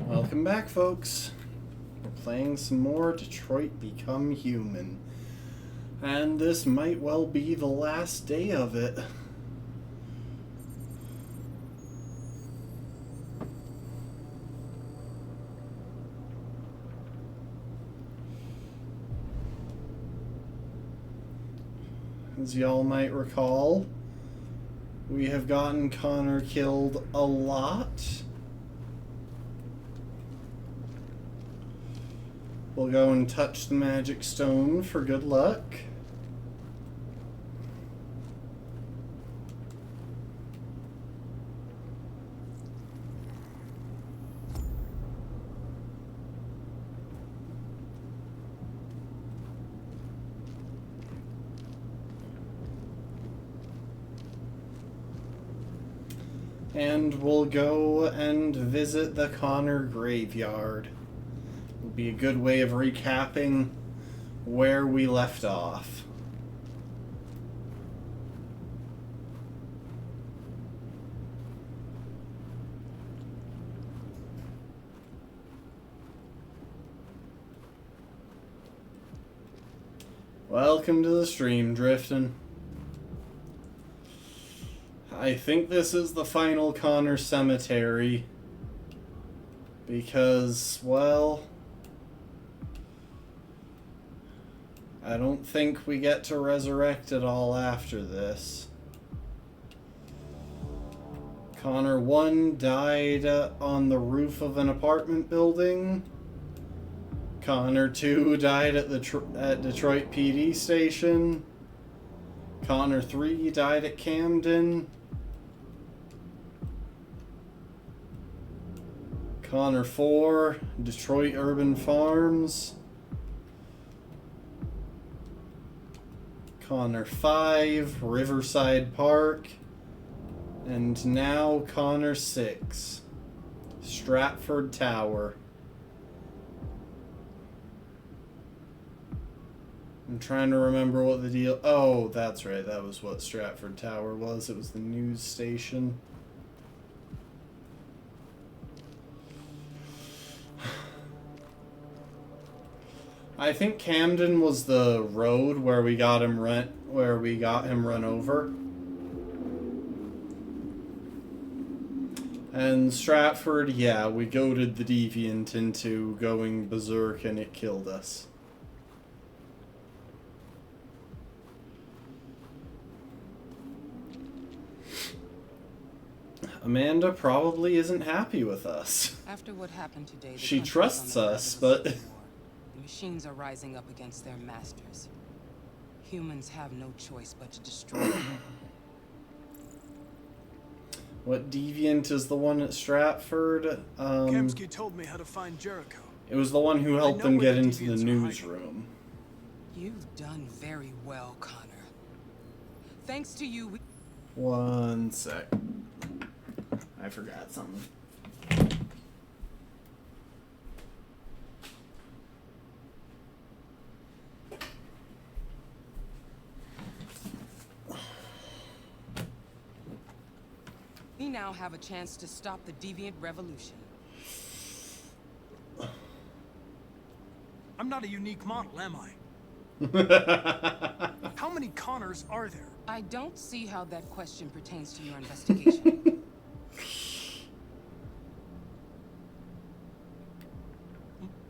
Welcome back, folks. We're playing some more Detroit Become Human. And this might well be the last day of it. As y'all might recall, we have gotten Connor killed a lot. We'll go and touch the magic stone for good luck. And we'll go and visit the Connor graveyard. Will be a good way of recapping where we left off. Welcome to the stream, Driftin'. I think this is the final Connor cemetery. Because, well, I don't think we get to resurrect it all after this. Connor 1 died on the roof of an apartment building. Connor 2 died at the Detroit PD station. Connor 3 died at Camden. Connor 4, Detroit Urban Farms. Connor 5, Riverside Park. And now Connor 6, Stratford Tower. I'm trying to remember what the deal... Oh, that's right. That was what Stratford Tower was. It was the news station. I think Camden was the road where we got him run over. And Stratford, yeah, we goaded the Deviant into going berserk and it killed us. Amanda probably isn't happy with us. After what happened today, she trusts us, but... The machines are rising up against their masters. Humans have no choice but to destroy them. What Deviant is the one at Stratford? Kamsky told me how to find Jericho. It was the one who helped them get into the newsroom. You've done very well, Connor. Thanks to you, we... One sec. I forgot something. We now have a chance to stop the Deviant Revolution. I'm not a unique model, am I? How many Connors are there? I don't see how that question pertains to your investigation.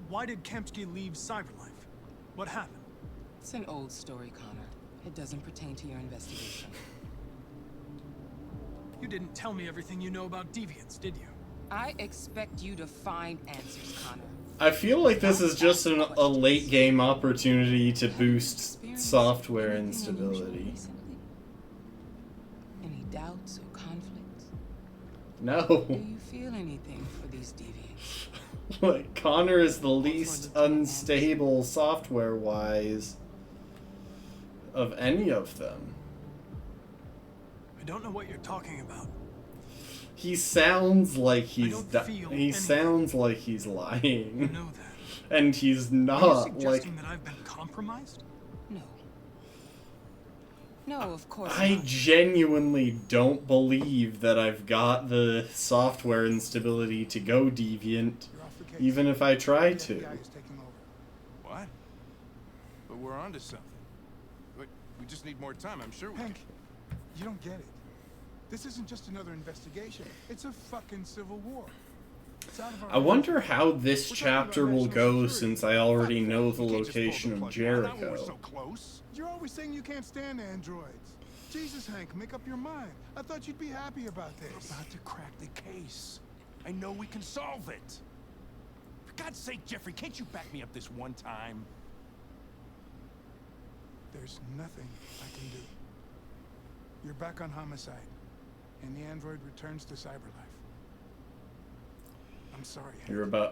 Why did Kamsky leave Cyberlife? What happened? It's an old story, Connor. It doesn't pertain to your investigation. You didn't tell me everything you know about deviants, did you? I expect you to find answers, Connor. I feel like this is just a late game opportunity to boost software instability. Any doubts or conflicts? No. Do you feel anything for these deviants? Like, Connor is the least unstable software-wise of any of them. I don't know what you're talking about. He sounds like he's sounds like he's lying. You know that. And he's not. Are you suggesting that I've been compromised? No. No, of course I not. genuinely don't believe that I've got the software instability to go deviant. You're even if I try to. The FBI is taking over. What? But we're onto something. But we just need more time. I'm sure we Hank, you don't get it. This isn't just another investigation. It's a fucking civil war. It's out of our I wonder how this We're talking chapter about will national go security. since I already Fuck know that. the We can't just pull location the of plug now, not when we're Jericho. so close. You're always saying you can't stand androids. Jesus, Hank, make up your mind. I thought you'd be happy about We're this. about to crack the case. I know we can solve it. For God's sake, Jeffrey, can't you back me up this one time? There's nothing I can do. You're back on homicide, and the android returns to cyberlife. I'm sorry, Hank.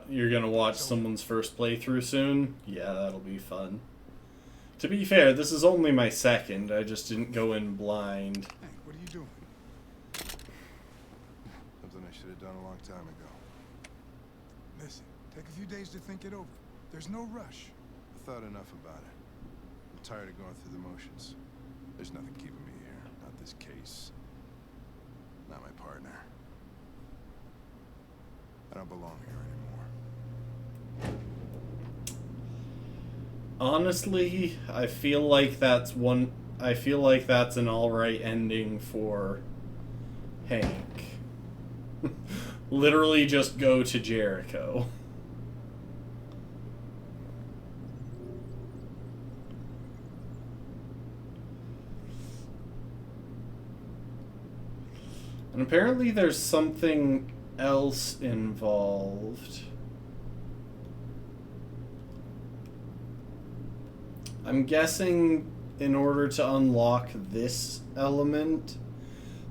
You're gonna watch someone's first playthrough soon? Yeah, that'll be fun. To be fair, this is only my second. I just didn't go in blind. Hank, what are you doing? Something I should have done a long time ago. Listen, take a few days to think it over. There's no rush. I thought enough about it. I'm tired of going through the motions. There's nothing keeping me here. Not this case. Not my partner. I don't belong here anymore. Honestly, I feel like that's an alright ending for Hank. Literally just go to Jericho. And apparently there's something else involved. I'm guessing in order to unlock this element,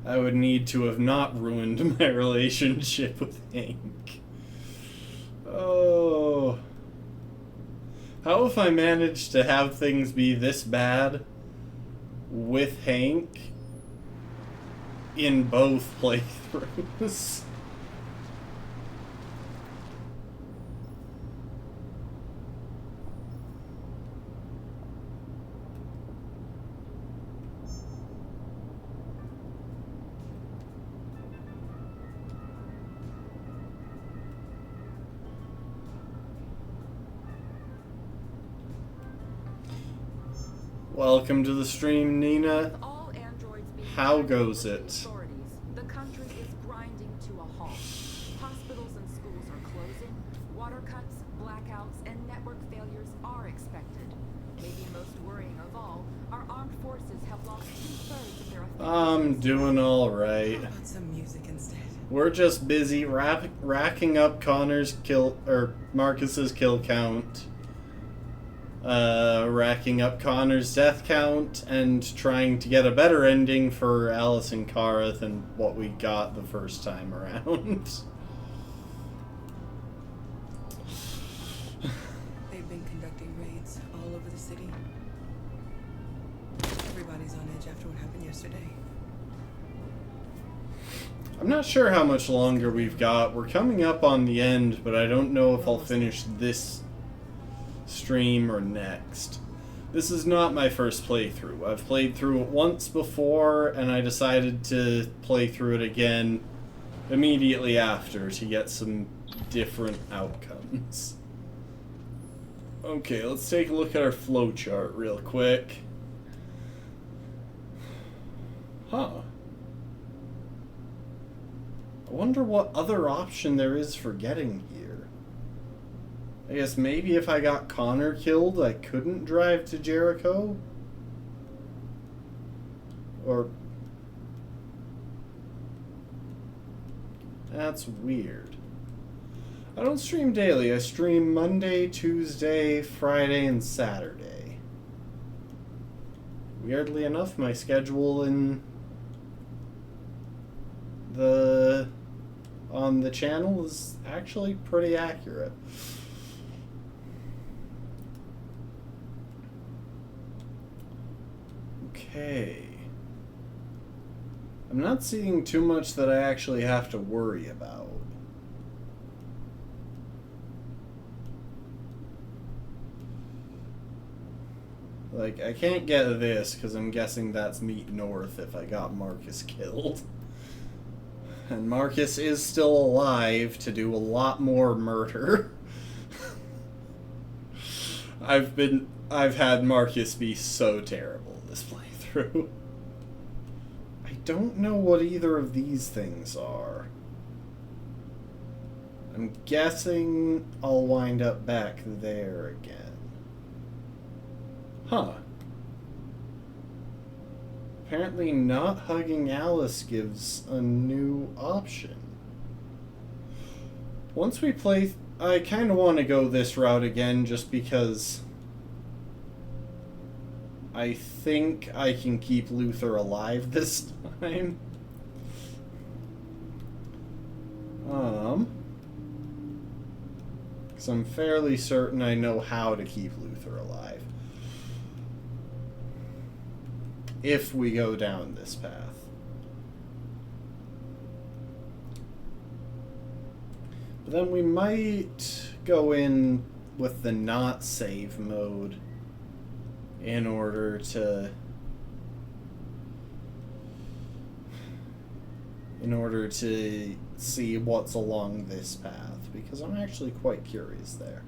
I would need to have not ruined my relationship with Hank. Oh. How if I managed to have things be this bad with Hank in both playthroughs? Welcome to the stream, Nina. With all androids being How tracked goes by the it? authorities, the country is grinding to a halt. Hospitals and schools are closing, water cuts, blackouts, and network failures are expected. Maybe most worrying of all, our armed forces have lost 2/3 of their I'm doing alright. How about some music instead? We're just busy racking up Marcus's kill count, racking up Connor's death count, and trying to get a better ending for Alice and Kara than what we got the first time around. They've been conducting raids all over the city. Everybody's on edge after what happened yesterday. I'm not sure how much longer we've got. We're coming up on the end, but I don't know if I'll finish this stream or next. This is not my first playthrough. I've played through it once before, and I decided to play through it again immediately after to get some different outcomes. Okay, let's take a look at our flowchart real quick. Huh. I wonder what other option there is for getting here. I guess maybe if I got Connor killed, I couldn't drive to Jericho? Or... That's weird. I don't stream daily. I stream Monday, Tuesday, Friday, and Saturday. Weirdly enough, my schedule on the channel is actually pretty accurate. Okay. I'm not seeing too much that I actually have to worry about. Like, I can't get this because I'm guessing that's Meet North if I got Marcus killed. And Marcus is still alive to do a lot more murder. I've had Marcus be so terrible this playthrough. I don't know what either of these things are. I'm guessing I'll wind up back there again. Huh. Apparently not hugging Alice gives a new option. Once we play... I kind of want to go this route again just because I think I can keep Luther alive this time. Because I'm fairly certain I know how to keep Luther alive. If we go down this path. But then we might go in with the not save mode in order to see what's along this path, because I'm actually quite curious there.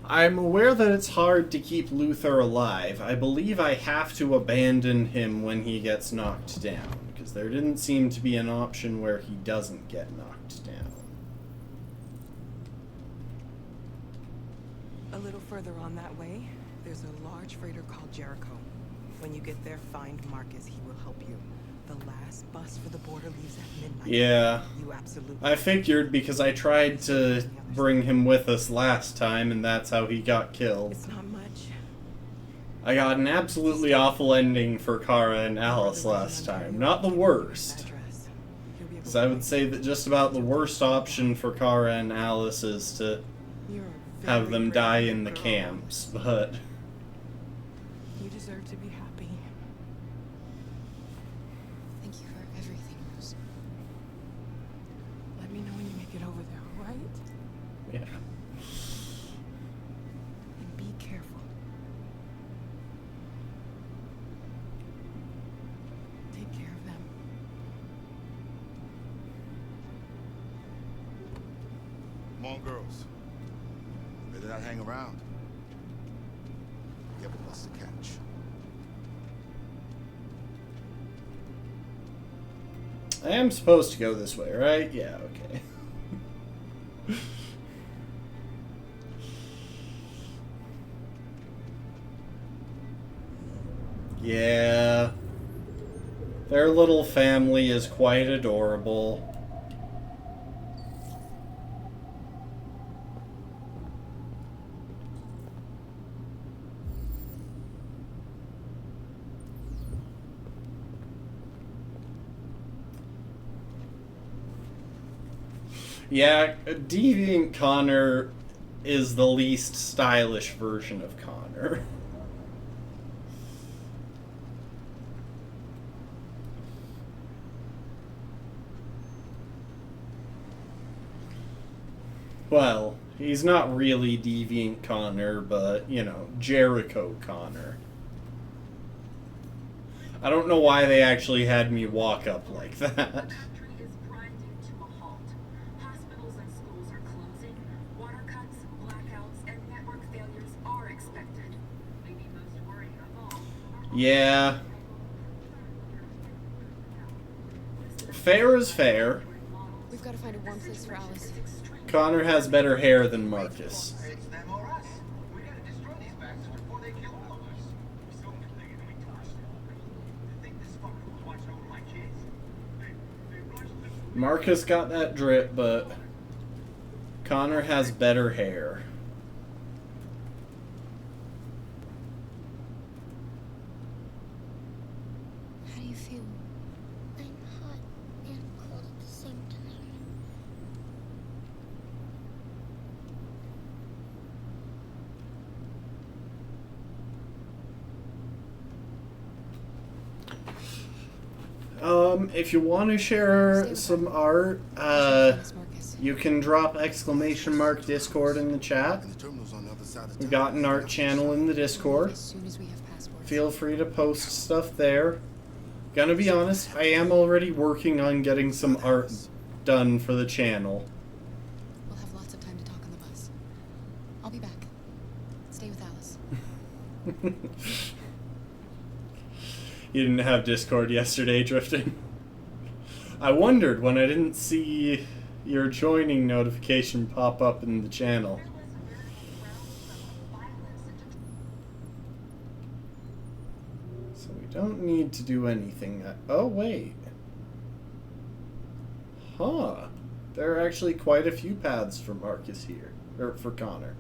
I'm aware that it's hard to keep Luther alive. I believe I have to abandon him when he gets knocked down, because there didn't seem to be an option where he doesn't get knocked down. A little further on that way, there's a large freighter called Jericho. When you get there, find Marcus. He will help you. The last bus for the border leaves at midnight. Yeah. You absolutely... I figured, because I tried to bring him with us last time, and that's how he got killed. It's not much. I got an absolutely awful ending for Kara and Alice last time. Not the worst. Because I would say that just about the worst option for Kara and Alice is to have them die in the camps, but... You deserve to be happy. Thank you for everything, Rose. Let me know when you make it over there, all right? Yeah. And be careful. Take care of them. Come on, girls. Better not hang around. You have a bus to catch. I am supposed to go this way, right? Yeah, okay. Yeah. Their little family is quite adorable. Yeah, Deviant Connor is the least stylish version of Connor. Well, he's not really Deviant Connor, but, you know, Jericho Connor. I don't know why they actually had me walk up like that. Yeah. Fair is fair. We've got to find a warm place for Alice. Connor has better hair than Marcus. It's them or us. We gotta destroy these bastards before they kill all of us. So completely that we touched. I think this fucker was watching over my kids. They rushed them. Marcus got that drip, but Connor has better hair. How do you feel? I'm hot and cold at the same time. If you want to share some art, Marcus. you can drop ! Discord in the chat. And the terminal's on the other side of We've town. got an art channel in the Discord. As soon as we have passports. Feel free to post stuff there. Gonna be honest, I am already working on getting some art done for the channel. We'll have lots of time to You didn't have Discord yesterday, Drifting? I wondered when I didn't see your joining notification pop up in the channel. So we don't need to do anything. Oh, wait. Huh. There are actually quite a few paths for Marcus here. Or for Connor.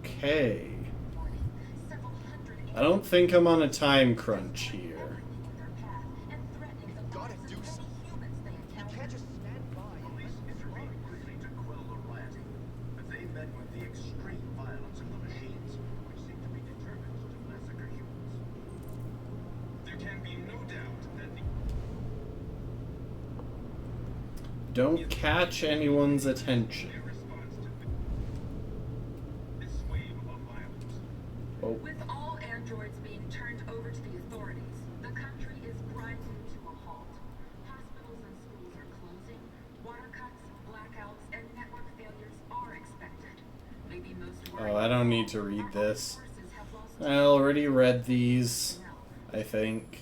Okay. I don't think I'm on a time crunch here. Gotta do something. You can't just stand by. Police intervened quickly to quell the rioting, but they met with the extreme violence of the machines, which seem to be determined to massacre humans. There can be no doubt that the Don't catch anyone's attention. response to this wave of violence. Oh. With all androids being turned over to the authorities, the country is grinding to a halt. Hospitals and schools are closing, water cuts, blackouts, and network failures are expected. Maybe most Oh, I don't need to read this. forces have lost I already read these, I think.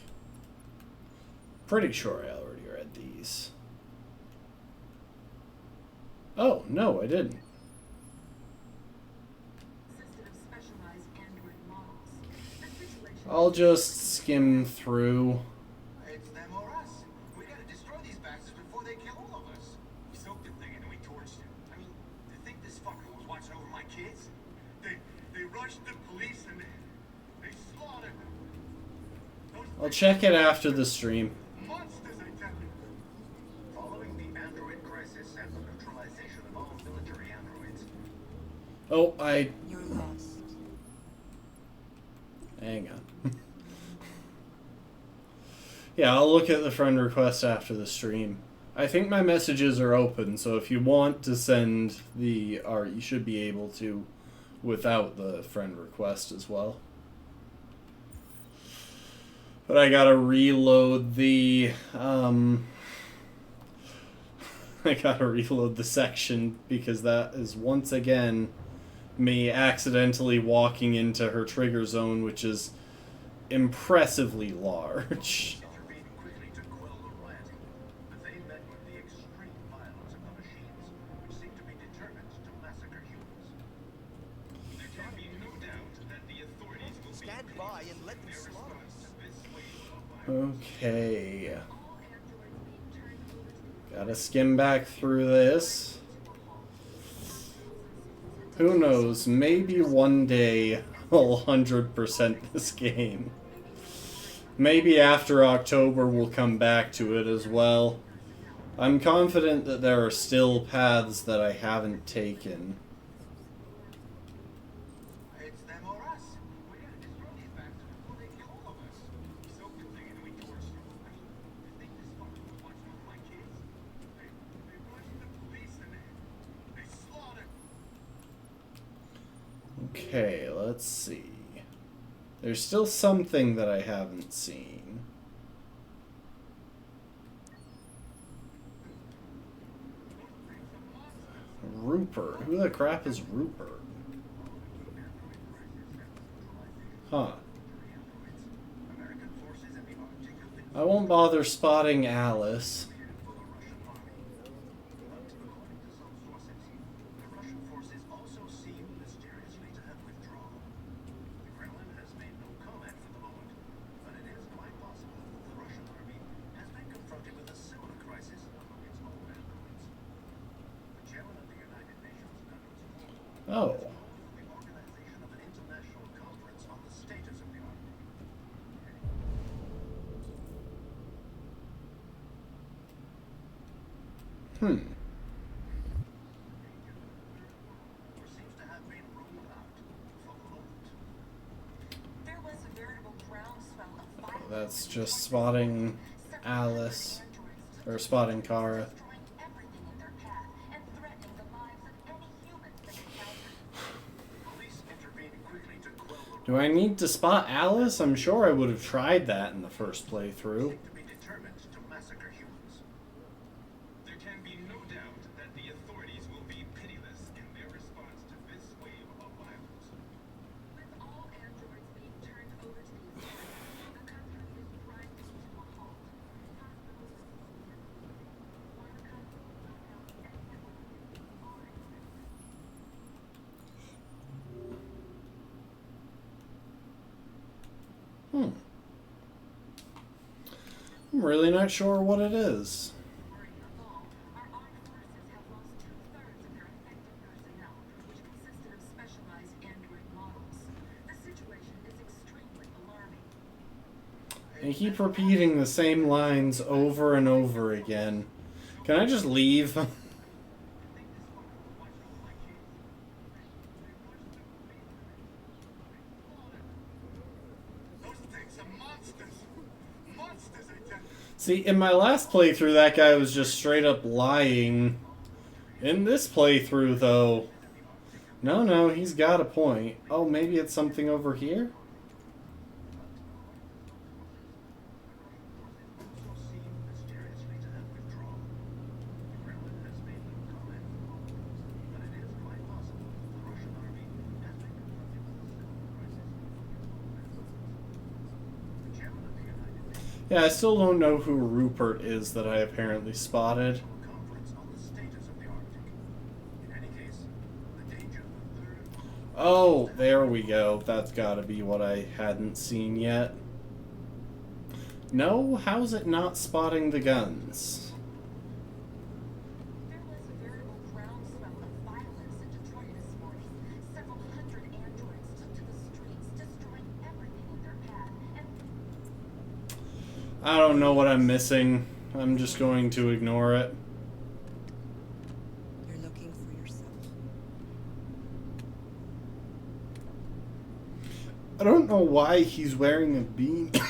Pretty sure I already read these. Oh, no, I didn't. consisted of specialized android models. The situation I'll just skim through. It's them or us. We gotta destroy these bastards before they kill all of us. We soaked the thing and then we torched it. I mean, to think this fucker was watching over my kids? They rushed the police and they slaughtered those I'll check it after the stream. monsters, I tell you. Following the android crisis and the neutralization of all military androids, Oh, You're lost. hang on. Yeah, I'll look at the friend request after the stream. I think my messages are open, so if you want to send the art, you should be able to without the friend request as well. But I gotta reload the, I gotta reload the section because that is once again me accidentally walking into her trigger zone, which is impressively large. intervened quickly to quell the rioting, but they met with the extreme violence of the machines, which seem to be determined to massacre humans. There can be no doubt that the authorities will Stand by and let them their slaughter response us. to this wave of violence. Okay. all androids being turned over to the Gotta skim back through this. Who knows, maybe one day I'll 100% this game. Maybe after October we'll come back to it as well. I'm confident that there are still paths that I haven't taken. It's them or us. We gotta destroy these bastards before they kill all of us. We soaked the thing and then we torched it. I mean, to think this fucker was watching over my kids? They rushed the police and they slaughtered. Okay, let's see. There's still something that I haven't seen. Rupert. Who the crap is Rupert? Huh. American forces and the Arctic have been I won't bother spotting Alice. for the Russian army. But according to some sources, the Russian forces also seem mysteriously to have withdrawn. The Kremlin has made no comment for the moment, but it is quite possible that the Russian army has been confronted with a similar crisis among its own androids. The chairman of the United Nations, Douglas Ford, Oh. called for the organization of an international conference on the status of the army. Hmm. Or seems to have been ruled out for the moment. There was a veritable groundswell of violence. That's just spotting Alice. Androids Or spotting Kara. destroying everything in their path and threatening the lives of any humans they encounter. Police intervened quickly to quell the Do I need to spot Alice? I'm sure I would have tried that in the first playthrough. to be determined to massacre humans. There can be no doubt that the authorities will be pitiless in their response to this wave of violence. With all androids being turned over to the authorities, the country is grinding to a halt. Hospitals and schools are closing. Water cuts, blackouts, and network failures are expected. I'm really not sure what it is. Worrying of all, our armed forces have lost 2/3 of their effective personnel, which consisted of specialized android models. The situation is extremely alarming. They keep repeating the same lines over and over again. Can I just leave? Those things are monsters! Monsters, I tell you! See, in my last playthrough, that guy was just straight up lying. In this playthrough, though, no, he's got a point. Oh, maybe it's something over here? Also seem mysteriously to have withdrawn. The Kremlin has made no comment for the moment, but it is quite possible the Russian army has been confronted with a similar crisis the chairman of the United Nations Yeah, I still don't know who Rupert is that I apparently spotted. conference on the status of the Arctic. In any case, the danger of the third Oh, there we go. That's gotta be what I hadn't seen yet. No? How's it not spotting the guns? There was a veritable groundswell of violence in Detroit this morning. Several hundred androids took to the streets, destroying everything in their path, and I don't know what I'm missing. I'm just going to ignore it. You're looking for yourself. I don't know why he's wearing a beanie.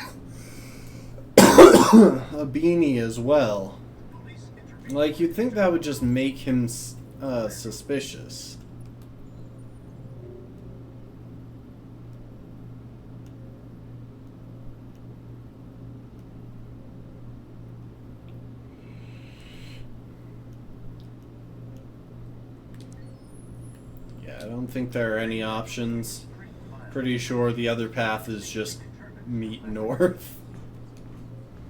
A beanie as well. police intervened. Like, you'd think that would just make him suspicious. Yeah, I don't think there are any options. Pretty sure the other path is just meet north.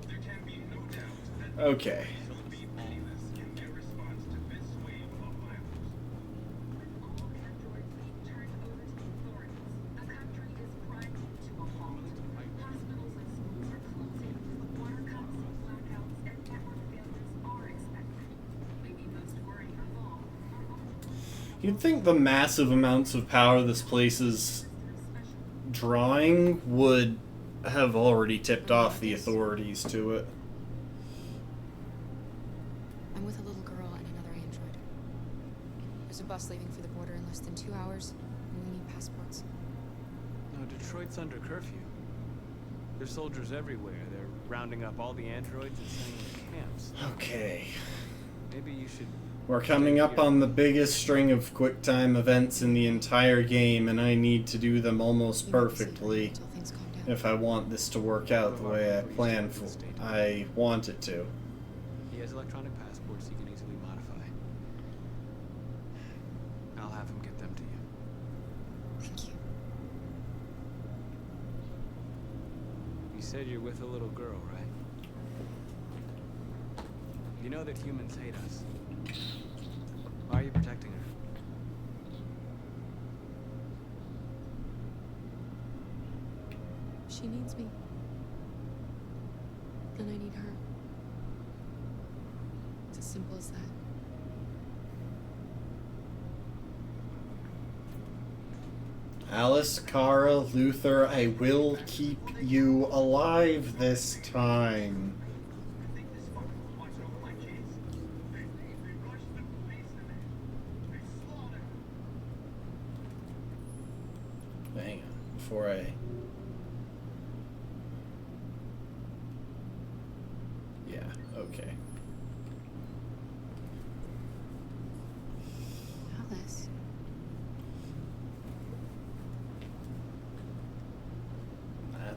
There can be no doubt that Okay. will be pitiless in their response to this wave of violence. with all androids being turned over to the authorities, the country is grinding to a halt. Hospitals and schools are closing. Water cuts, blackouts, and network failures are expected. Maybe most worrying of all, our armed forces You'd think the massive amounts of power this place is special drawing would have already tipped off the authorities to it. I'm with a little girl and another android. There's a bus leaving for the border in less than 2 hours, and we need passports. No, Detroit's under curfew. There's soldiers everywhere. They're rounding up all the androids and sending them to camps. Okay. Maybe you should... We're coming up on the biggest string of QuickTime events in the entire game, and I need to do them almost We won't see her perfectly until things calm down. if I want this to work out the way I want it to. He has electronic passports he can easily modify. I'll have him get them to you. Thank you. You said you're with a little girl, right? You know that humans hate us. Why are you protecting her? She needs me. And I need her. It's as simple as that. Alice, Kara, Luther, I will keep you alive this time. I think this fucker was watching over my kids. They rushed the police and they slaughtered. Hang on, before I... Yeah, okay.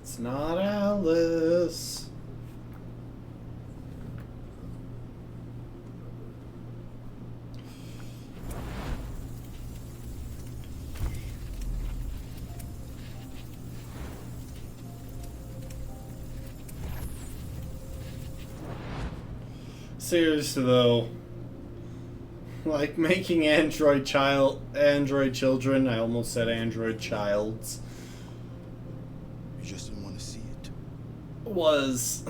It's not Alice. Seriously though, like making android children, I almost said android childs, You just didn't want to see it. was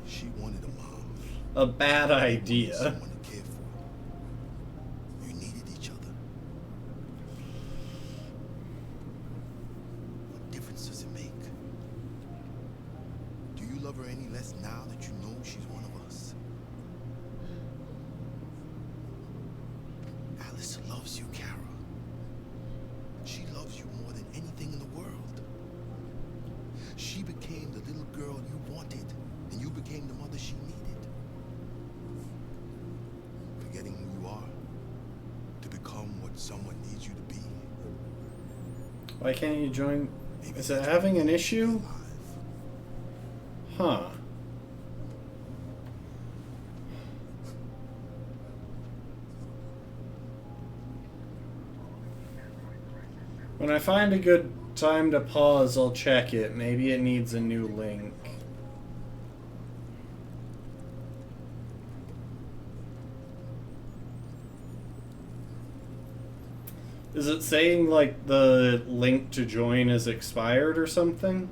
She wanted a mom. a bad idea. Someone to care for. You needed each other. What difference does it make? Do you love her any less now that you know she's one of us? Alice loves you, Kara. She loves you more than anything in the world. She became the little girl you wanted, and you became the mother she needed. Forgetting who you are to become what someone needs you to be. Why can't you join? Maybe Is it that's having why an you're issue? alive. Huh. When I find a good time to pause, I'll check it. Maybe it needs a new link. Is it saying like the link to join is expired or something?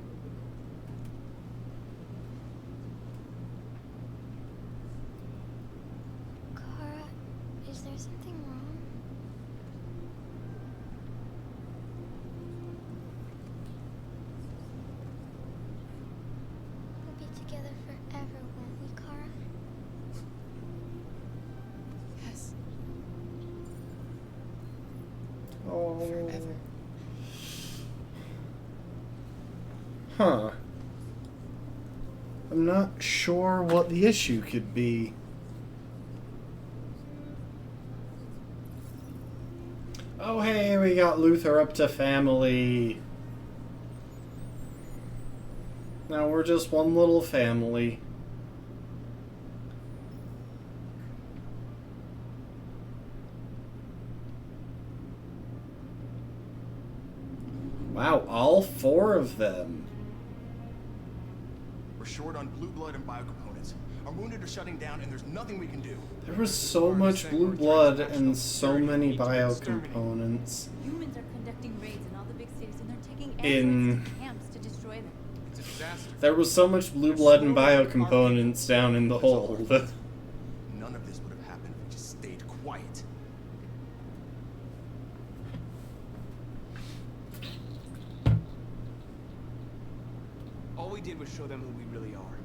Kara, is there something wrong? We'll be together forever, won't we, Kara? Yes. Oh. Forever. Huh. I'm not sure what the issue could be. Oh hey, we got Luther up to family. Now we're just one little family. Wow, all 4 of them. We're short on blue blood and biocomponents. Our wounded are shutting down, and there's nothing we can do. There was so much blue blood and so many biocomponents Humans are conducting raids in all the big cities, and they're taking in... androids to camps to destroy them. It's a disaster. There was so much blue blood and biocomponents down in the hold. None of this would have happened if we just stayed quiet. All we did was show them who we really are.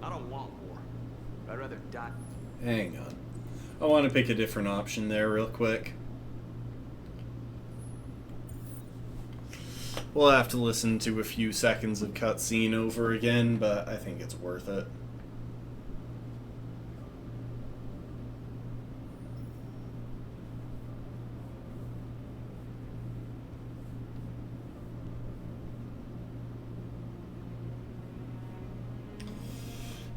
I don't want war. I'd rather die. Hang on. I want to pick a different option there real quick. We'll have to listen to a few seconds of cutscene over again, but I think it's worth it.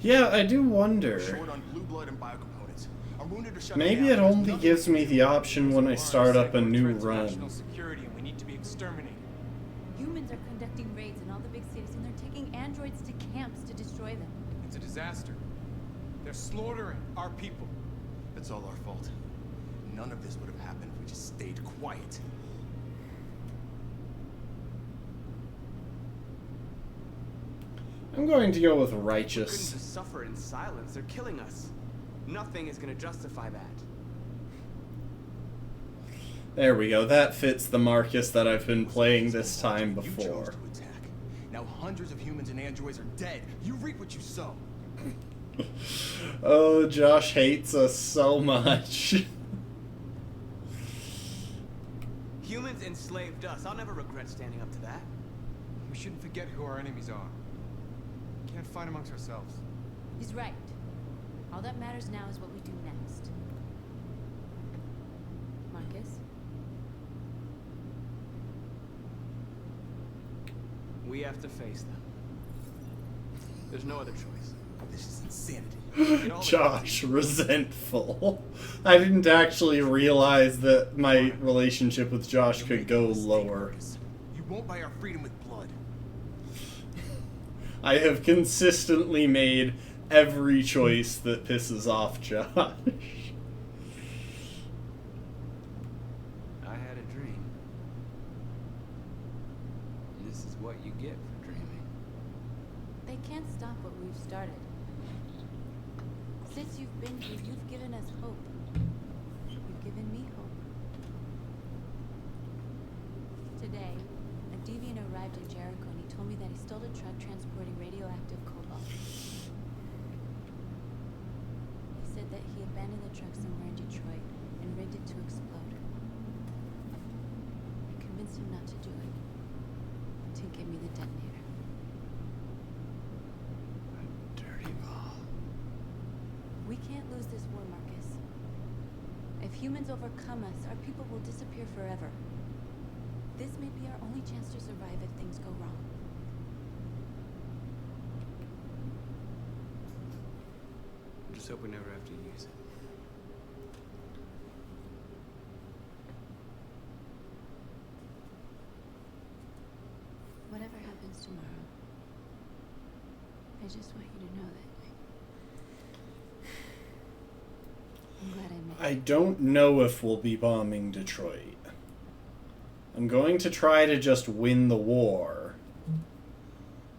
Yeah, I do wonder. We're short on blue blood and biocomponents. Our wounded are shutting Maybe down, it and there's only nothing gives we me can the do. option when I start up a new run. Security, and we need to be exterminated. Humans are conducting raids in all the big cities, and they're taking androids to camps to destroy them. It's a disaster. They're slaughtering our people. It's all our fault. None of this would have happened if we just stayed quiet. I'm going to go with We couldn't righteous. just suffer in silence. They're killing us. Nothing is going to justify that. There we go. That fits the Marcus that I've been playing this time You chose before. to attack. Now hundreds of humans and androids are dead. You reap what you sow. Oh, Josh hates us so much. Humans enslaved us. I'll never regret standing up to that. We shouldn't forget who our enemies are. Can't fight amongst ourselves. He's right. All that matters now is what we do next. Marcus? We have to face them. There's no other choice. This is insanity. Get all the Josh, resentful. I didn't actually realize that my relationship with Josh could go lower. You won't buy our freedom with blood. I have consistently made every choice that pisses off Josh. I had a dream. This is what you get for dreaming. They can't stop what we've started. Since you've been here, you've given us hope. You've given me hope. Today, a deviant arrived in Jericho and he told me that he stole a truck transporting radioactive cobalt. He said that he abandoned the truck somewhere in Detroit and rigged it to explode. I convinced him not to do it, to give me the detonator. Dirty ball. We can't lose this war, Marcus. If humans overcome us, our people will disappear forever. This may be our only chance to survive if things go wrong. Just hope we never have to use it. Whatever happens tomorrow, I just want you to know that I'm glad I met you. I don't know if we'll be bombing Detroit. I'm going to try to just win the war.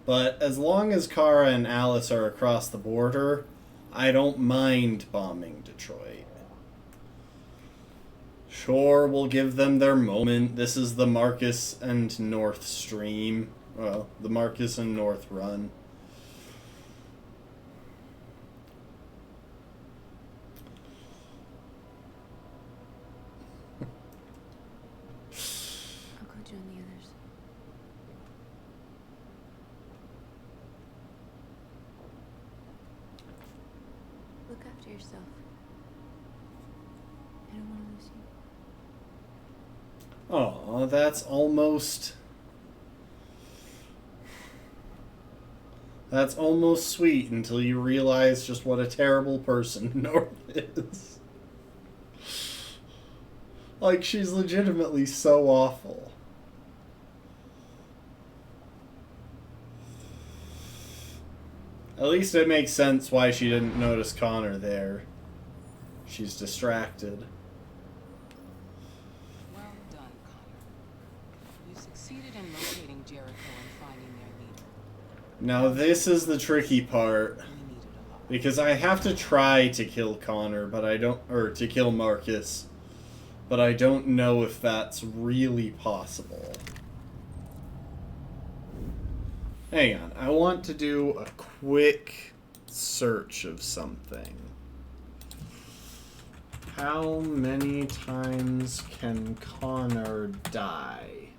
But as long as Kara and Alice are across the border, I don't mind bombing Detroit. Sure, we'll give them their moment. This is the Marcus and North Stream. Well, the Marcus and North Run. I'll go join the others. Look after yourself. I don't want to lose you. Aw, that's almost... That's almost sweet until you realize just what a terrible person North is. Like, she's legitimately so awful. At least it makes sense why she didn't notice Connor there. She's distracted. Well done, Connor. You succeeded in locating Jericho and finding their leader. Now this is the tricky part. We needed a lot. Because I have to try to kill Connor, but I don't... Or to kill Marcus. But I don't know if that's really possible. Hang on. I want to do a quick search of something. How many times can Connor die?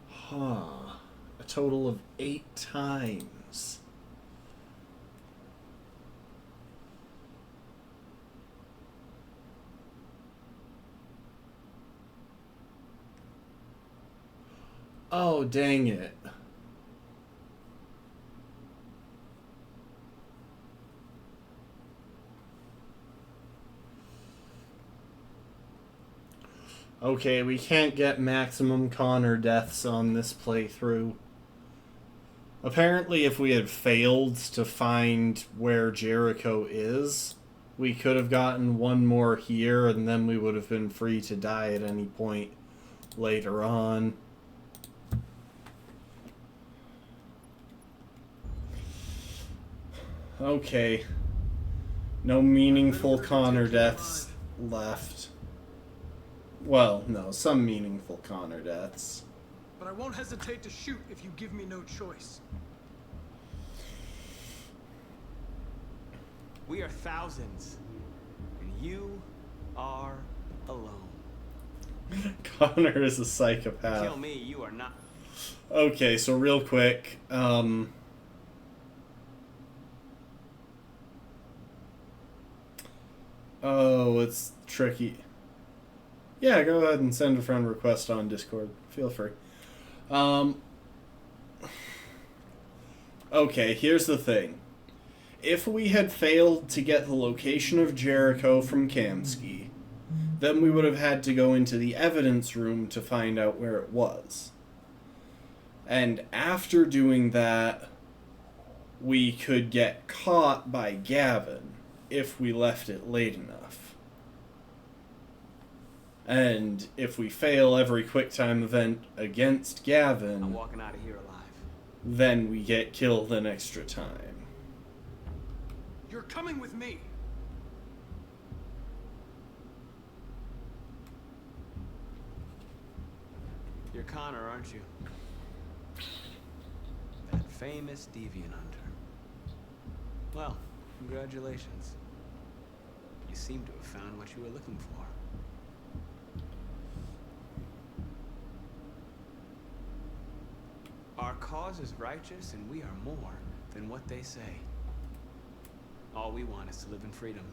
Huh. A total of 8 times. Oh, dang it. Okay, we can't get maximum Connor deaths on this playthrough. Apparently, if we had failed to find where Jericho is, we could have gotten one more here, and then we would have been free to die at any point later on. Okay. No meaningful Connor deaths left. Well, no, some meaningful Connor deaths. But I won't hesitate to shoot if you give me no choice. We are thousands, and you are alone. Connor is a psychopath. Kill me, you are not. Okay, so real quick, Oh, it's tricky. Yeah, go ahead and send a friend request on Discord. Feel free. Okay, here's the thing. If we had failed to get the location of Jericho from Kamsky, then we would have had to go into the evidence room to find out where it was. And after doing that, we could get caught by Gavin if we left it late enough. And if we fail every QuickTime event against Gavin, I'm walking out of here alive. then we get killed an extra time. You're coming with me. You're Connor, aren't you? That famous deviant hunter. Well, congratulations. You seem to have found what you were looking for. Our cause is righteous, and we are more than what they say. All we want is to live in freedom.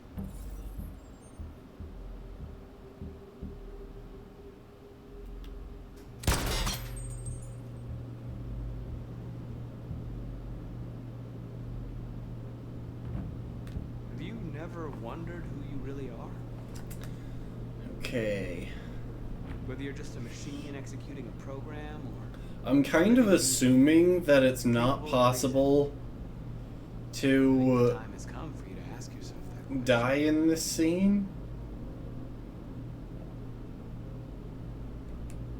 Have you never wondered who you really are? Okay. Whether you're just a machine executing a program, or... I'm kind of assuming that it's not possible to time has come for you to ask yourself that. die in this scene.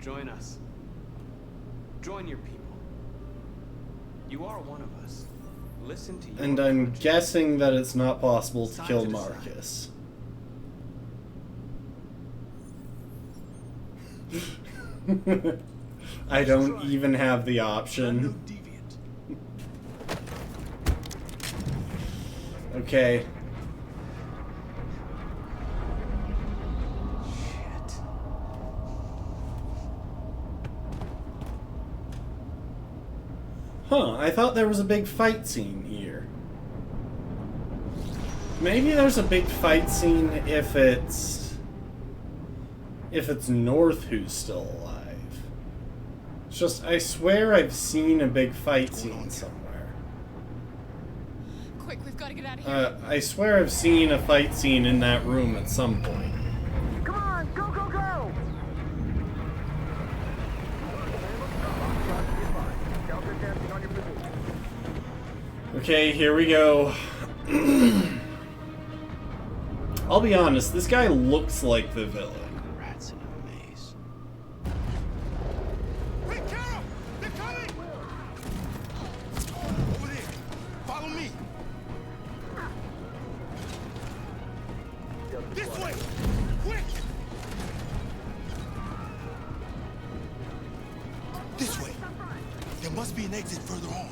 Join us. Join your people. You are one of us. Listen to you. And I'm guessing that it's not possible to kill Marcus. I don't even have the option. Okay. Shit. Huh, I thought there was a big fight scene here. Maybe there's a big fight scene if it's North who's still alive. It's just, I swear I've seen a big fight scene somewhere. Quick, we've got to get out of here. I swear I've seen a fight scene in that room at some point. Come on, go, go, go! Okay, here we go. I'll be honest, this guy looks like the villain. Rats in a maze. Hey, Carol! They're coming! Over there. Follow me. This way. Quick. This way. There must be an exit further on.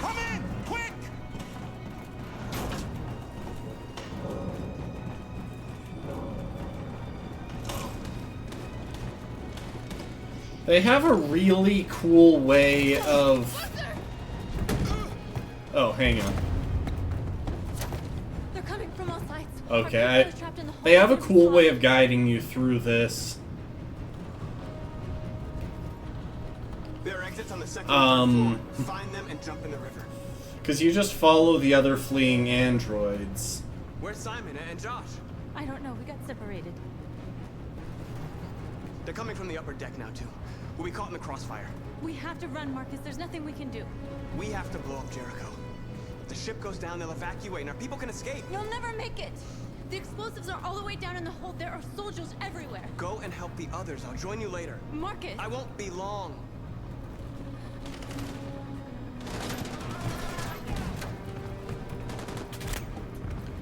Come in! Quick! They have a really cool way of... Oh, hang on. They're coming from all sides. Okay, they have a cool way of guiding you through this. There are exits on the second floor. Find them and jump in the river. Because you just follow the other fleeing androids. Where's Simon and Josh? I don't know. We got separated. They're coming from the upper deck now, too. We'll be caught in the crossfire. We have to run, Marcus. There's nothing we can do. We have to blow up Jericho. If the ship goes down, they'll evacuate, and our people can escape. You'll never make it. The explosives are all the way down in the hold. There are soldiers everywhere. Go and help the others. I'll join you later. Marcus! I won't be long.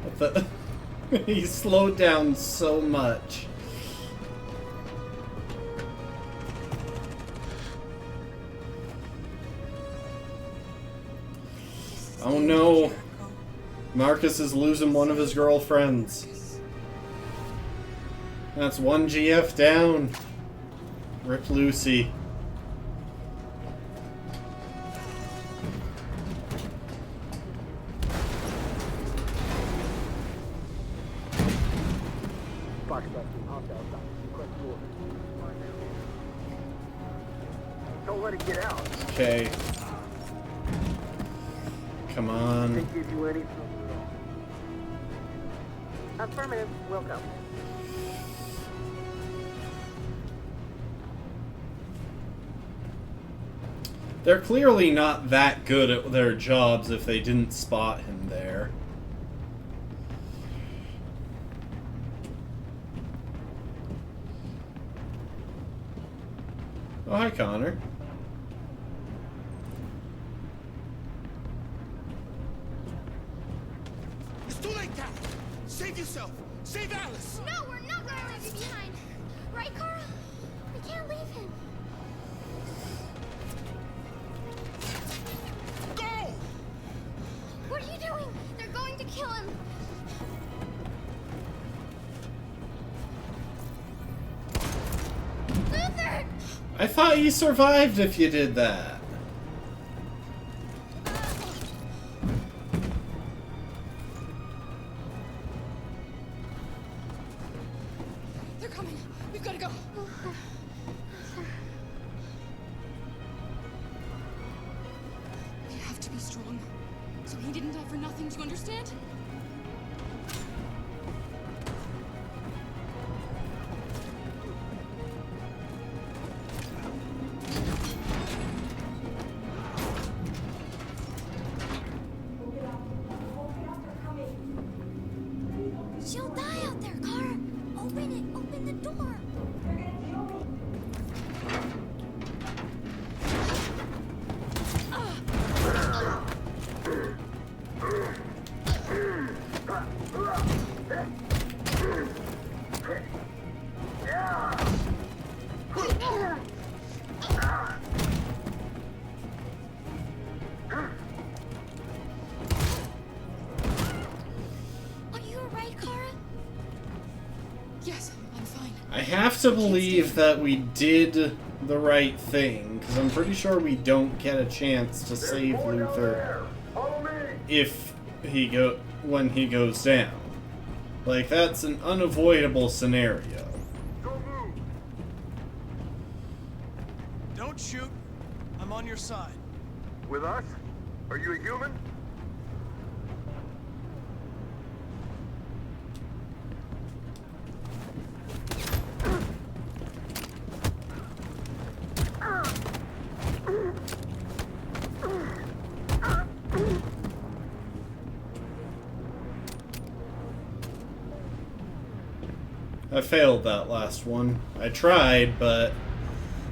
What the... He slowed down so much. Oh no. Marcus is losing one of his girlfriends. That's one GF down. Rip Lucy. Don't let it get out. Okay. Come on. Can't give you any trouble at all. Affirmative. Will go. They're clearly not that good at their jobs if they didn't spot him there. Oh, hi, Connor. It's too late, Cal. Save yourself. Save Alice. No, we're not gonna leave you behind. Right, Carl? We can't leave him. Go! What are you doing? They're going to kill him. Luther! I thought you survived if you did that. They're coming. We've got to go. We have to be strong. So he didn't die for nothing, do you understand? She'll die out there, Kara. Open it. Open the door. Are you alright, Kara? Yes, I'm fine. I have to believe that we did the right thing, because I'm pretty sure we don't get a chance to save Luther if when he goes down. Like, that's an unavoidable scenario. Don't shoot. I'm on your side. With us? Are you a human? I failed that last one. I tried, but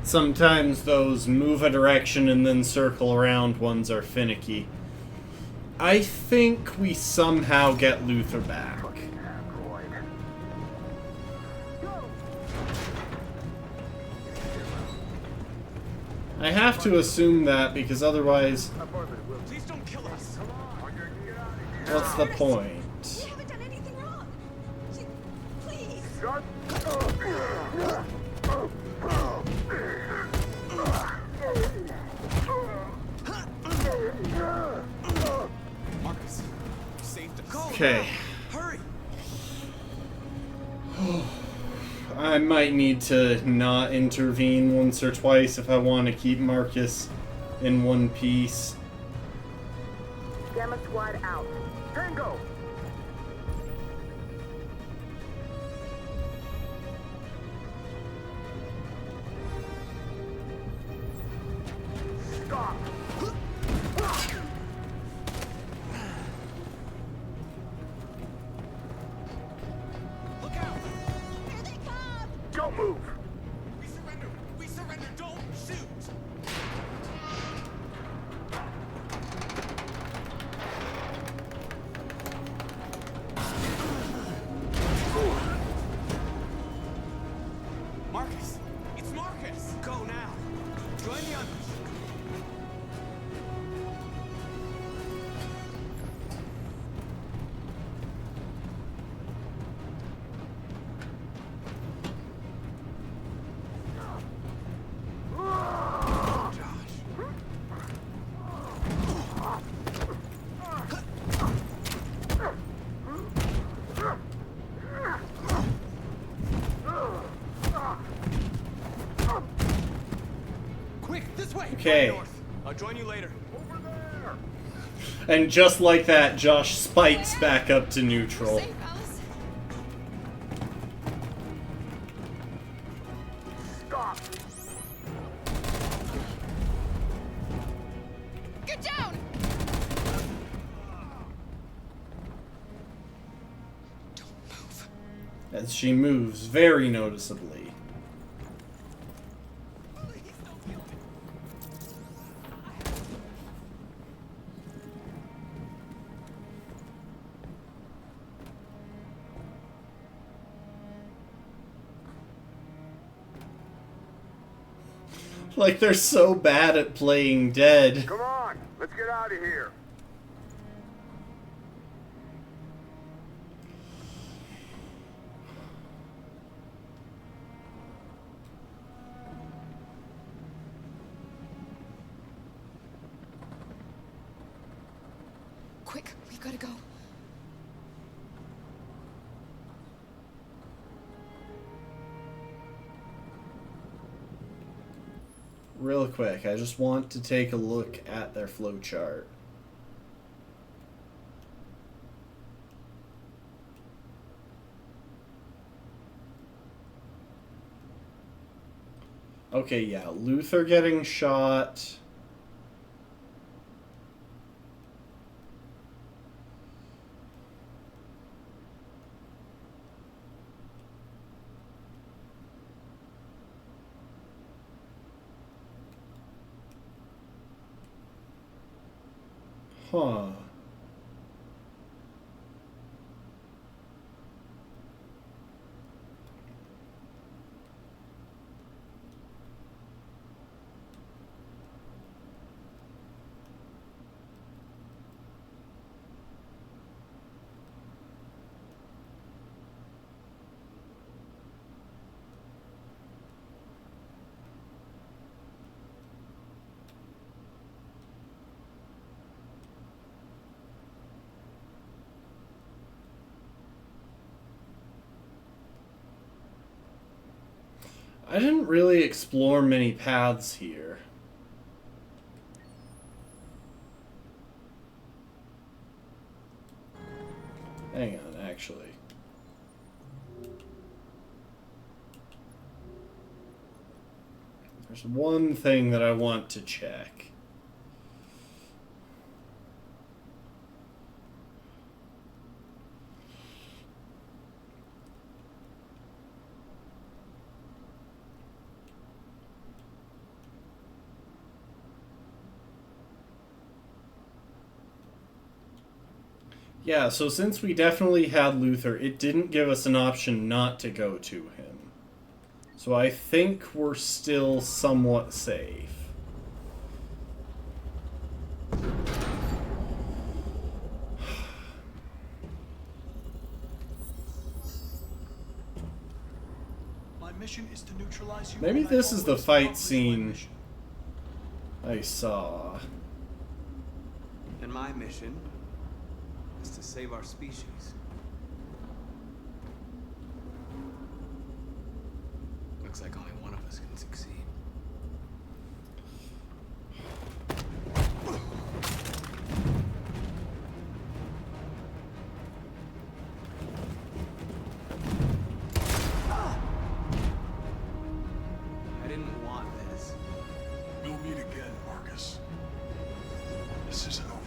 sometimes those move a direction and then circle around ones are finicky. I think we somehow get Luther back. I have to assume that, because otherwise, Please don't kill us. what's the point? We haven't done anything wrong. Please. Marcus, you saved us. Go! Okay. Hurry. I might need to not intervene once or twice if I want to keep Marcus in one piece. Gamma squad out. Tango! Stop! Look out. Here they come! Don't move! We surrender! We surrender! Don't shoot! Okay. I'll join you later. And just like that, Josh spikes back up to neutral. Safe, Alice. Stop! Get down! Don't move. As she moves very noticeably. Like they're so bad at playing dead. Come on, let's get out of here. Quick, we've got to go. Real quick, I just want to take a look at their flowchart. Okay, yeah, Luther getting shot. Huh. I didn't really explore many paths here. Hang on, actually. There's one thing that I want to check. Yeah, so since we definitely had Luther, it didn't give us an option not to go to him. So I think we're still somewhat safe. My mission is to neutralize you. Maybe and I this is the always fight accomplish my scene mission. I saw. And my mission is to save our species. Looks like only one of us can succeed. I didn't want this. We'll meet again, Marcus. This isn't over.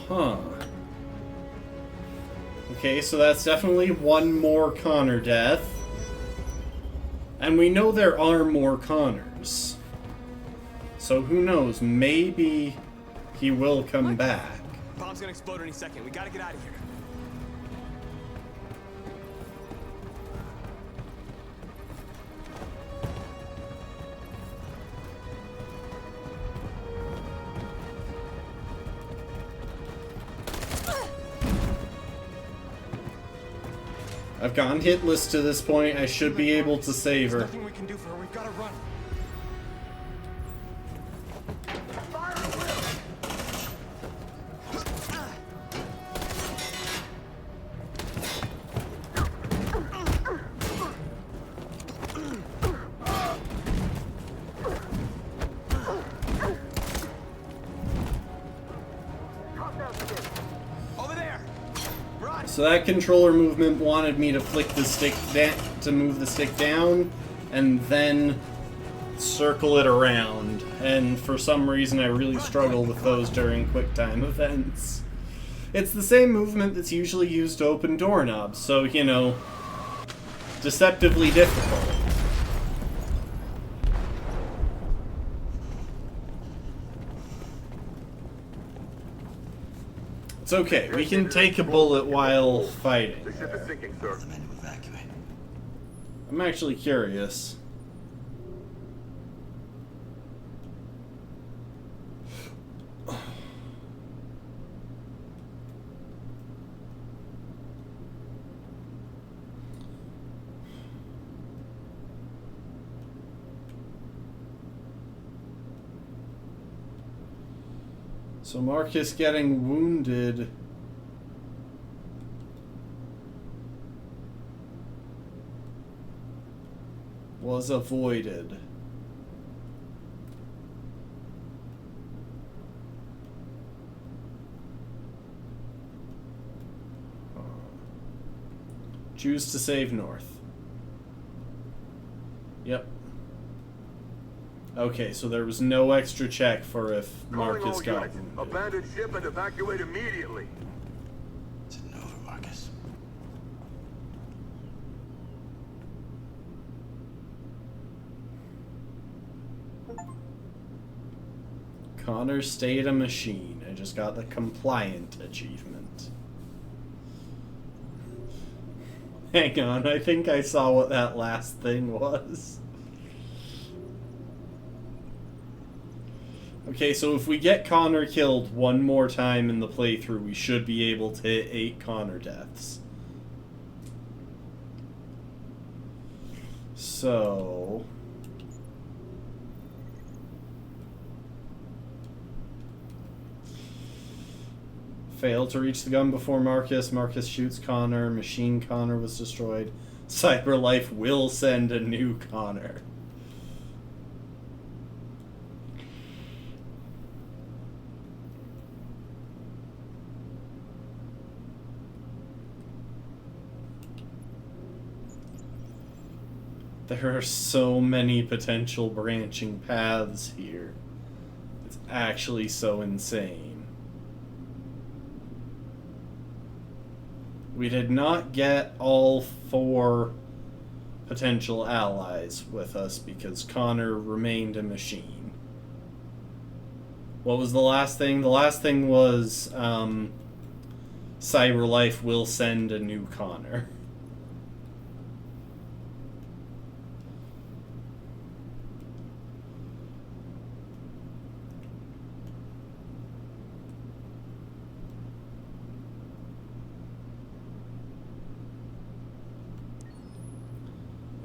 Huh. Okay, so that's definitely one more Connor death. And we know there are more Connors. So who knows, maybe he will come back. Bomb's gonna explode any second. We gotta get out of here. I've gotten hitless to this point. I should be able to save her. There's nothing we can do for her. We've gotta run. So that controller movement wanted me to flick the stick to move the stick down, and then circle it around. And for some reason, I really struggle with those during QuickTime events. It's the same movement that's usually used to open doorknobs, so, you know, deceptively difficult. It's okay, we can take a bullet while fighting. The ship is sinking, sir. I'm actually curious. So Marcus getting wounded was avoided. Choose to save North. Yep. Okay, so there was no extra check for if Marcus got wounded. Abandon ship and evacuate immediately. It's over, Marcus. Connor stayed a machine. I just got the compliant achievement. Hang on, I think I saw what that last thing was. Okay, so if we get Connor killed one more time in the playthrough, we should be able to hit 8 Connor deaths. So... failed to reach the gun before Marcus. Marcus shoots Connor. Machine Connor was destroyed. CyberLife will send a new Connor. There are so many potential branching paths here. It's actually so insane. We did not get all 4 potential allies with us because Connor remained a machine. What was the last thing? The last thing was CyberLife will send a new Connor.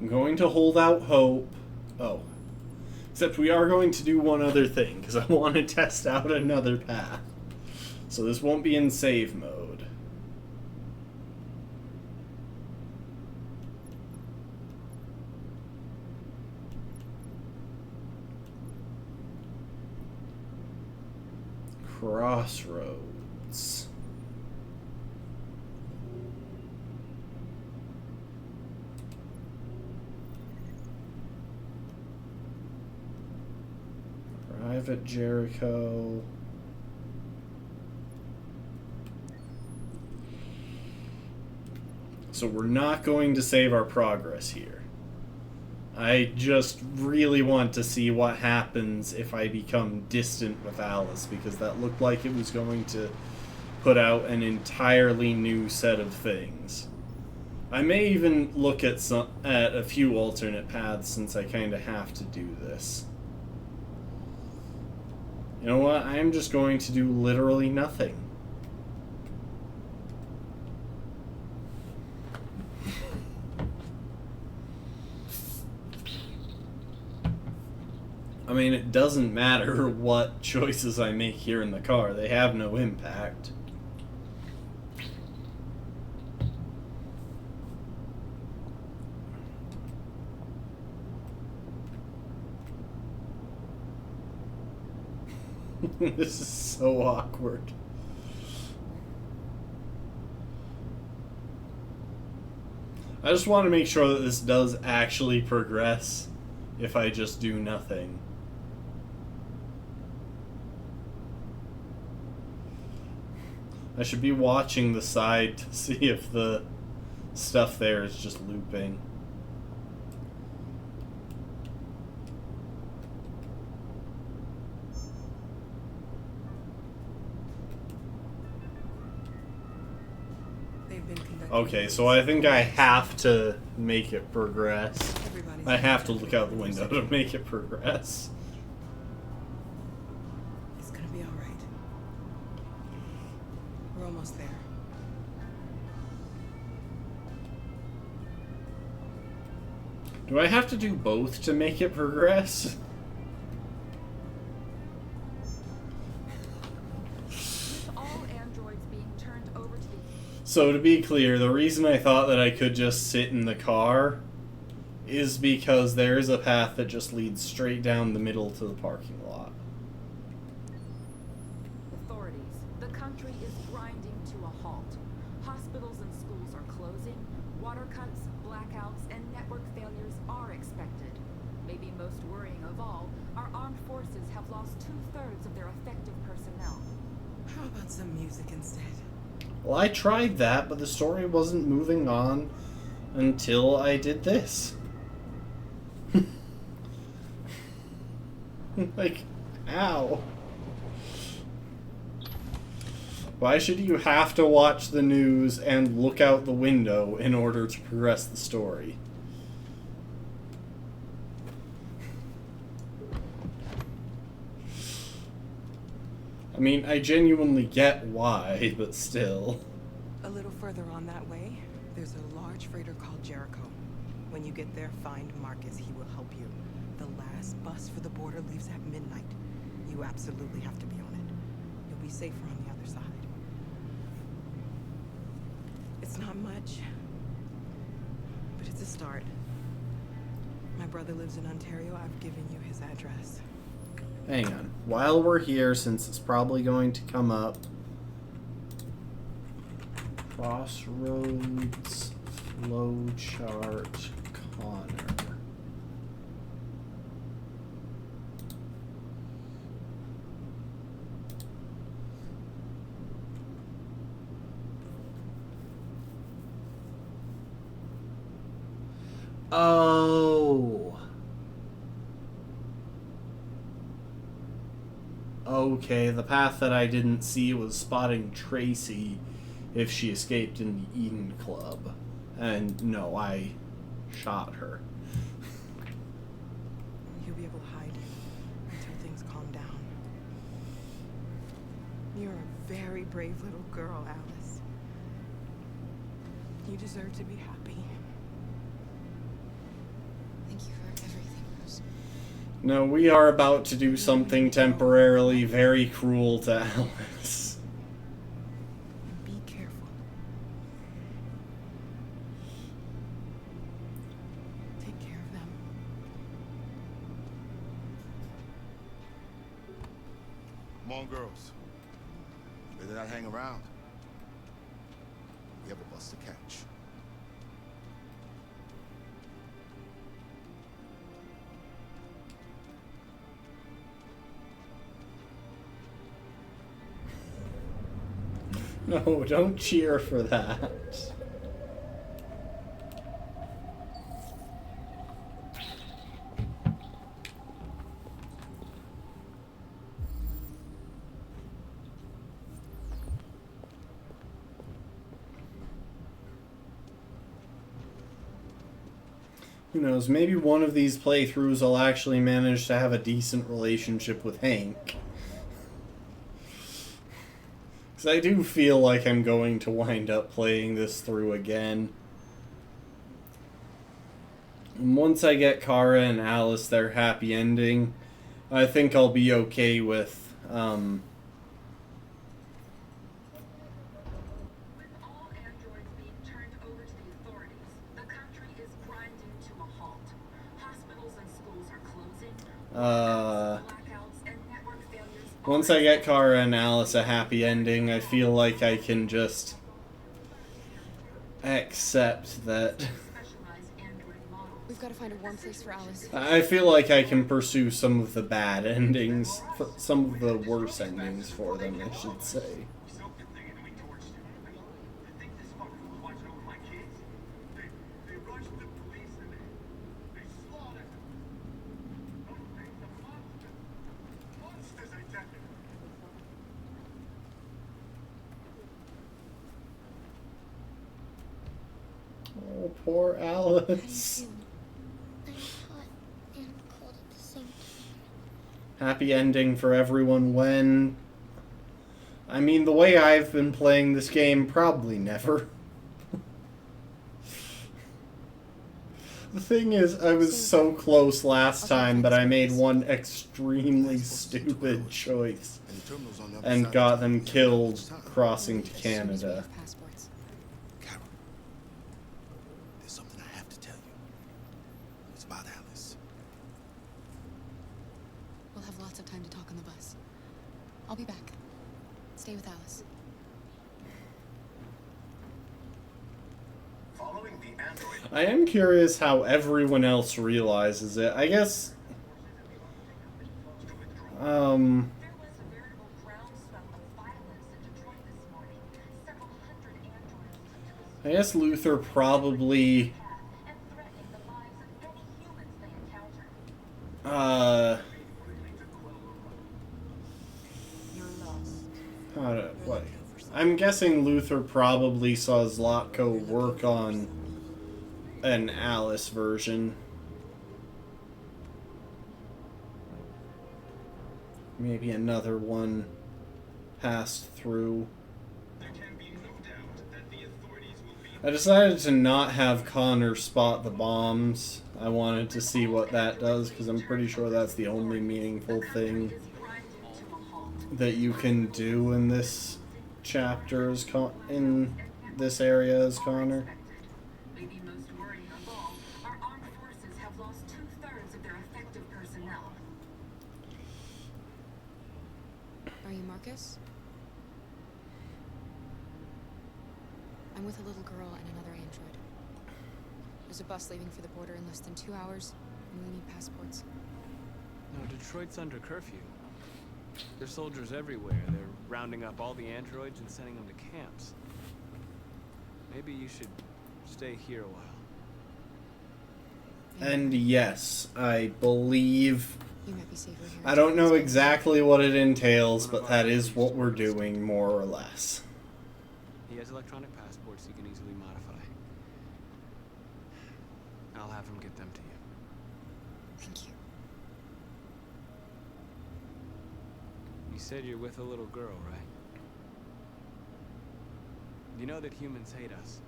I'm going to hold out hope. Oh. Except we are going to do one other thing, because I want to test out another path. So this won't be in save mode. Crossroads. Arrive at Jericho. So we're not going to save our progress here. I just really want to see what happens if I become distant with Alice, because that looked like it was going to put out an entirely new set of things. I may even look at a few alternate paths since I kind of have to do this. You know what? I'm just going to do literally nothing. I mean, it doesn't matter what choices I make here in the car. They have no impact. This is so awkward. I just want to make sure that this does actually progress if I just do nothing. I should be watching the side to see if the stuff there is just looping. Okay, so I think I have to make it progress. I have to look out the window to make it progress. It's gonna be alright. We're almost there. Do I have to do both to make it progress? So to be clear, the reason I thought that I could just sit in the car is because there is a path that just leads straight down the middle to the parking lot. Authorities, the country is grinding to a halt. Hospitals and schools are closing. Water cuts, blackouts, and network failures are expected. Maybe most worrying of all, our armed forces have lost 2/3 of their effective personnel. How about some music instead? Well, I tried that, but the story wasn't moving on until I did this. Like, ow. Why should you have to watch the news and look out the window in order to progress the story? I mean, I genuinely get why, but still. A little further on that way, there's a large freighter called Jericho. When you get there, find Marcus. He will help you. The last bus for the border leaves at midnight. You absolutely have to be on it. You'll be safer on the other side. It's not much, but it's a start. My brother lives in Ontario. I've given you his address. Hang on. While we're here, since it's probably going to come up, Crossroads Flowchart Connor. Oh. Okay, the path that I didn't see was spotting Tracy if she escaped in the Eden Club. And no, I shot her. You'll be able to hide until things calm down. You're a very brave little girl, Alice. You deserve to be happy. Thank you for everything, Rose. No, we are about to do something temporarily very cruel to Alice. Be careful. Take care of them. Come on, girls. Better not hang around. We have a bus to catch. No, don't cheer for that. Who knows, maybe one of these playthroughs I'll actually manage to have a decent relationship with Hank. I do feel like I'm going to wind up playing this through again. And once I get Kara and Alice their happy ending, I think I'll be okay with, With all androids being turned over to the authorities, the country is grinding to a halt. Hospitals and schools are closing. Blackouts and network failures. Once I get Kara and Alice a happy ending, I feel like I can just accept that We've got to find a warm place for Alice. I feel like I can pursue some of the bad endings, some of the worse endings for them, I should say. Oh, poor Alice. I'm hot and cold at the same time. Happy ending for everyone when... I mean, the way I've been playing this game, probably never. The thing is, I was so close last time, but I made one extremely stupid choice and got them killed crossing to Canada. Carol, there's something I have to tell you. It's about Alice. We'll have lots of time to talk on the bus. I'll be back. Stay with Alice. Following the android. I am curious how everyone else realizes it. I guess... I guess Luther probably... what? I'm guessing Luther probably saw Zlatko work on an Alice version. Maybe another one passed through. I decided to not have Connor spot the bombs. I wanted to see what that does, because I'm pretty sure that's the only meaningful thing that you can do in this chapter in this area as Connor. Maybe most worrying of all, our armed forces have lost 2/3 of their effective personnel. Are you Marcus? I'm with a little girl and another android. There's a bus leaving for the border in less than 2 hours, and we need passports. No, Detroit's under curfew. There's soldiers everywhere. They're rounding up all the androids and sending them to camps. Maybe you should stay here a while. And yes, I believe... You might be safer here. I don't know exactly what it entails, but that is what we're doing, more or less. He has electronic passports you can easily modify. I'll have him get them to you. Thank you. You said you're with a little girl, right? You know that humans hate us.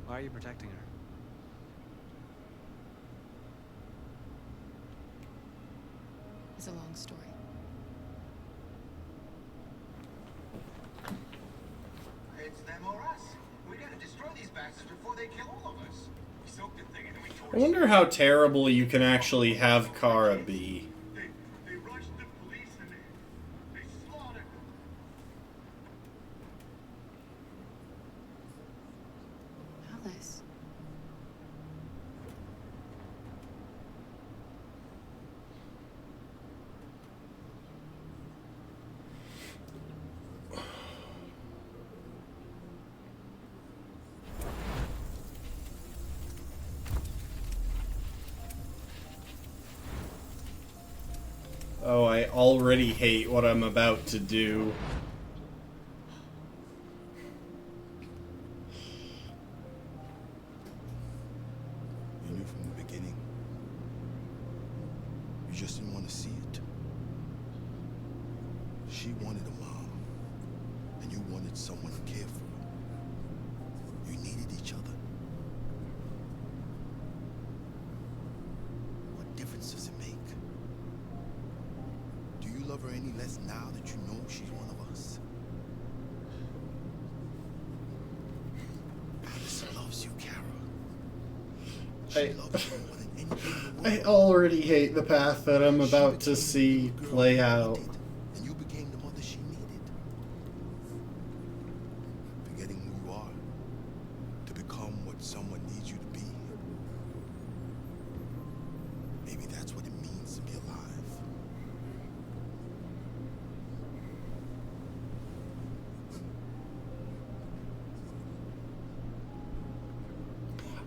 Why are you protecting her? It's a long story. It's them or us. We gotta destroy these bastards before they kill all of us. We soaked the thing and then we torched I wonder how terrible you can actually have Kara be. They rushed the police and they slaughtered them. Alice. Oh, I already hate what I'm about to do. You knew from the beginning. You just didn't want to see it. She wanted a mom, and you wanted someone to care for her. You needed each other. What difference does it make? Do you love her any less now that you know she's one of us? Alice loves you, Kara. She loves you more than anything in the I world. already hate the path that I'm about to see play out. And you became the mother she needed. Forgetting who you are to become what someone needs you to be.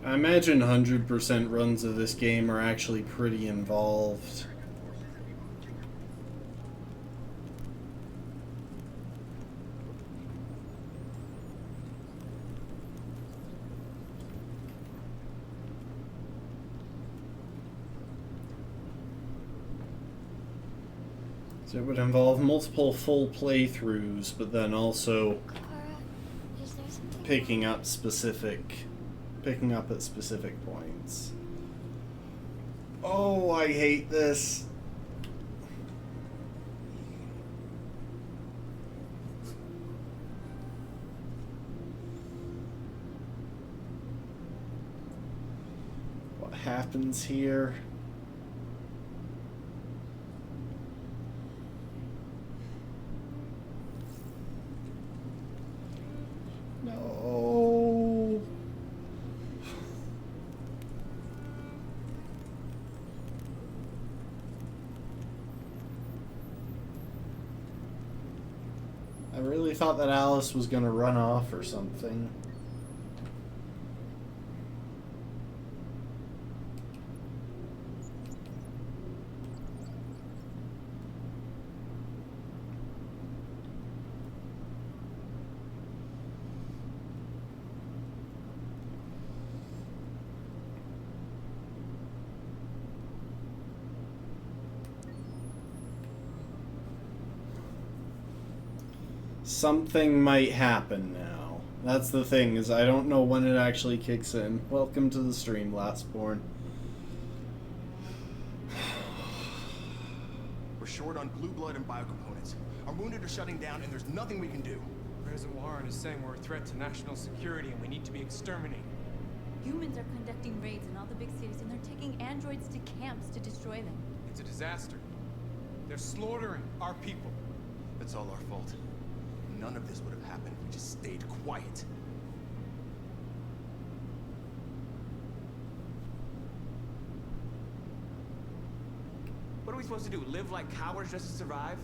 I imagine 100% runs of this game are actually pretty involved. So it would involve multiple full playthroughs, but then also picking up at specific points. Oh, I hate this. What happens here? No. I really thought that Alice was gonna run off or something. Something might happen now. That's the thing, is I don't know when it actually kicks in. Welcome to the stream, Lastborn. We're short on blue blood and biocomponents. Our wounded are shutting down, and there's nothing we can do. President Warren is saying we're a threat to national security and we need to be exterminated. Humans are conducting raids in all the big cities, and they're taking androids to camps to destroy them. It's a disaster. They're slaughtering our people. It's all our fault. None of this would have happened if we just stayed quiet. What are we supposed to do? Live like cowards just to survive?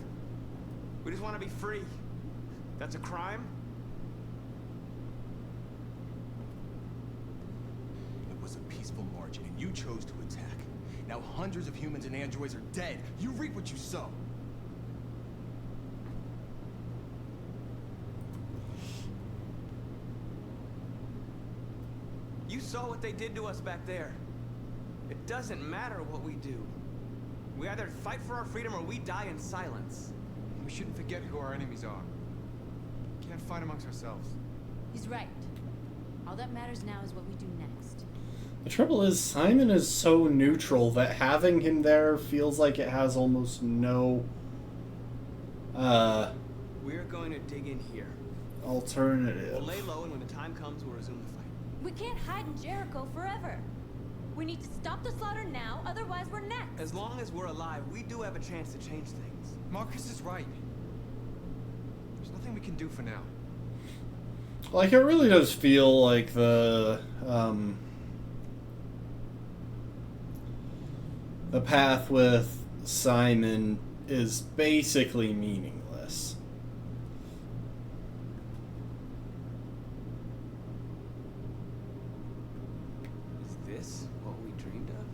We just want to be free. That's a crime? It was a peaceful march, and you chose to attack. Now hundreds of humans and androids are dead. You reap what you sow. You saw what they did to us back there. It doesn't matter what we do. We either fight for our freedom or we die in silence. We shouldn't forget who our enemies are. We can't fight amongst ourselves. He's right. All that matters now is what we do next. The trouble is, Simon is so neutral that having him there feels like it has almost no We're going to dig in here. alternative. We'll lay low, and when the time comes, we'll resume the fight. We can't hide in Jericho forever. We need to stop the slaughter now, otherwise we're next. As long as we're alive, we do have a chance to change things. Marcus is right. There's nothing we can do for now. Like, it really does feel like the path with Simon is basically meaningless. Is this what we dreamed of?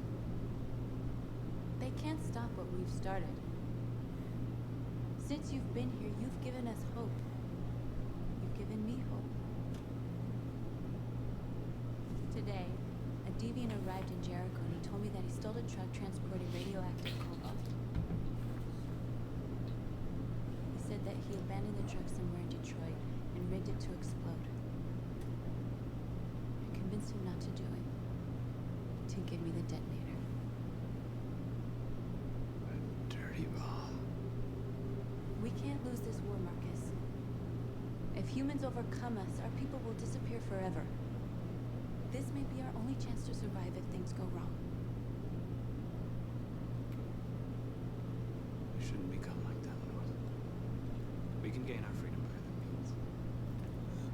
They can't stop what we've started. Since you've been here, you've given us hope. You've given me hope. Today, a deviant arrived in Jericho and he told me that he stole a truck transporting radioactive cobalt. He said that he abandoned the truck somewhere in Detroit and rigged it to explode. I convinced him not to do it, to give me the detonator. Dirty bomb. We can't lose this war, Marcus. If humans overcome us, our people will disappear forever. This may be our only chance to survive if things go wrong. We shouldn't become like them, North. We can gain our freedom by other means.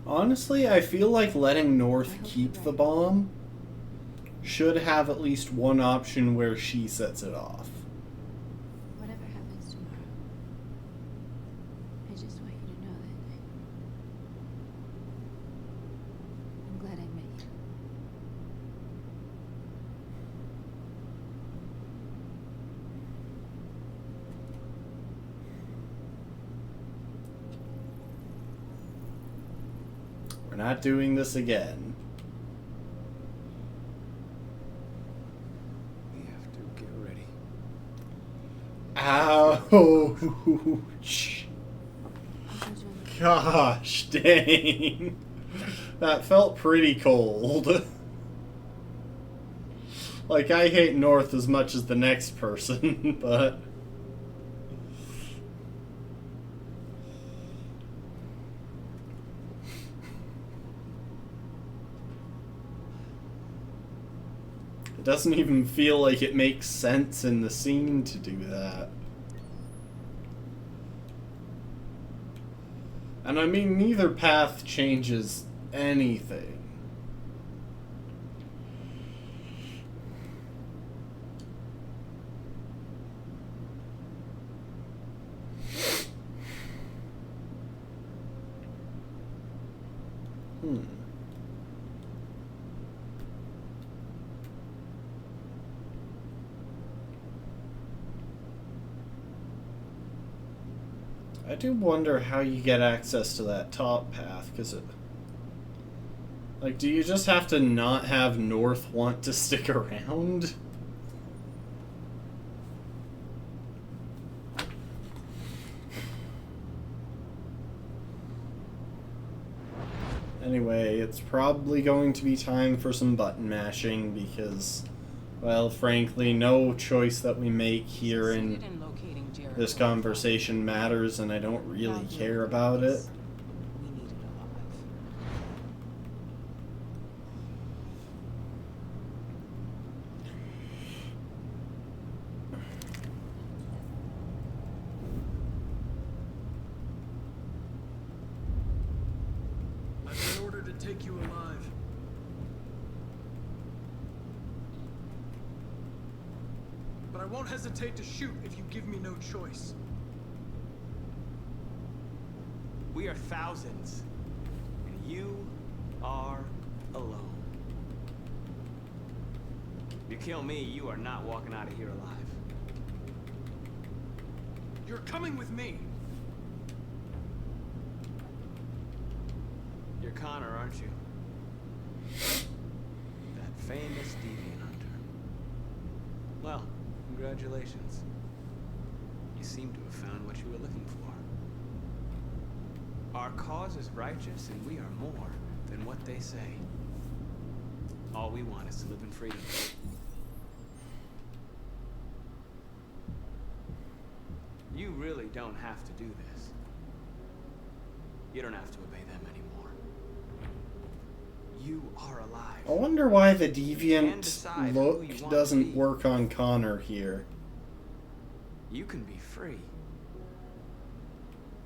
Honestly, I feel like letting North keep the bomb should have at least one option where she sets it off. Whatever happens tomorrow, I just want you to know that I'm glad I met you. not doing this again. We have to get ready. Ouch. Gosh dang. That felt pretty cold. Like, I hate North as much as the next person, but... It doesn't even feel like it makes sense in the scene to do that. And I mean, neither path changes anything. I do wonder how you get access to that top path, because it... Like, do you just have to not have North want to stick around? Anyway, it's probably going to be time for some button mashing, because, well, frankly, no choice that we make here in this conversation matters, and I don't really care about it. I've been ordered to take you alive. But I won't hesitate to shoot if you give me no choice. We are thousands, and you are alone. You kill me, you are not walking out of here alive. You're coming with me. You're Connor, aren't you? That famous deviant hunter. Well, congratulations. You seem to have found what you were looking for. Our cause is righteous, and we are more than what they say. All we want is to live in freedom. You really don't have to do this. You don't have to obey them anymore. You are alive. I wonder why the deviant look doesn't work on Connor here. You can be free.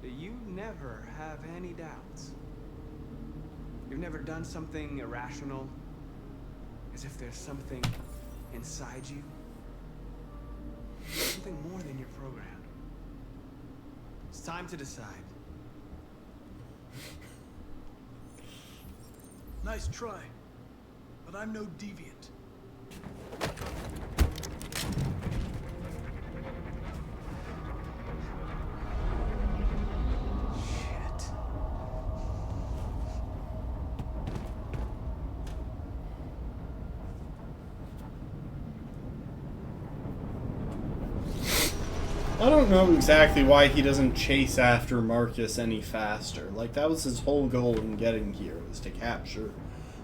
You never have any doubts. You've never done something irrational, as if there's something inside you. Something more than you're programmed. It's time to decide. Nice try, but I'm no deviant. I don't know exactly why he doesn't chase after Marcus any faster. Like, that was his whole goal in getting here, was to capture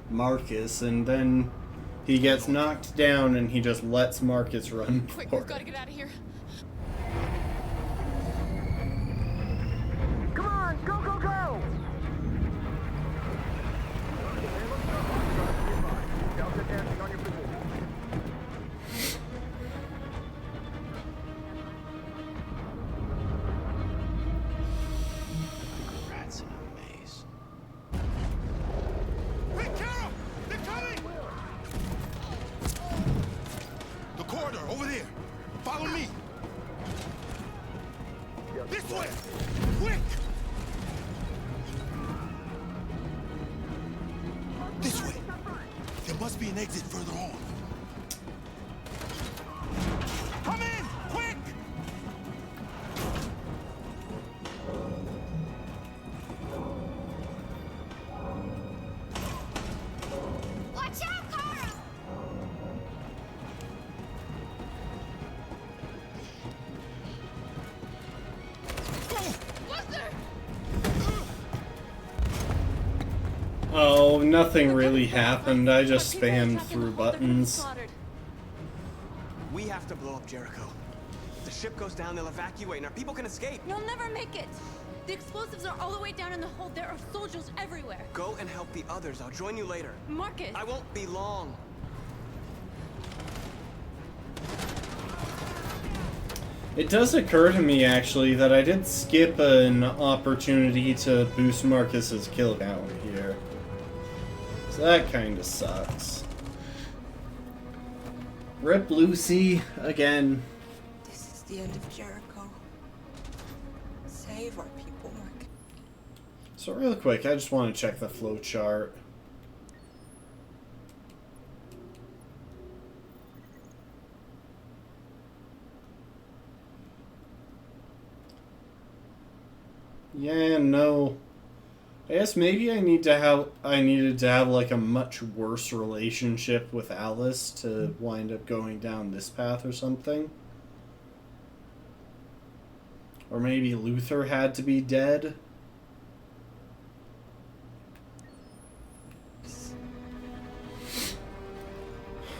Marcus, and then he gets knocked down and he just lets Marcus run Quick, for we've got to get out of here. Come on, go, go, go! Delta dancing on your position. Rats in a maze. Quick, Carol! They're coming! The corridor, over there. Follow me. This way! Quick! This way. There must be an exit further on. Come in! Quick! Oh, nothing really happened. I just spammed through buttons. We have to blow up Jericho. If the ship goes down, they'll evacuate, and our people can escape. You'll never make it. The explosives are all the way down in the hold. There are soldiers everywhere. Go and help the others. I'll join you later. Marcus. I won't be long. It does occur to me, actually, that I did skip an opportunity to boost Marcus's kill count here. So that kinda sucks. Rip Lucy, again. This is the end of Jericho. Save our people, Marcus. So real quick, I just want to check the flowchart. Yeah, no. I guess maybe I needed to have like a much worse relationship with Alice to wind up going down this path or something. Or maybe Luther had to be dead.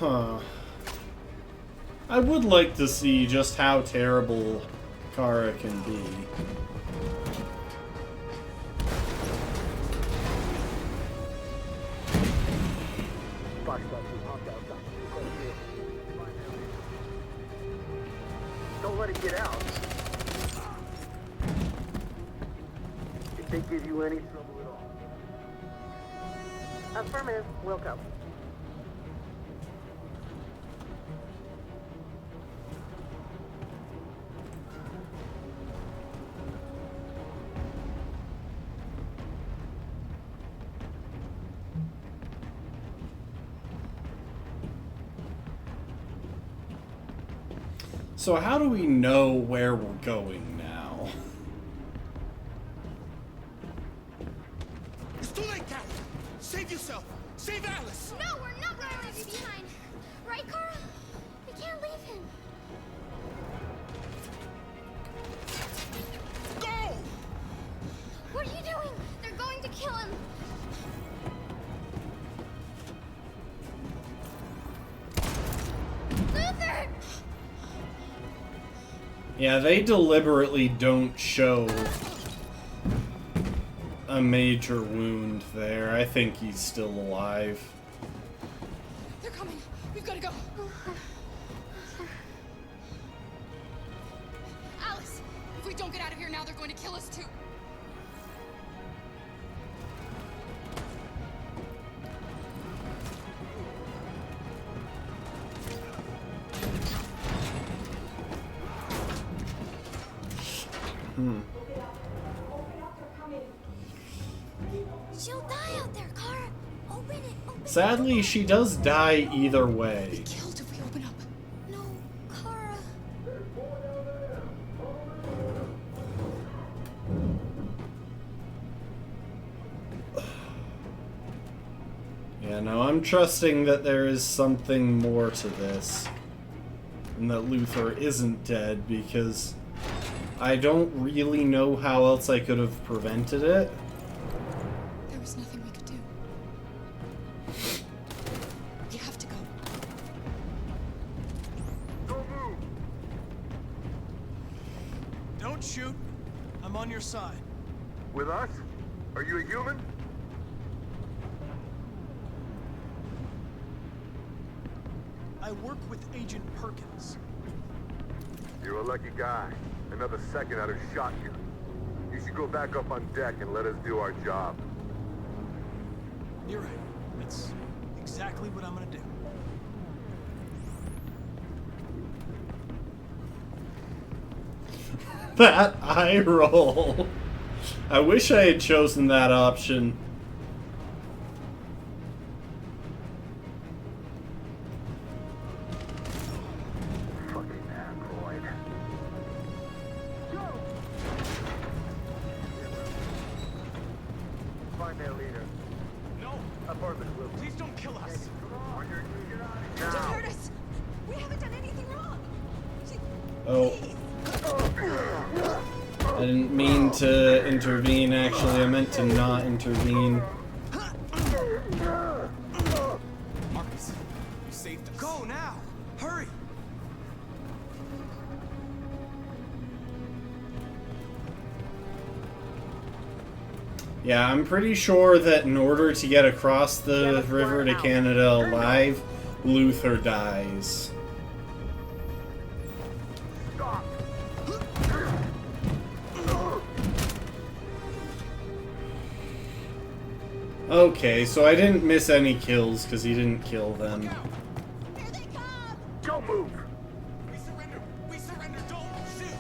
Huh. I would like to see just how terrible Kara can be. Don't let it get out. If they give you any trouble at all. Affirmative. Welcome. So how do we know where we're going now? It's too late, Cat! Save yourself! Save Alice! No, we're not going to leave you behind. Right, Kara? We can't leave him. Go! What are you doing? They're going to kill him. Luther! Yeah, they deliberately don't show a major wound there. I think he's still alive. They're coming. We've got to go. Alice, if we don't get out of here now, they're going to kill us too. She'll die out there, Kara. Open it. Open Sadly, she does die either way. Killed if we open up. No, Kara. Yeah, no, I'm trusting that there is something more to this. And that Luther isn't dead, because I don't really know how else I could have prevented it. There was nothing we could do. We have to go. Don't move. Don't shoot. I'm on your side. With us? Are you a human? I work with Agent Perkins. You're a lucky guy. Another second I'd have shot you. You should go back up on deck and let us do our job. You're right. That's exactly what I'm gonna do. That eye roll. I wish I had chosen that option. Fucking android. Find their leader. No! Apartment blue. Please don't kill us! She hurt us. We haven't done anything wrong. Oh. I didn't mean to intervene, actually. I meant to not intervene. Yeah, I'm pretty sure that in order to get across the river to Canada alive, Luther dies. Okay, so I didn't miss any kills because he didn't kill them. Don't move! We surrender! We surrender! Don't shoot!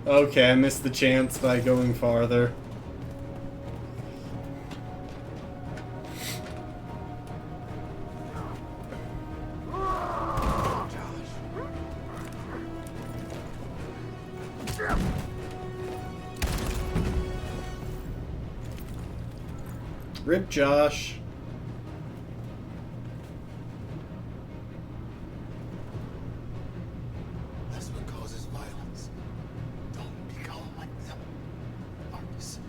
Okay, I missed the chance by going farther. Rip Josh. That's what causes violence. Don't become like them, Marcus.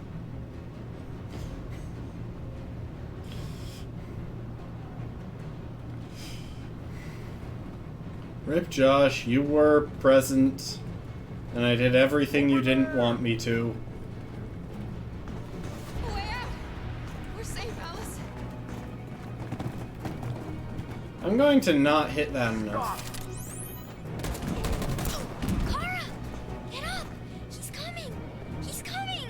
Rip Josh, you were present, and I did everything you didn't want me to. Way out. We're safe, Alice. I'm going to not hit that enough. Kara! Get up! He's coming! He's coming!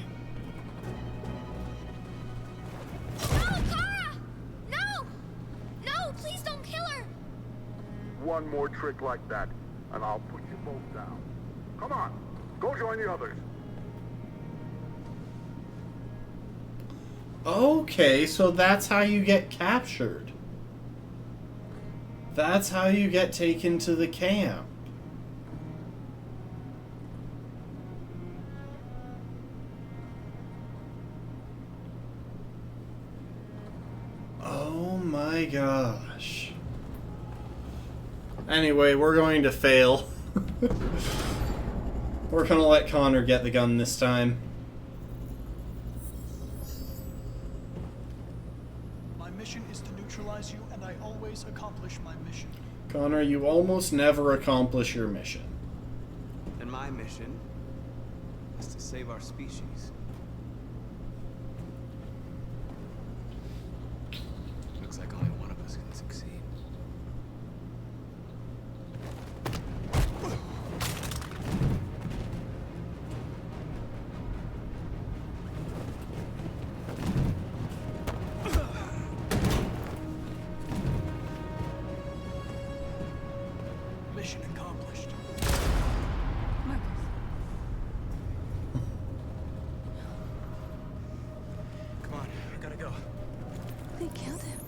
No, Kara! No! No, please don't kill her! One more trick like that, and I'll put you both down. Come on, go join the others. Okay, so that's how you get captured. That's how you get taken to the camp. Oh my gosh. Anyway, we're going to fail. We're gonna let Connor get the gun this time. My mission is to neutralize you, and I always accomplish my mission. Connor, you almost never accomplish your mission. And my mission is to save our species. Looks like only one of us can succeed. Mission accomplished. Marcus. Come on, I gotta go. They killed him.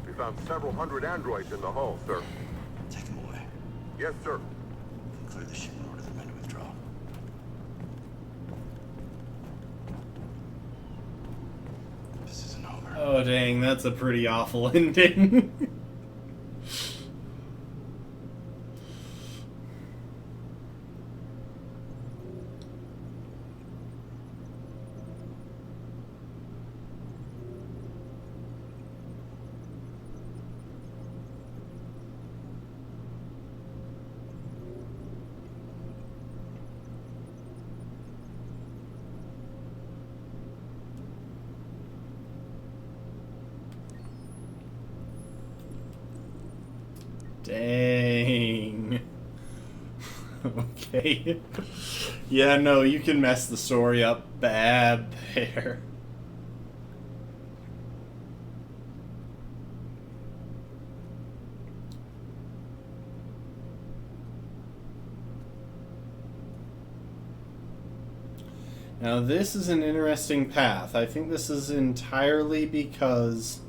We found several hundred androids in the hull, sir. Take them away. Yes, sir. And clear the ship in order for the men to withdraw. This isn't over. Oh dang, that's a pretty awful ending. Dang. Okay. Yeah, no, you can mess the story up bad there. Now this is an interesting path. I think this is entirely because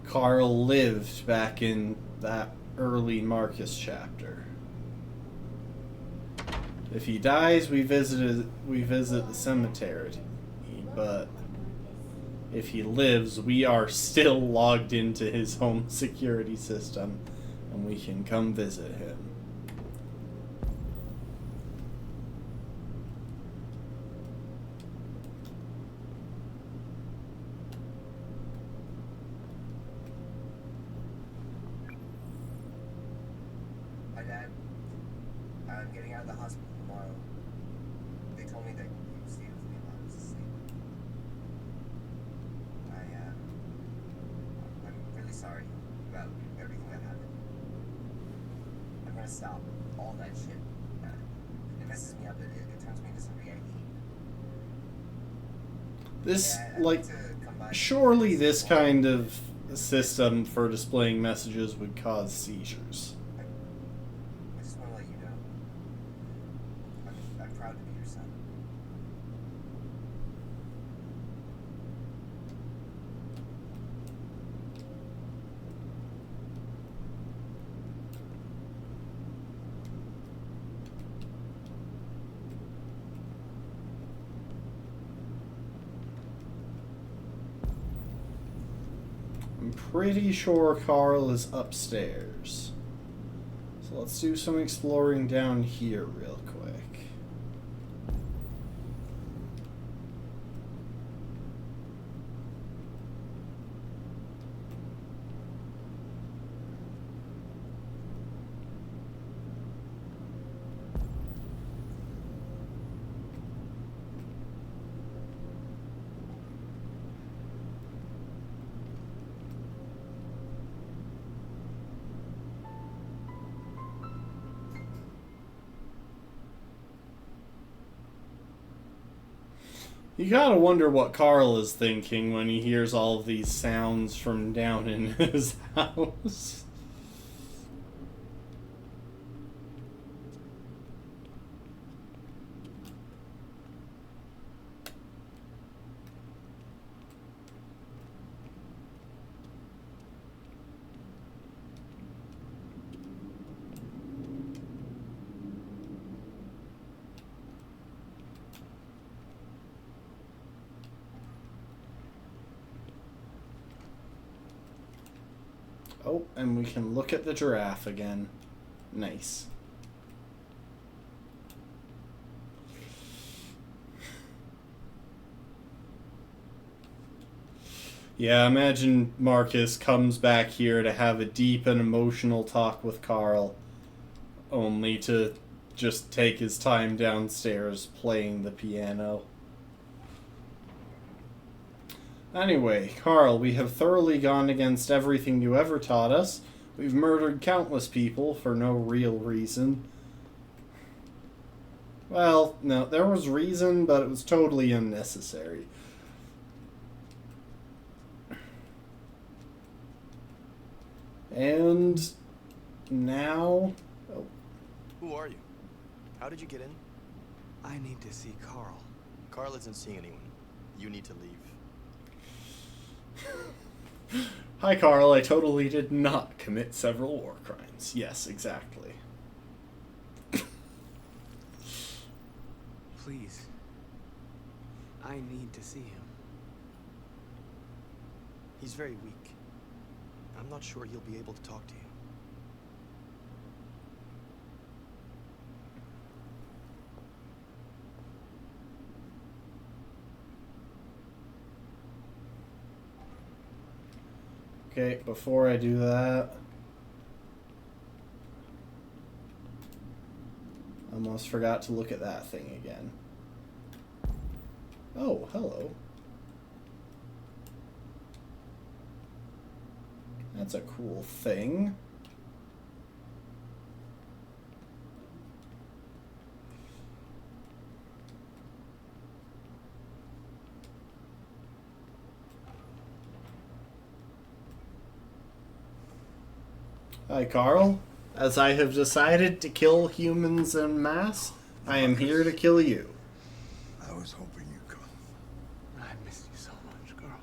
Carl lived back in that early Marcus chapter. If he dies, we visit the cemetery, but if he lives, we are still logged into his home security system, and we can come visit him. I'm getting out of the hospital tomorrow. They told me that you'd stay with me while I was asleep. I'm really sorry about everything that happened. I'm gonna stop all that shit. It messes me up. It turns me into somebody I hate. This, Yeah, I'd like, to come by surely this kind of system for displaying messages would cause seizures. I just want to let you know. I'm proud to be your son. I'm pretty sure Carl is upstairs. So let's do some exploring down here real quick. You gotta wonder what Carl is thinking when he hears all of these sounds from down in his house. Oh, and we can look at the giraffe again. Nice. Yeah, imagine Marcus comes back here to have a deep and emotional talk with Carl, only to just take his time downstairs playing the piano. Anyway, Carl, we have thoroughly gone against everything you ever taught us. We've murdered countless people for no real reason. Well, no, there was reason, but it was totally unnecessary. And now... Oh. Who are you? How did you get in? I need to see Carl. Carl isn't seeing anyone. You need to leave. Hi, Carl. I totally did not commit several war crimes. Yes, exactly. Please. I need to see him. He's very weak. I'm not sure he'll be able to talk to you. Okay, before I do that, I almost forgot to look at that thing again. Oh, hello. That's a cool thing. Hi, Carl. As I have decided to kill humans en masse, I am here to kill you. I was hoping you'd come. I missed you so much, girl.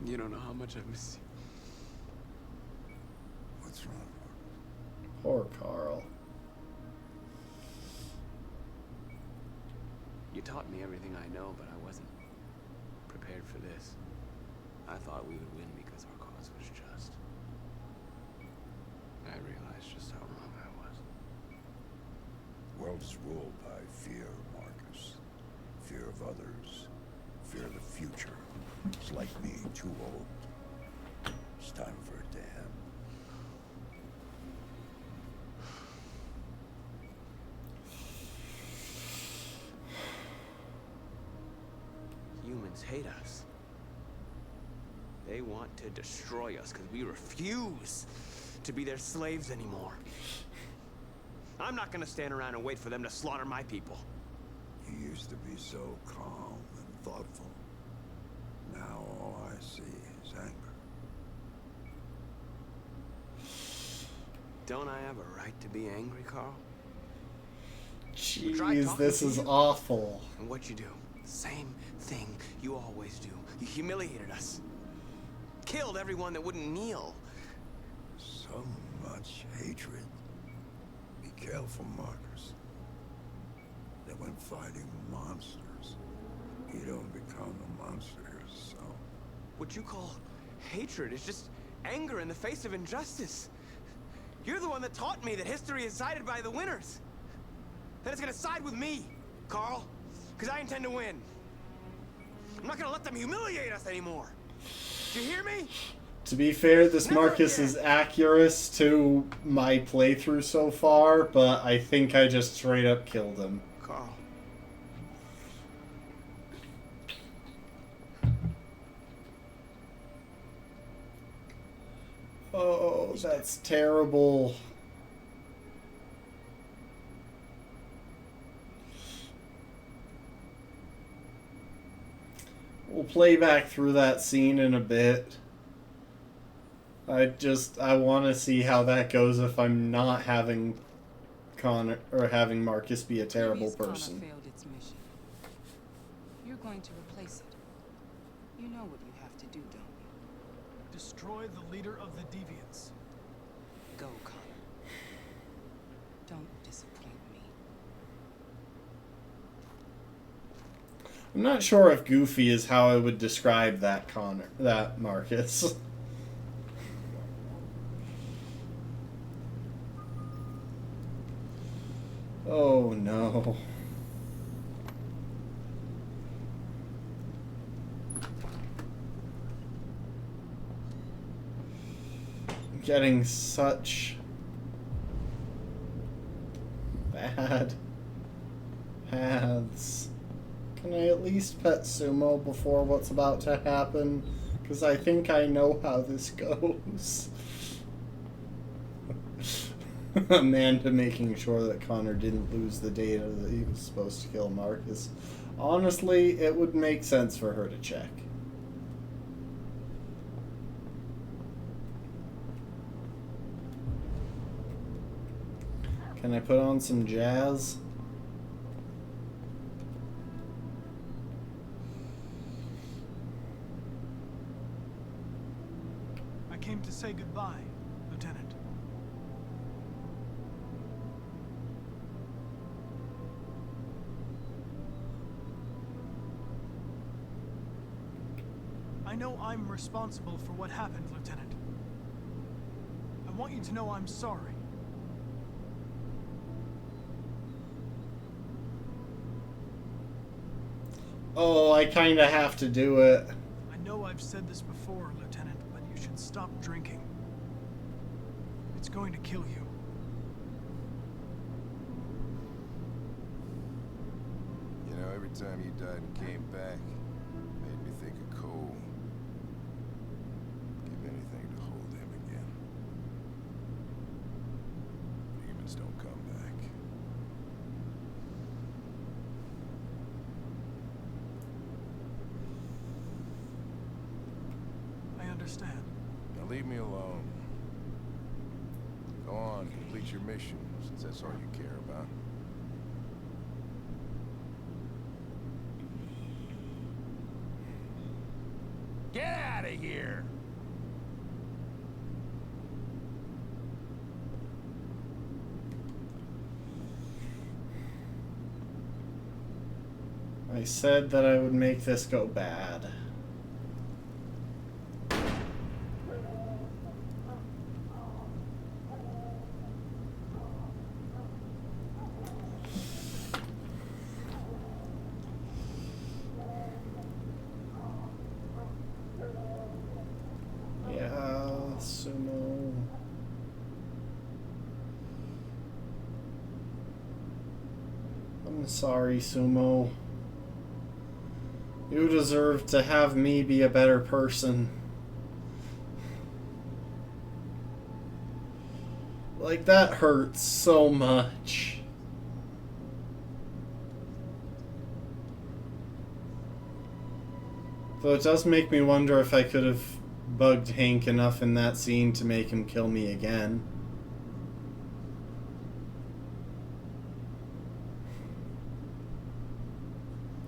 You don't know how much I miss you. What's wrong? Poor Carl. You taught me everything I know, but I wasn't prepared for this. I thought we would win because our cause was just. I realized just how wrong I was. The world is ruled by fear, Marcus. Fear of others. Fear of the future. It's like me, too old. It's time for it to end. hate us. They want to destroy us because we refuse to be their slaves anymore. I'm not gonna stand around and wait for them to slaughter my people. You used to be so calm and thoughtful. Now all I see is anger. Don't I have a right to be angry, Carl? Jeez, this is awful. And what you do? Same thing you always do. You humiliated us. Killed everyone that wouldn't kneel. So much hatred. Be careful, Marcus. That when fighting monsters, you don't become a monster yourself. What you call hatred is just anger in the face of injustice. You're the one that taught me that history is sided by the winners. That it's gonna side with me, Carl. Because I intend to win. I'm not gonna let them humiliate us anymore. Do you hear me? To be fair, this Marcus is accurate to my playthrough so far, but I think I just straight up killed him. Carl. Oh, that's terrible. We'll play back through that scene in a bit. I want to see how that goes if I'm not having Connor or having Marcus be a terrible person. Connor failed its mission. You're going to replace it. You know what you have to do, don't you? Destroy the leader of the Deviants. Go, Connor. Don't disappoint me. I'm not sure if goofy is how I would describe that Marcus. Oh no. I'm getting such bad paths. Can I at least pet Sumo before what's about to happen? Because I think I know how this goes. Amanda making sure that Connor didn't lose the data that he was supposed to kill Marcus. Honestly, it would make sense for her to check. Can I put on some jazz? I came to say goodbye, Lieutenant. I know I'm responsible for what happened, Lieutenant. I want you to know I'm sorry. Oh, I kinda have to do it. I know I've said this before, Lieutenant, but you should stop drinking. It's going to kill you. You know, every time you died and came back, made me think of Cole. Give anything to hold him again. Humans don't come back. I understand. Now leave me alone. Go on, complete your mission, since that's all you care about. Get out of here! I said that I would make this go bad. Yeah, Sumo. I'm sorry, Sumo. You deserve to have me be a better person. Like, that hurts so much. Though it does make me wonder if I could have bugged Hank enough in that scene to make him kill me again.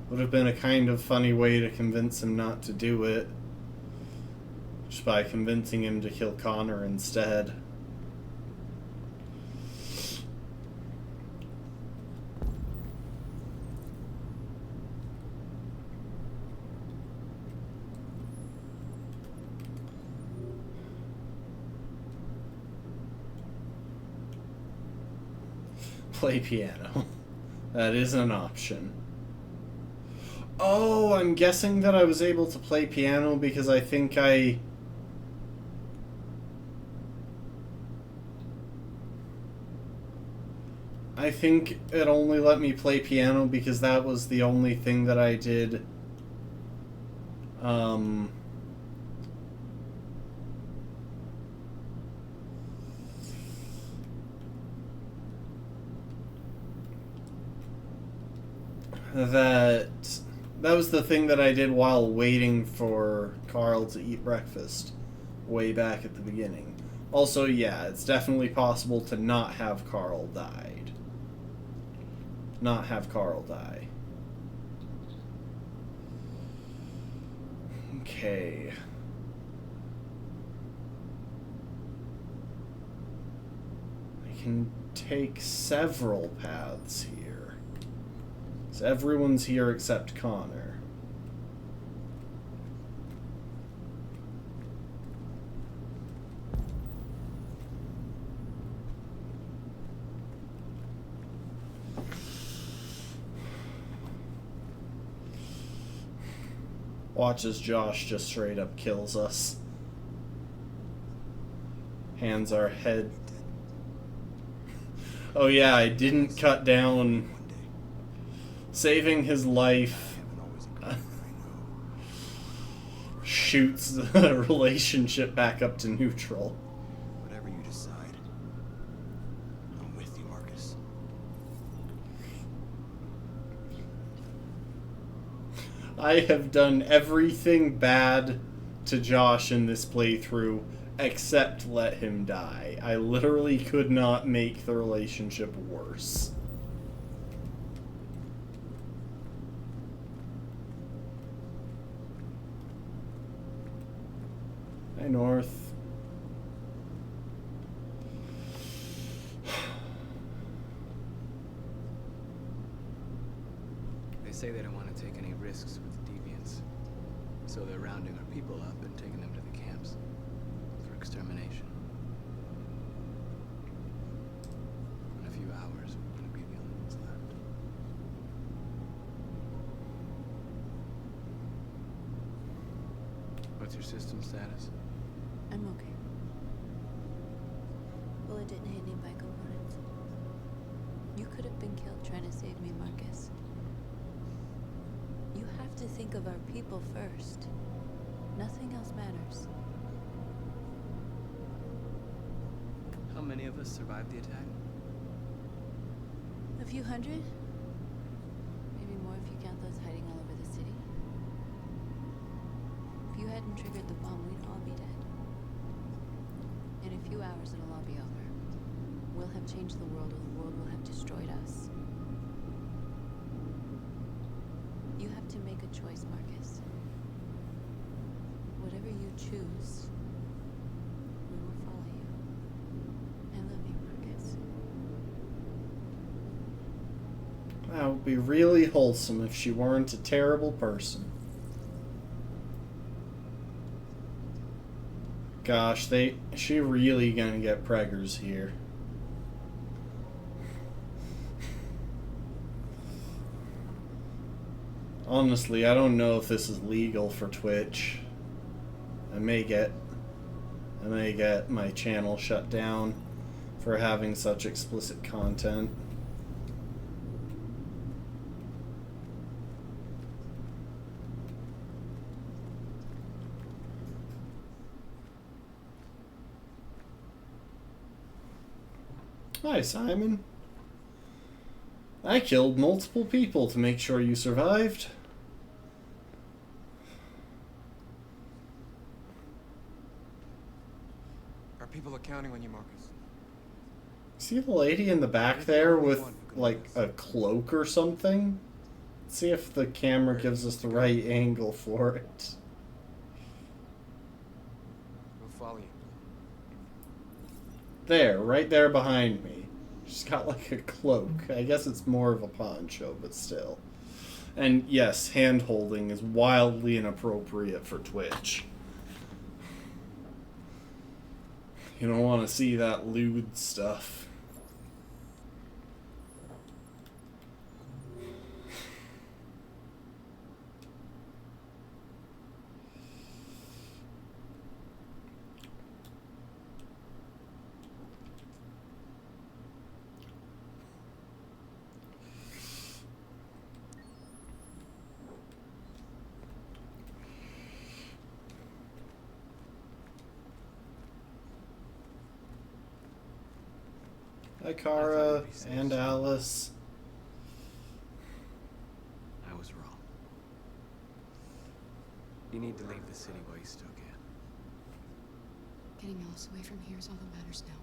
Would have been a kind of funny way to convince him not to do it. Just by convincing him to kill Connor instead. Play piano. That is an option. Oh, I'm guessing that I was able to play piano because I think it only let me play piano because that was the only thing that I did that was the thing that I did while waiting for Carl to eat breakfast way back at the beginning. Also, yeah, it's definitely possible to not have Carl died. Not have Carl die. Okay. I can take several paths here. So everyone's here except Connor. Watch as Josh just straight up kills us. Hands our head. Oh yeah, I didn't cut down. Saving his life shoots the relationship back up to neutral. Whatever you decide, I'm with you, Marcus. I have done everything bad to Josh in this playthrough except let him die. I literally could not make the relationship worse. Hi, North. They say they don't want to take any risks with the deviants, so they're rounding our people up and taking them to the camps for extermination. In a few hours, we're going to be the only ones left. What's your system status? I'm okay. Bullet didn't hit any by components. You could have been killed trying to save me, Marcus. You have to think of our people first. Nothing else matters. How many of us survived the attack? A few hundred? Maybe more if you count those hiding all over the city. If you hadn't triggered the bomb, we'd all be dead. In a few hours, it'll all be over. We'll have changed the world, or the world will have destroyed us. You have to make a choice, Marcus. Whatever you choose, we will follow you. I love you, Marcus. That would be really wholesome if she weren't a terrible person. Gosh, she really gonna get preggers here. Honestly, I don't know if this is legal for Twitch. I may get my channel shut down for having such explicit content. Hi, Simon. I killed multiple people to make sure you survived. Are people are counting on you, Marcus? See the lady in the back there with, like, a cloak or something? Let's see if the camera gives us the right angle for it. We'll follow you. There, right there behind me. She's got, like, a cloak. I guess it's more of a poncho, but still. And yes, hand-holding is wildly inappropriate for Twitch. You don't want to see that lewd stuff. Hi, Kara and Alice. I was wrong. You need to leave the city while you still can. Getting Alice away from here is all that matters now.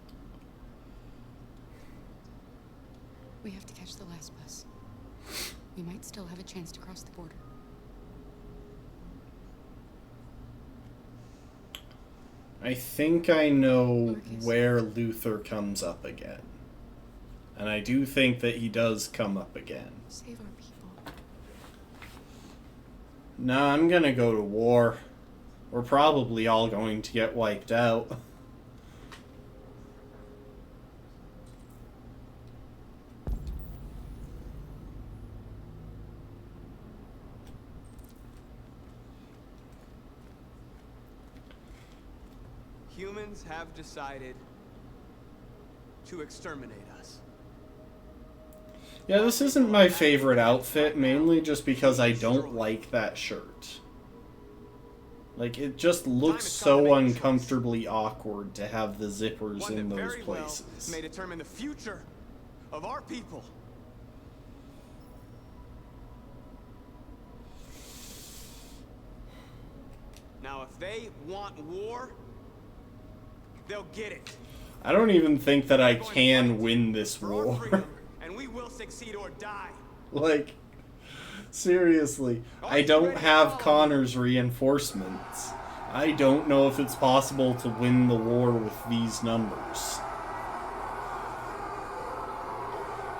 We have to catch the last bus. We might still have a chance to cross the border. I think I know where Luther comes up again. And I do think that he does come up again. Save our people. Nah, I'm gonna go to war. We're probably all going to get wiped out. Humans have decided to exterminate us. Yeah, this isn't my favorite outfit, mainly just because I don't like that shirt. Like, it just looks so uncomfortably awkward to have the zippers in those places. May determine the future of our people. Now, if they want war, they'll get it. I don't even think that I can win this war. And we will succeed or die. Like, seriously, I don't have Connor's reinforcements. I don't know if it's possible to win the war with these numbers.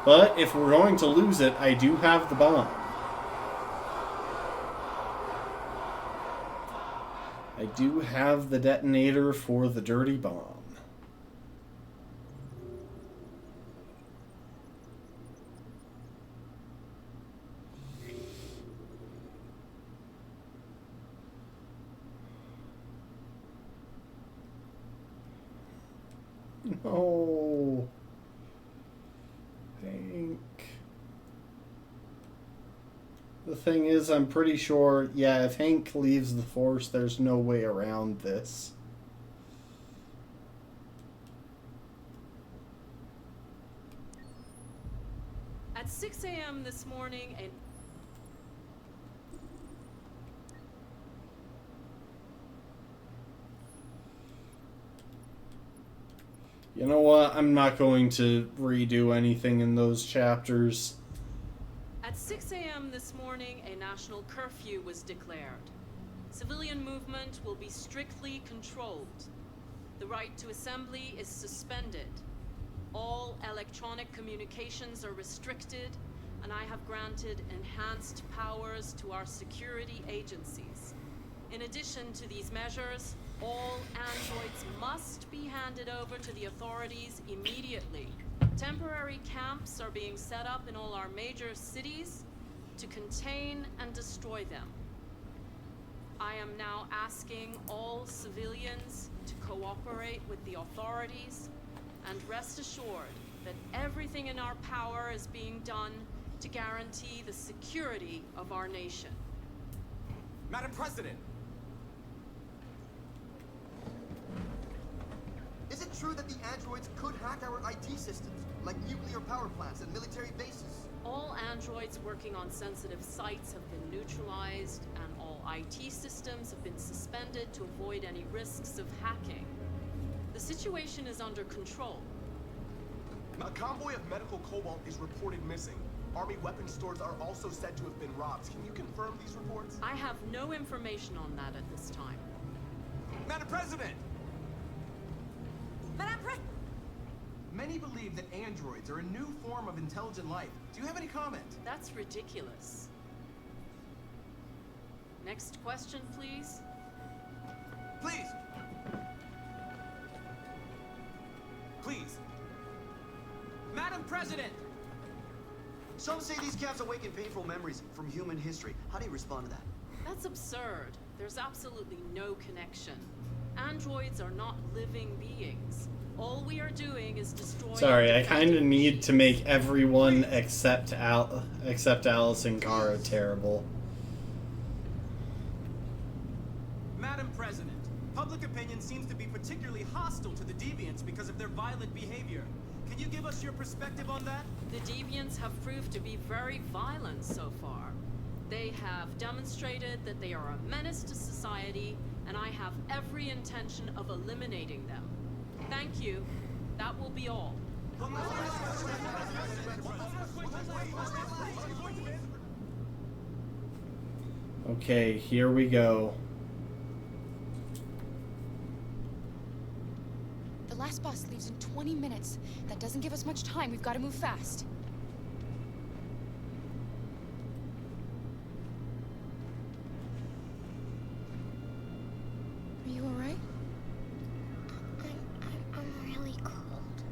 But if we're going to lose it, I do have the bomb. I do have the detonator for the dirty bomb. No. Hank. The thing is, I'm pretty sure, yeah, if Hank leaves the Force, there's no way around this. At 6 a.m. this morning, You know what? I'm not going to redo anything in those chapters. At 6 a.m. this morning, a national curfew was declared. Civilian movement will be strictly controlled. The right to assembly is suspended. All electronic communications are restricted, and I have granted enhanced powers to our security agencies. In addition to these measures, all androids must be handed over to the authorities immediately. Temporary camps are being set up in all our major cities to contain and destroy them. I am now asking all civilians to cooperate with the authorities and rest assured that everything in our power is being done to guarantee the security of our nation. Madam President! Is it true that the androids could hack our IT IT systems, like nuclear power plants and military bases. All androids working on sensitive sites have been neutralized, and all IT systems have been suspended to avoid any risks of hacking. The situation is under control. A convoy of medical cobalt is reported missing. Army weapons stores are also said to have been robbed. Can you confirm these reports? I have no information on that at this time. Madam President! Madame President! Many believe that androids are a new form of intelligent life. Do you have any comment? That's ridiculous. Next question, please. Please! Please! Madam President! Some say these calves awaken painful memories from human history. How do you respond to that? That's absurd. There's absolutely no connection. Androids are not living beings. All we are doing is destroying... Sorry, I kind of need to make everyone except Alice and Kara terrible. Madam President, public opinion seems to be particularly hostile to the Deviants because of their violent behavior. Can you give us your perspective on that? The Deviants have proved to be very violent so far. They have demonstrated that they are a menace to society, and I have every intention of eliminating them. Thank you. That will be all. Okay, here we go. The last bus leaves in 20 minutes. That doesn't give us much time. We've got to move fast. Are you all right? I'm really cold.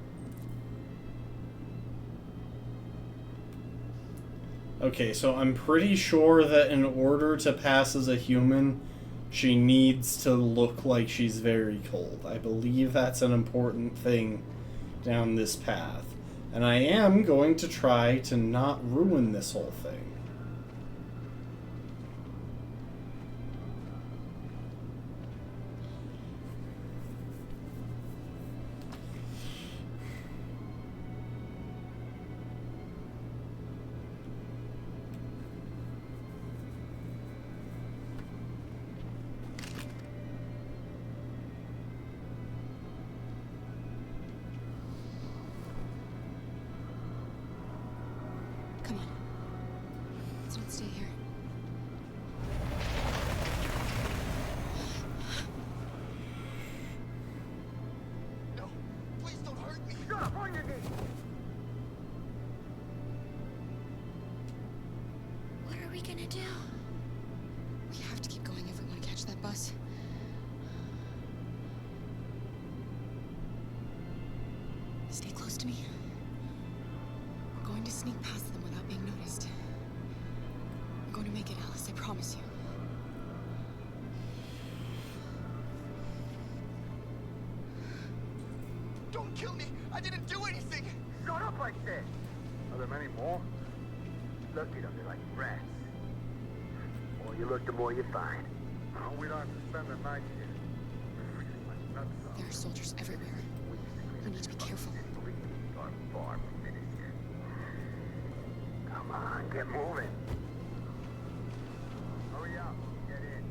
Okay, so I'm pretty sure that in order to pass as a human, she needs to look like she's very cold. I believe that's an important thing down this path. And I am going to try to not ruin this whole thing. Come on. Let's not stay here. No, please don't hurt me. Shut up, on your knees. What are we gonna do? We have to keep going if we want to catch that bus. Stay close to me. We're going to sneak past them without being noticed. We're going to make it, Alice, I promise you. Don't kill me. I didn't do anything. Shut up, I said. Are there many more? Look at them, they're like rats. The more you look, the more you find. Oh, we don't have to spend the night here. There are soldiers everywhere. We need to be careful. Are far from finished yet. Come on, get moving. Hurry up, get in.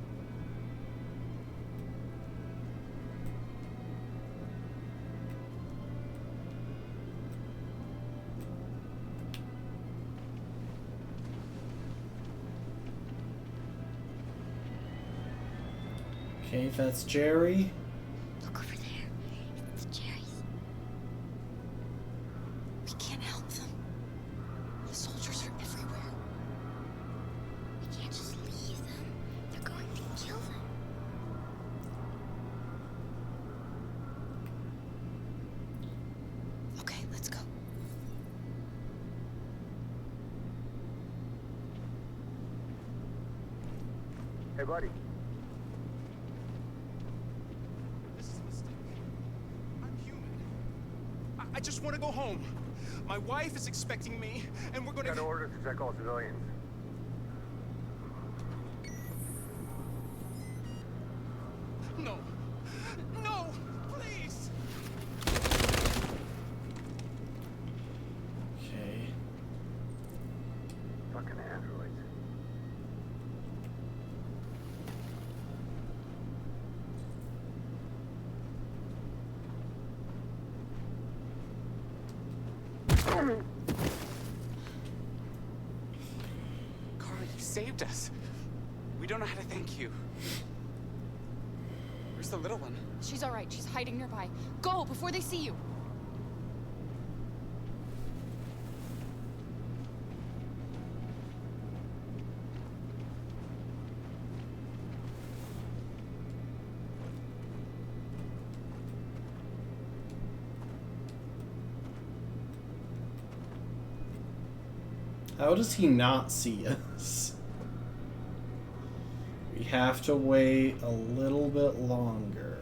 Okay, that's Jerry. Look over there. It's the Jerry's. We can't help them. The soldiers are everywhere. We can't just leave them. They're going to kill them. Okay, let's go. Hey, buddy. This is a mistake. I'm human. I just want to go home. My wife is expecting me, and we're going Got to... orders to check all civilians. No. No! Please! Carl, you saved us. We don't know how to thank you. Where's the little one? She's all right. She's hiding nearby. Go before they see you. How does he not see us? We have to wait a little bit longer.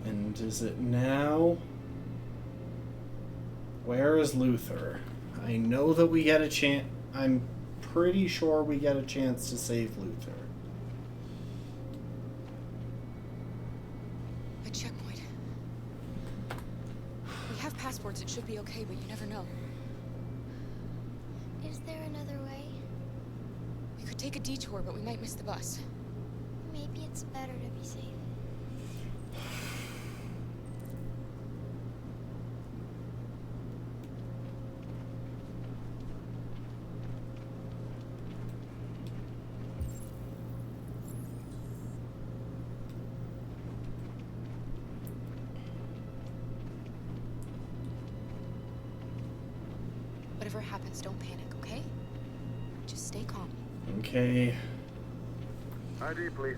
And is it now? Where is Luther? I know that we get a chance. I'm pretty sure we get a chance to save Luther. A checkpoint. We have passports. It should be okay, but you never know. Is there another way? We could take a detour, but we might miss the bus. Maybe it's better to be safe. Whatever happens, don't panic, okay? Just stay calm. Okay. ID, please.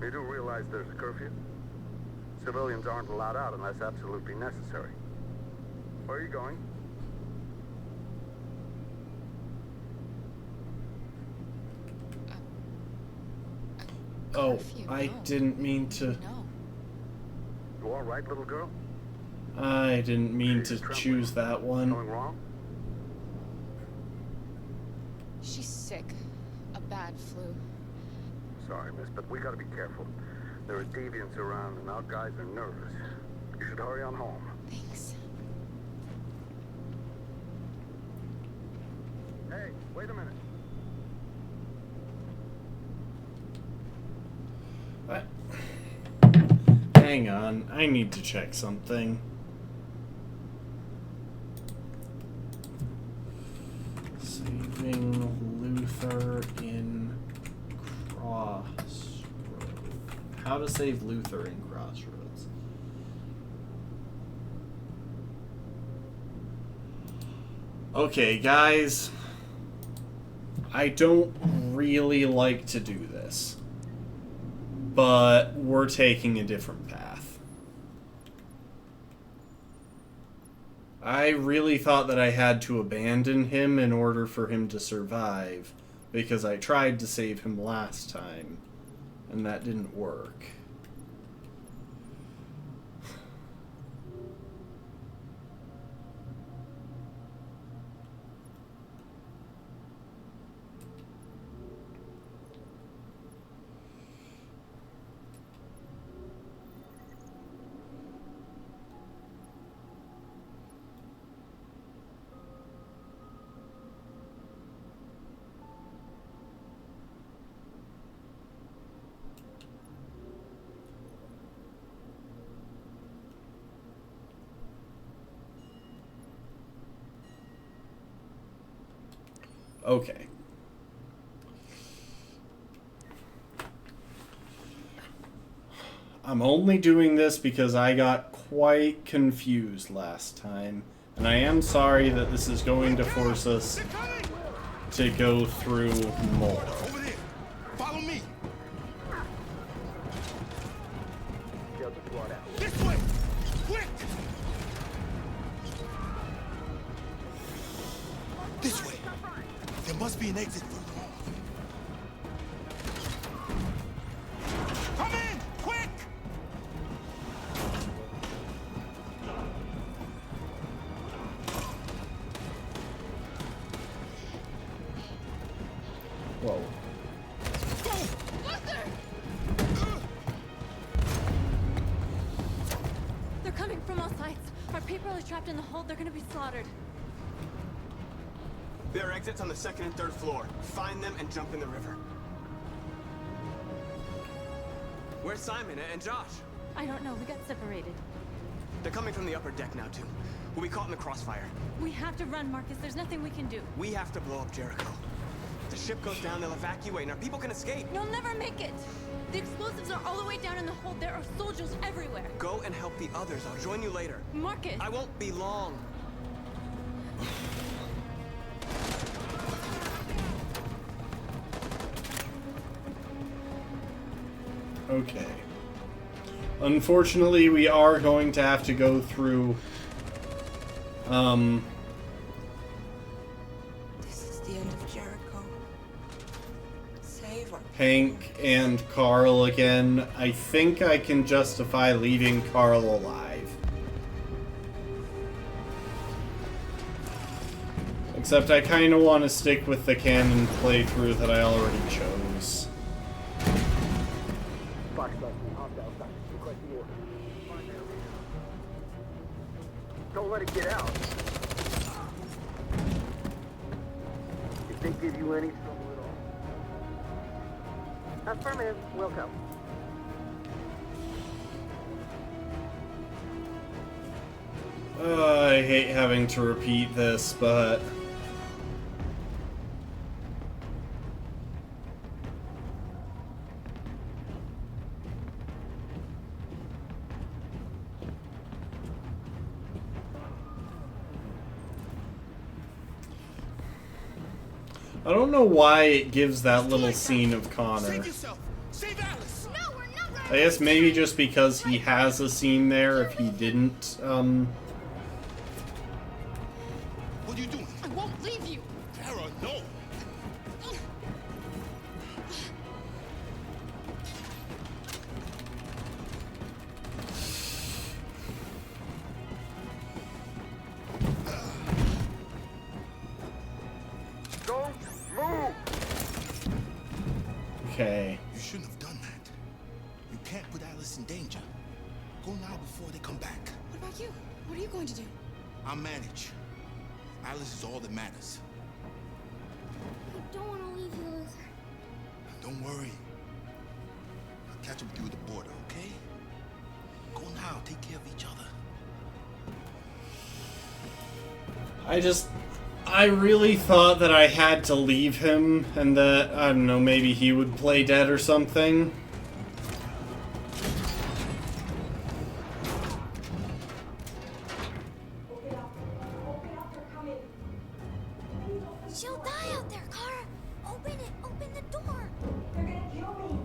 You do realize there's a curfew? Civilians aren't allowed out unless absolutely necessary. Where are you going? Oh, I didn't mean to. You all right, little girl? I didn't mean to choose that one. Going wrong? She's sick. A bad flu. Sorry, miss, but we gotta be careful. There are deviants around and our guys are nervous. You should hurry on home. Thanks. Hey, wait a minute. Hang on, I need to check something. Saving Luther in Crossroads. How to save Luther in Crossroads. Okay, guys. I don't really like to do this, but we're taking a different path. I really thought that I had to abandon him in order for him to survive, because I tried to save him last time, and that didn't work. Okay. I'm only doing this because I got quite confused last time, and I am sorry that this is going to force us to go through more. Over there. Follow me. This way. Quick. There must be an exit further on. Come in! Quick! Whoa. They're coming from all sides. Our people are trapped in the hold. They're gonna be slaughtered. There are exits on the second and third floor. Find them and jump in the river. Where's Simon and Josh? I don't know. We got separated. They're coming from the upper deck now, too. We'll be caught in the crossfire. We have to run, Marcus. There's nothing we can do. We have to blow up Jericho. If the ship goes down, they'll evacuate, and our people can escape. You'll never make it. The explosives are all the way down in the hold. There are soldiers everywhere. Go and help the others. I'll join you later. Marcus! I won't be long. Okay. Unfortunately, we are going to have to go through, This is the end of Jericho. Save our Hank and Carl again. I think I can justify leaving Carl alive. Except I kind of want to stick with the canon playthrough that I already chose. Don't let it get out. If they give you any trouble at all. Affirmative. Welcome. I hate having to repeat this, but... I don't know why it gives that little scene of Connor. Save yourself! Save Alice! No, we're not gonna. I guess maybe just because he has a scene there, if he didn't, What are you doing? I won't leave you. Kara, no! Don't move! Okay. You shouldn't have done that. You can't put Alice in danger. Go now before they come back. What about you? What are you going to do? I'll manage. Alice is all that matters. I don't want to leave you, Luther. Don't worry. I'll catch up with you at the border, okay? Go now. Take care of each other. I really thought that I had to leave him and that, I don't know, maybe he would play dead or something. She'll die out there, Kara. Open it. Open the door. They're gonna kill me.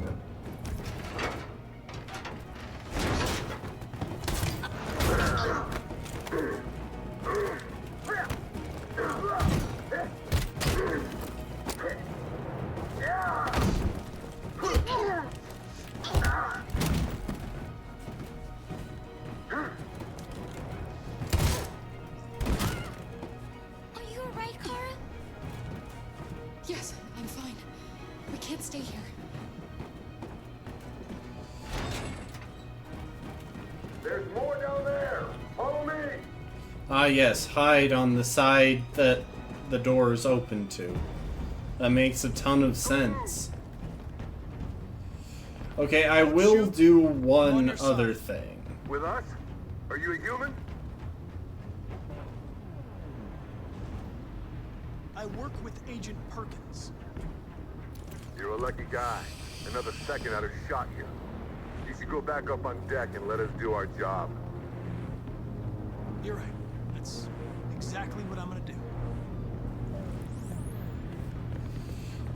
Are you alright, Kara? Yes, I'm fine. We can't stay here. There's more down there! Follow me! Ah yes, hide on the side that the door is open to. That makes a ton of sense. Okay, I will do one other thing. With us? Are you a human? I work with Agent Perkins. You're a lucky guy. Another second I'd have shot you. You should go back up on deck and let us do our job. You're right. That's exactly what I'm gonna do.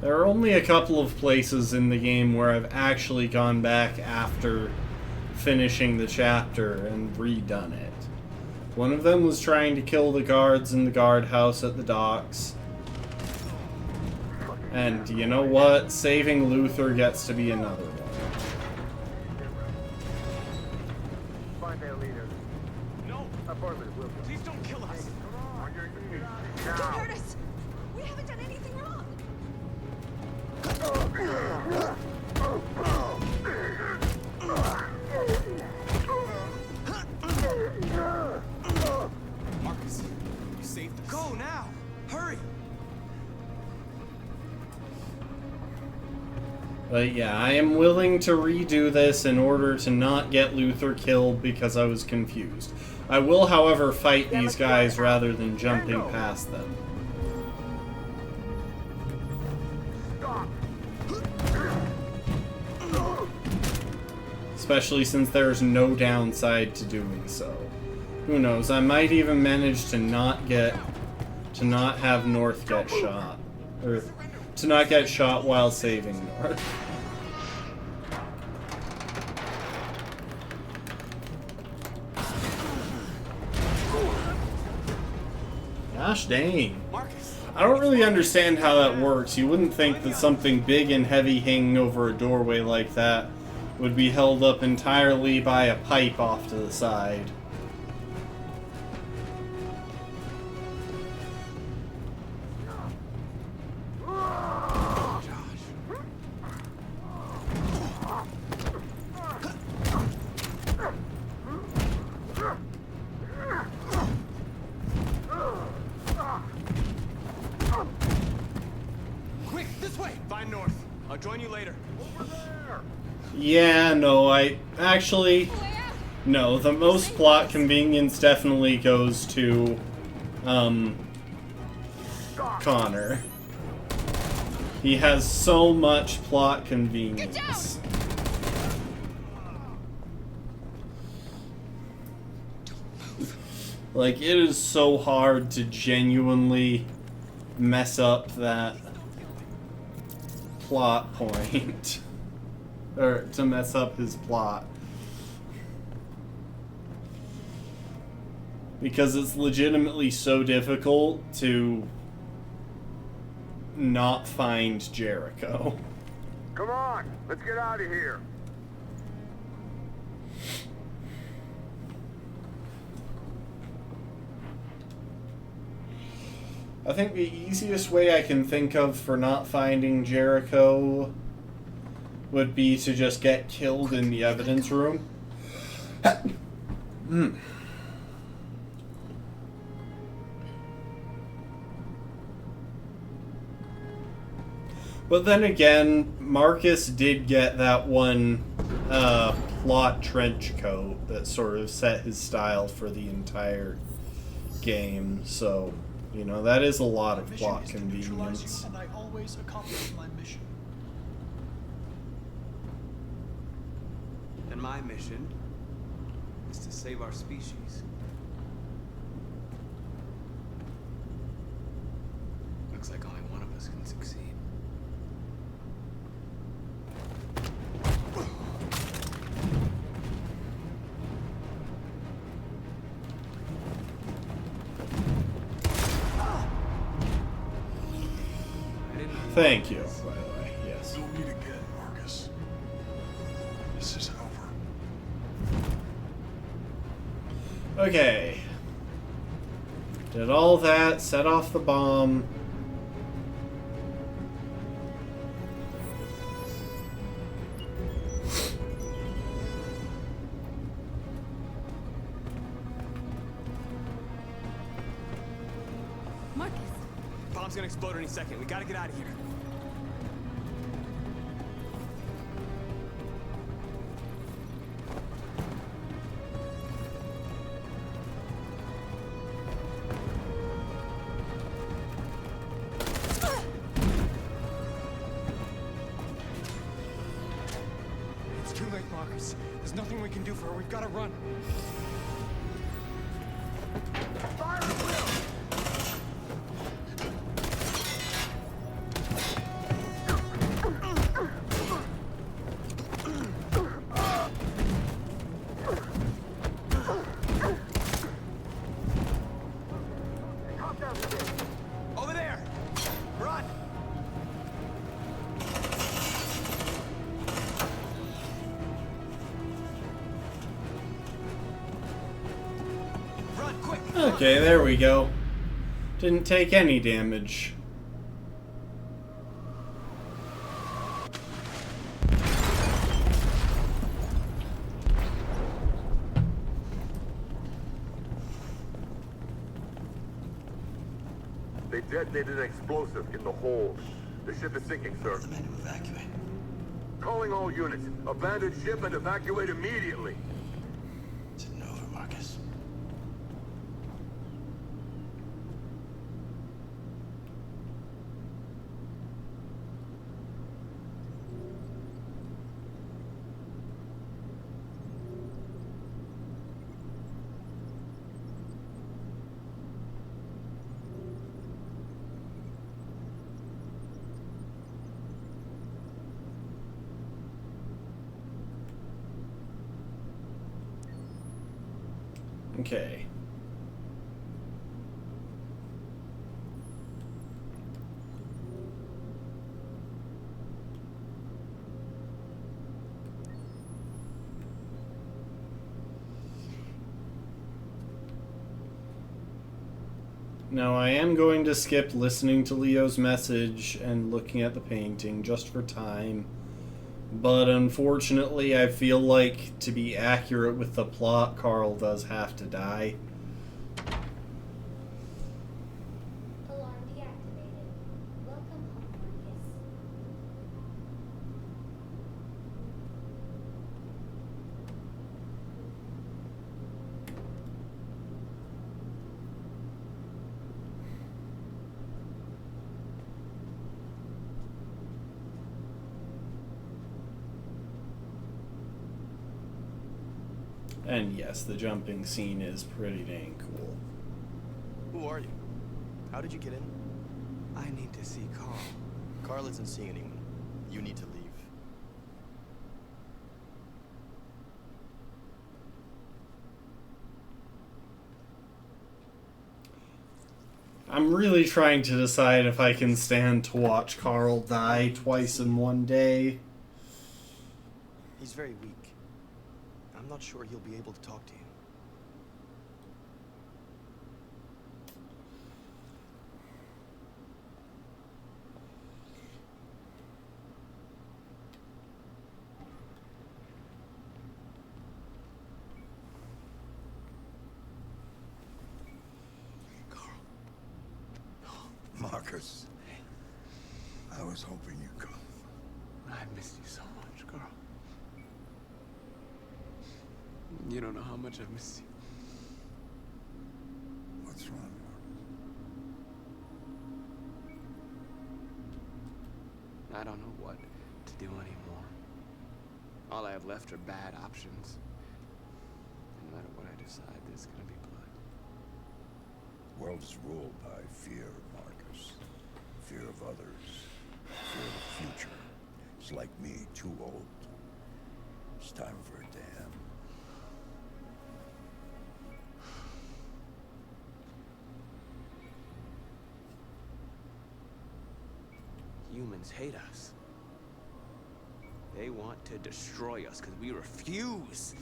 There are only a couple of places in the game where I've actually gone back after finishing the chapter and redone it. One of them was trying to kill the guards in the guardhouse at the docks. And you know what? Saving Luther gets to be another one. Find their leader. No! Affirmative, Wilson. Please don't kill us! Come on, your knees. Don't Now. hurt us! We haven't done anything wrong! Marcus, you saved us. Go now! Hurry! But yeah, I am willing to redo this in order to not get Luther killed because I was confused. I will, however, fight these guys rather than jumping past them. Especially since there's no downside to doing so. Who knows, I might even manage to not have North get shot. Or to not get shot while saving North. Gosh dang. I don't really understand how that works. You wouldn't think that something big and heavy hanging over a doorway like that would be held up entirely by a pipe off to the side. Quick, this way! Find North. I'll join you later. Yeah, no, no, the most plot convenience definitely goes to, Connor. He has so much plot convenience. Like, it is so hard to genuinely mess up that plot point. Or to mess up his plot. Because it's legitimately so difficult to not find Jericho. Come on, let's get out of here. I think the easiest way I can think of for not finding Jericho would be to just get killed in the evidence room. But then again, Marcus did get that one plot trench coat that sort of set his style for the entire game, so, you know, that is a lot of plot convenience. And I always accomplish my mission. And my mission is to save our species. Looks like only one of us can succeed. Thank you, by the way, yes. Don't meet again, Marcus. This is over. Okay. Did all that, set off the bomb. Marcus. Bomb's gonna explode any second. We gotta get out of here. It's too late, Marcus. There's nothing we can do for her. We've got to run. Fire at will! Over there! Run! Okay, there we go. Didn't take any damage. They detonated an explosive in the hold. The ship is sinking, sir. The men to evacuate. Calling all units. Abandon ship and evacuate immediately. It's over, Marcus. Okay. Now I am going to skip listening to Leo's message and looking at the painting just for time. But unfortunately, I feel like to be accurate with the plot, Carl does have to die. Alarm deactivated. Welcome home, Marcus. And yes, the jumping scene is pretty dang cool. Who are you? How did you get in? I need to see Carl. Carl isn't seeing anyone. You need to leave. I'm really trying to decide if I can stand to watch Carl die twice in one day. He's very weak. I'm not sure he'll be able to talk to you. Marcus, I was hoping you'd come. I missed you so much, Carl. You don't know how much I've missed you. What's wrong, I don't know what to do anymore. All I have left are bad options. No matter what I decide, there's gonna be blood. World is ruled by fear, Marcus. Fear of others. Fear of the future. It's like me, too old. It's time for a dam. Humans hate us. They want to destroy us because we refuse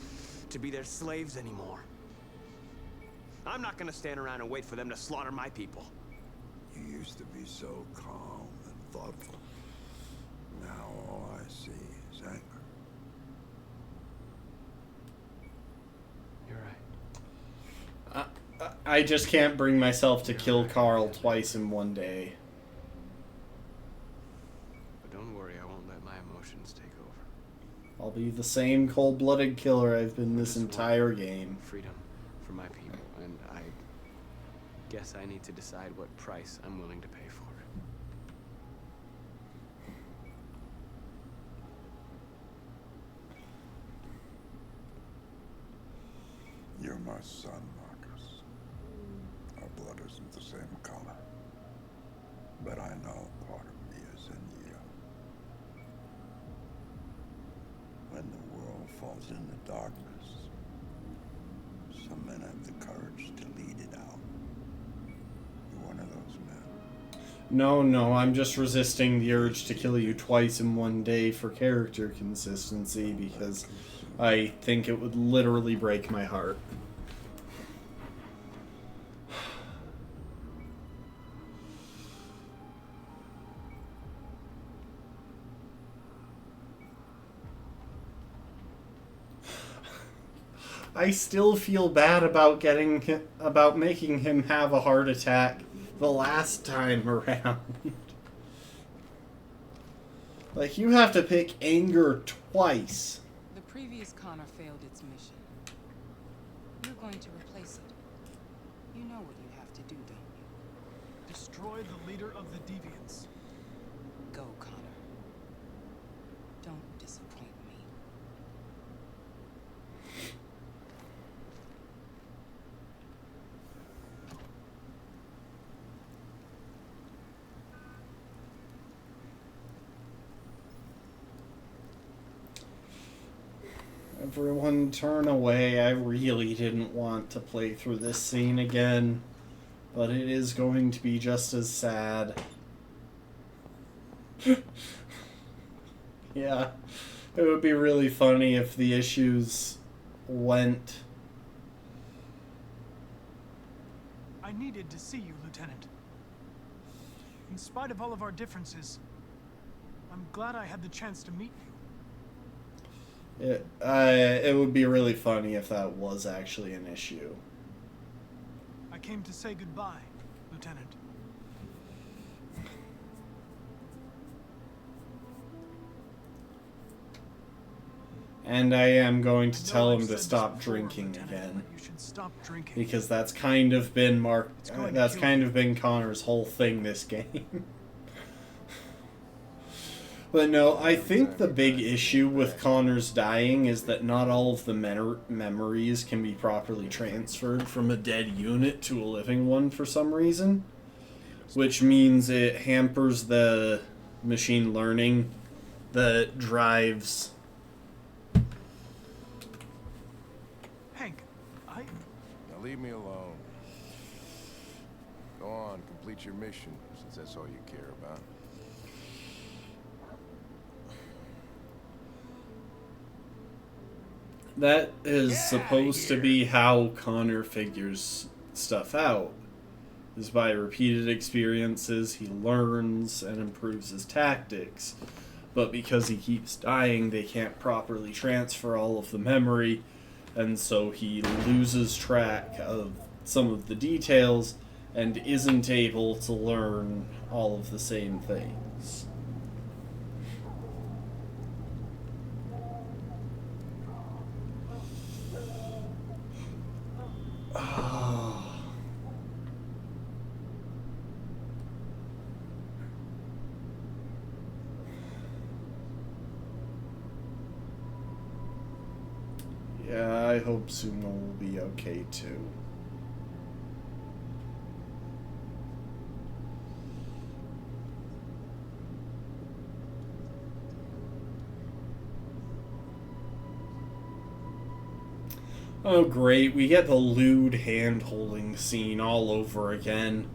to be their slaves anymore. I'm not gonna stand around and wait for them to slaughter my people. You used to be so calm and thoughtful. Now all I see is anger. You're right. I just can't bring myself to kill Carl twice in one day. But don't worry, I won't let my emotions take over. I'll be the same cold-blooded killer I've been this entire game. Freedom for my people, and I guess I need to decide what price I'm willing to pay for it. You're my son, Marcus. Our blood isn't the same color. But I know part of me is in you. When the world falls into darkness, some men have the courage to lead it out. You're one of those men. No, I'm just resisting the urge to kill you twice in one day for character consistency because I think it would literally break my heart. I still feel bad about making him have a heart attack the last time around. Like, you have to pick anger twice. The previous Connor failed its mission. You're going to replace it. You know what you have to do, don't you? Destroy the leader of the Deviants. Go, Connor. Don't disappoint me. Everyone turn away. I really didn't want to play through this scene again, but it is going to be just as sad. Yeah, it would be really funny if the issues went. I needed to see you, Lieutenant. In spite of all of our differences, I'm glad I had the chance to meet you. It would be really funny if that was actually an issue. I came to say goodbye, Lieutenant. And I am going to tell him to stop drinking again. You should stop drinking. Because that's kind of been been Connor's whole thing this game. But no, I think the big issue with Connor's dying is that not all of the memories can be properly transferred from a dead unit to a living one for some reason. Which means it hampers the machine learning that drives... Hank, Now leave me alone. Go on, complete your mission, since that's all you care about. That is supposed to be how Connor figures stuff out. Is by repeated experiences, he learns and improves his tactics. But because he keeps dying, they can't properly transfer all of the memory, and so he loses track of some of the details and isn't able to learn all of the same things. Yeah, I hope Sumo will be okay too. Oh great, we get the lewd hand-holding scene all over again.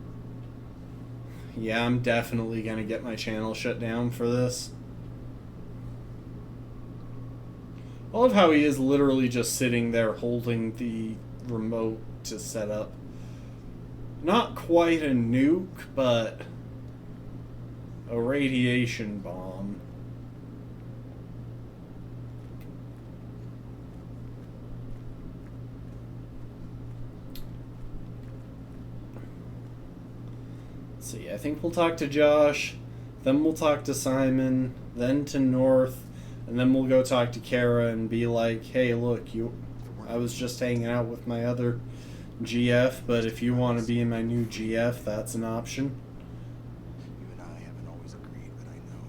Yeah, I'm definitely gonna get my channel shut down for this. I love how he is literally just sitting there holding the remote to set up. Not quite a nuke, but a radiation bomb. Let's see, I think we'll talk to Josh, then we'll talk to Simon, then to North, and then we'll go talk to Kara and be like, hey, look, I was just hanging out with my other GF, but if you want to be in my new GF, that's an option. You and I haven't always agreed, but I know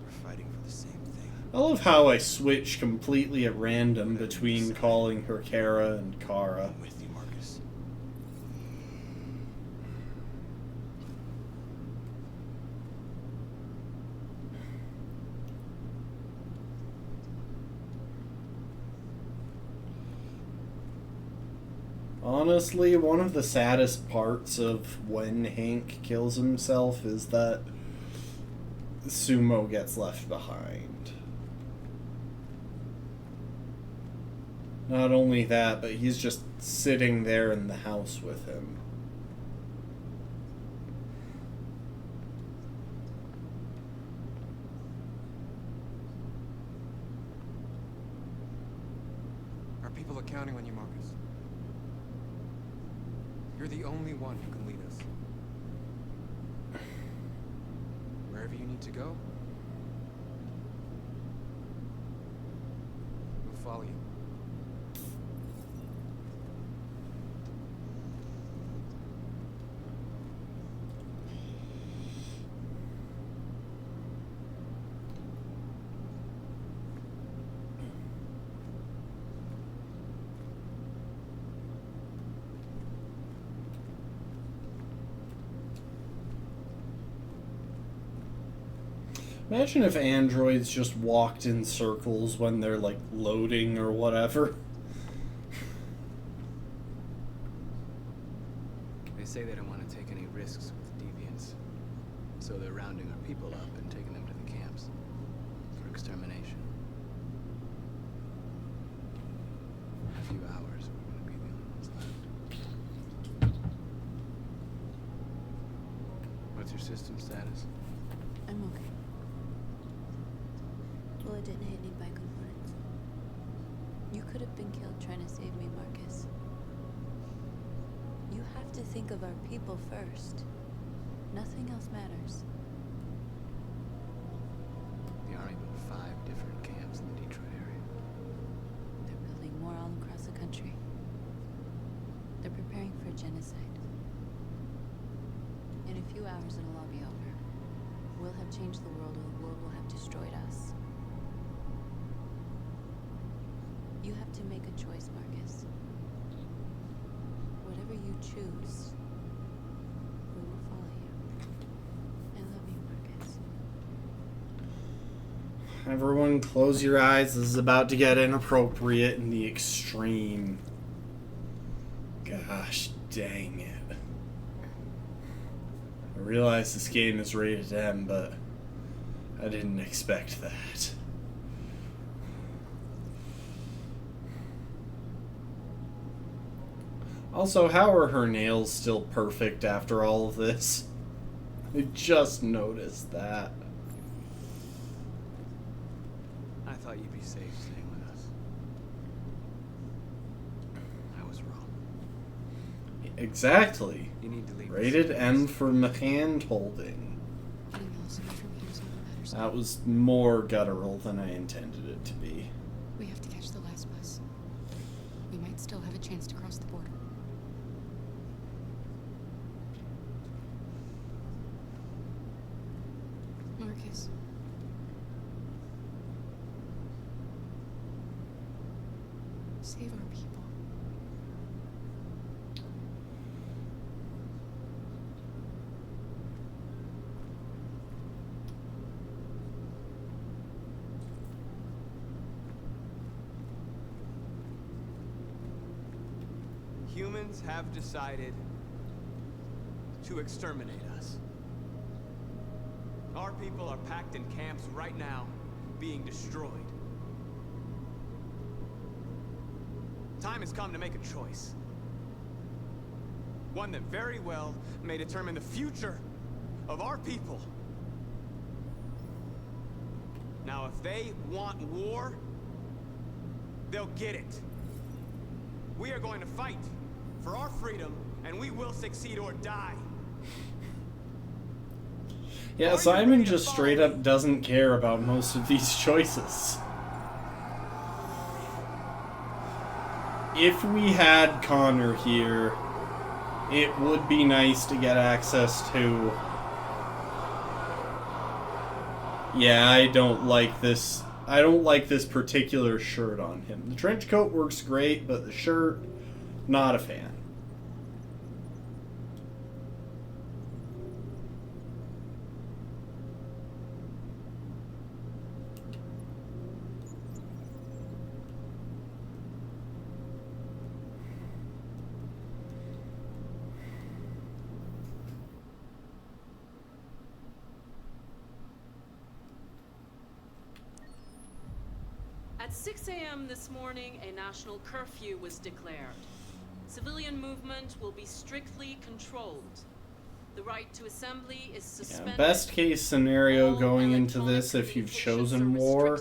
we're fighting for the same thing. I love how I switch completely at random between calling her Kara and Kara. I'm with you, Marcus. Honestly, one of the saddest parts of when Hank kills himself is that Sumo gets left behind. Not only that, but he's just sitting there in the house with him. Our People are counting on you, Marcus. You're the only one who can lead us. Wherever you need to go, we'll follow you. Imagine if androids just walked in circles when they're, like, loading or whatever. They say they don't want to take any risks with deviants, so they're rounding our people up and taking them to the camps for extermination. In a few hours, we're going to be the only ones left. What's your system status? I'm okay. Bullet didn't hit any by components. You could have been killed trying to save me, Marcus. You have to think of our people first. Nothing else matters. The Army built 5 different camps in the Detroit area. They're building more all across the country. They're preparing for genocide. In a few hours, it'll all be over. We'll have changed the world, or the world will have destroyed us. You have to make a choice, Marcus. Whatever you choose, we will follow you. I love you, Marcus. Everyone close your eyes. This is about to get inappropriate in the extreme. Gosh dang it. I realize this game is rated M, but I didn't expect that. Also, how are her nails still perfect after all of this? I just noticed that. I thought you'd be safe staying with us. I was wrong. Exactly. You need to leave. Rated M for hand holding. That was more guttural than I intended it to be. We have to catch the last bus. We might still have a chance to cross the border. Marcus. Save our people. Humans have decided to exterminate us. Our people are packed in camps right now, being destroyed. Time has come to make a choice. One that very well may determine the future of our people. Now, if they want war, they'll get it. We are going to fight for our freedom, and we will succeed or die. Yeah, Simon just straight up doesn't care about most of these choices. If we had Connor here, it would be nice to get access to... Yeah, I don't like this. I don't like this particular shirt on him. The trench coat works great, but the shirt, not a fan. At 6 a.m. this morning, a national curfew was declared. Civilian movement will be strictly controlled. The right to assembly is suspended. Yeah, best case scenario going into this, if you've chosen war,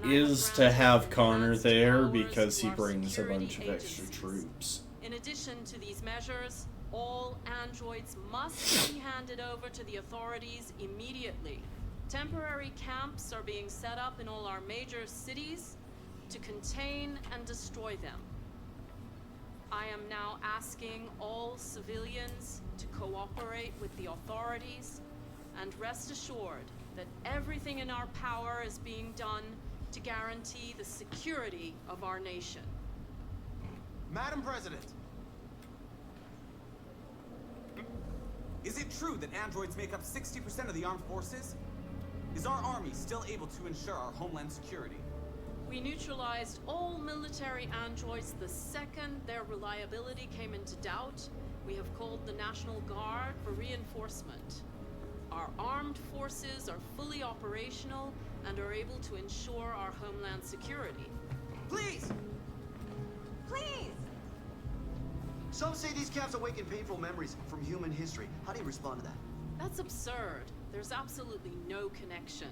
is to have Connor there because he brings a bunch of extra troops. In addition to these measures, all androids must be handed over to the authorities immediately. Temporary camps are being set up in all our major cities to contain and destroy them. I am now asking all civilians to cooperate with the authorities and rest assured that everything in our power is being done to guarantee the security of our nation. Madam President, is it true that androids make up 60% of the armed forces? Is our army still able to ensure our homeland security? We neutralized all military androids the second their reliability came into doubt. We have called the National Guard for reinforcement. Our armed forces are fully operational and are able to ensure our homeland security. Please! Please! Some say these camps awaken painful memories from human history. How do you respond to that? That's absurd. There's absolutely no connection.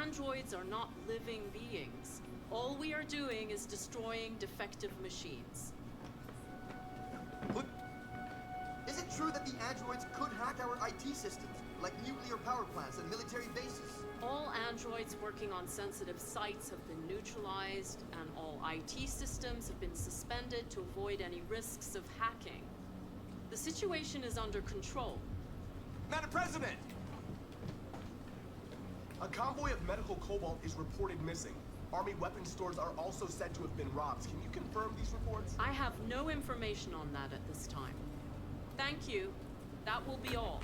Androids are not living beings. All we are doing is destroying defective machines. Is it true that the androids could hack our IT systems, like nuclear power plants and military bases? All androids working on sensitive sites have been neutralized, and all IT systems have been suspended to avoid any risks of hacking. The situation is under control. Madam President! A convoy of medical cobalt is reported missing. Army weapon stores are also said to have been robbed. Can you confirm these reports? I have no information on that at this time. Thank you. That will be all.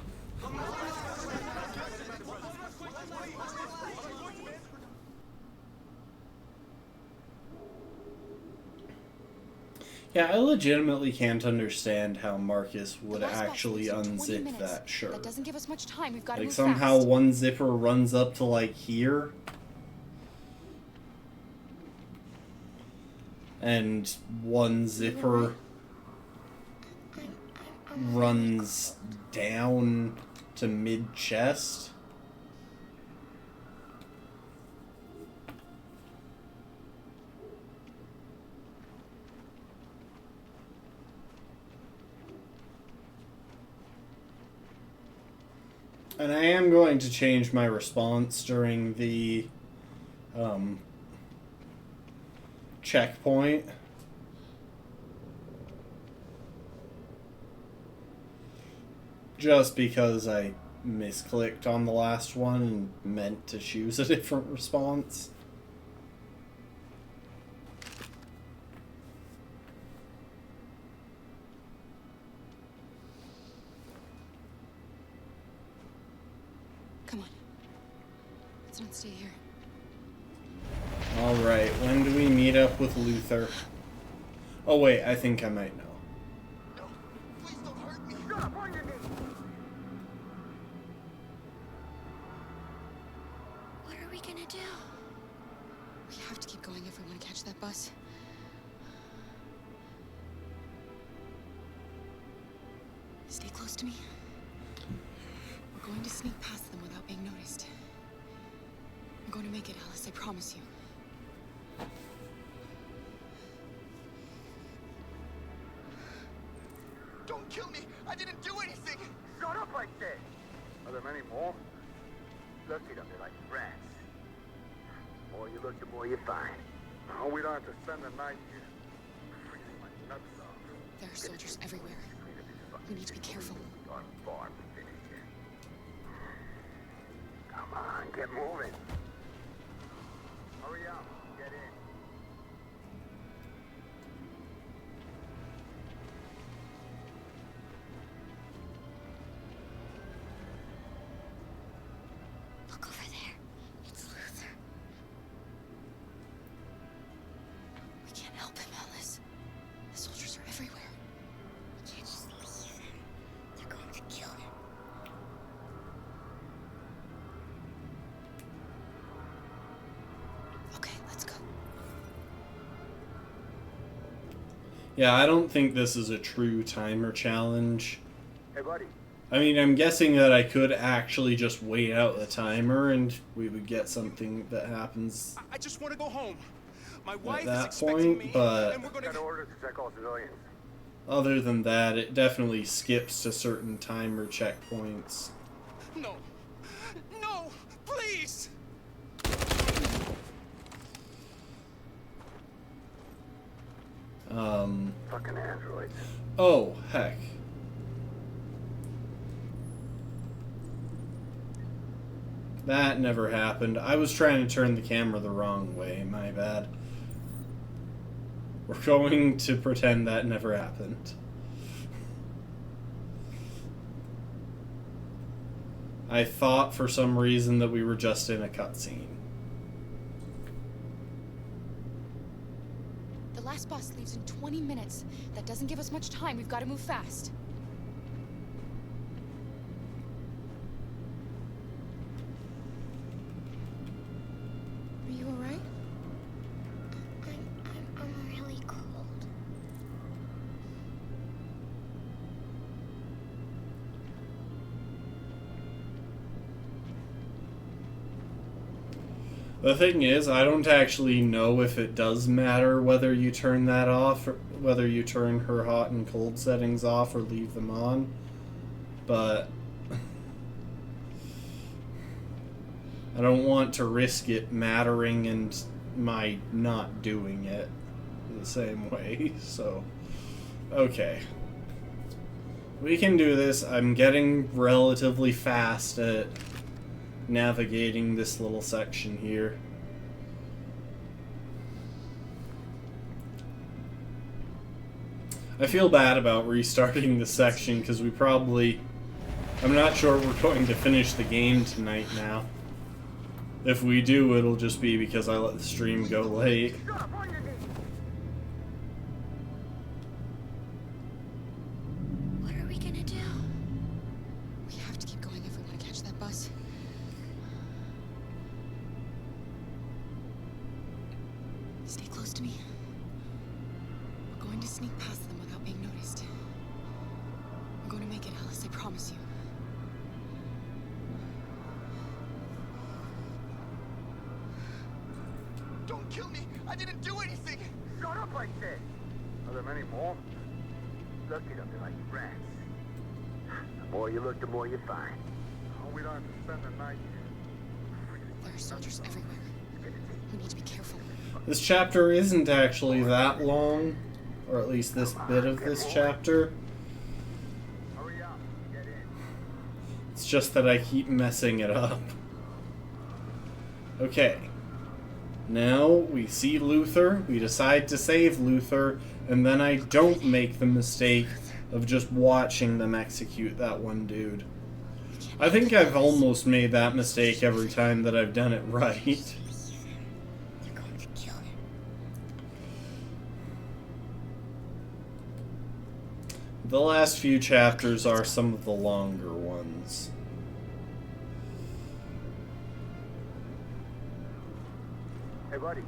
Yeah, I legitimately can't understand how Marcus would The last box actually leaves in 20 unzip minutes. that shirt. That doesn't give us much time. We've got to Like move somehow fast. one zipper runs up to like here. And one zipper runs down to mid-chest. And I am going to change my response during the checkpoint. Just because I misclicked on the last one and meant to choose a different response. Come on. Let's not stay here. Alright, when do we meet up with Luther? Oh wait, I think I might know. What are we gonna do? We have to keep going if we want to catch that bus. Stay close to me. We're going to sneak past them without being noticed. I'm going to make it, Alice, I promise you. Don't kill me! I didn't do anything! Shut up, I said! Are there many more? Look it up, they're like rats. The more you look, the more you find. Oh, we don't have to spend the night here. Freezing my nuts off. There are soldiers everywhere. We need to be careful. On farm to finish it. Come on, get moving. Hurry up, get in. Look over there. It's Luther. We can't help him, Alice. The soldiers are everywhere. We can't just leave him. They're going to kill him. Okay, let's go. Yeah, I don't think this is a true timer challenge. Hey, buddy. I mean, I'm guessing that I could actually just wait out the timer and we would get something that happens I just want to go home. My at wife is that expecting point, me, but and we're gonna... Got orders to check all civilians. other than that, it definitely skips to certain timer checkpoints. No. No! Please! Fucking androids. Oh, heck. That never happened. I was trying to turn the camera the wrong way, my bad. We're going to pretend that never happened. I thought for some reason that we were just in a cutscene. The last bus leaves in 20 minutes. That doesn't give us much time. We've got to move fast. Are you all right? I'm really cold. The thing is, I don't actually know if it does matter whether you turn that off, or whether you turn her hot and cold settings off or leave them on. But I don't want to risk it mattering and my not doing it the same way, so okay. We can do this. I'm getting relatively fast at navigating this little section here. I feel bad about restarting the section because we probably... I'm not sure we're going to finish the game tonight now. If we do, it'll just be because I let the stream go late. What are we gonna do? We have to keep going if we want to catch that bus. Stay close to me. We're going to sneak past them without being noticed. We're going to make it, Alice, I promise you. Don't kill me! I didn't do anything! Shut up, I said! Are there many more? Look it up, they're like rats. The more you look, the more you find. Oh, we don't have to spend the night here. There are soldiers everywhere. We need to be careful. This chapter isn't actually that long, or at least this bit of this chapter. Hurry up, get in. It's just that I keep messing it up. Okay. Now we see Luther, we decide to save Luther, and then I don't make the mistake of just watching them execute that one dude. I think I've almost made that mistake every time that I've done it right. The last few chapters are some of the longer ones. Hey, buddy.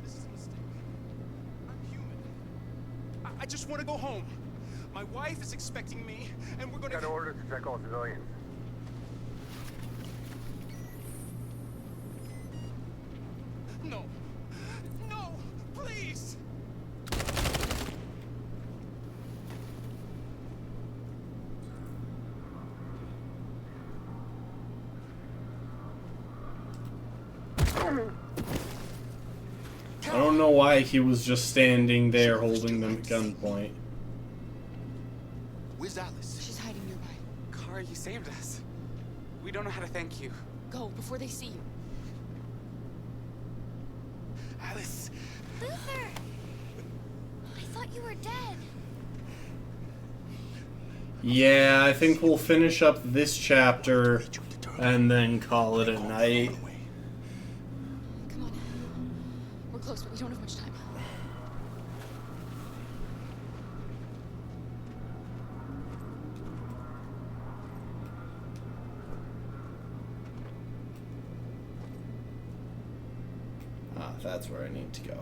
This is a mistake. I'm human. I just want to go home. My wife is expecting me, and we're gonna... Got orders to check all civilians. No. No! Please! I don't know why he was just standing there holding them at gunpoint. Where's Alice? She's hiding nearby. Kara, you saved us. We don't know how to thank you. Go, before they see you. Alice! Luther! I thought you were dead. Yeah, I think we'll finish up this chapter and then call it a night. Come on. We're close, but we don't have much time. Ah, that's where I need to go.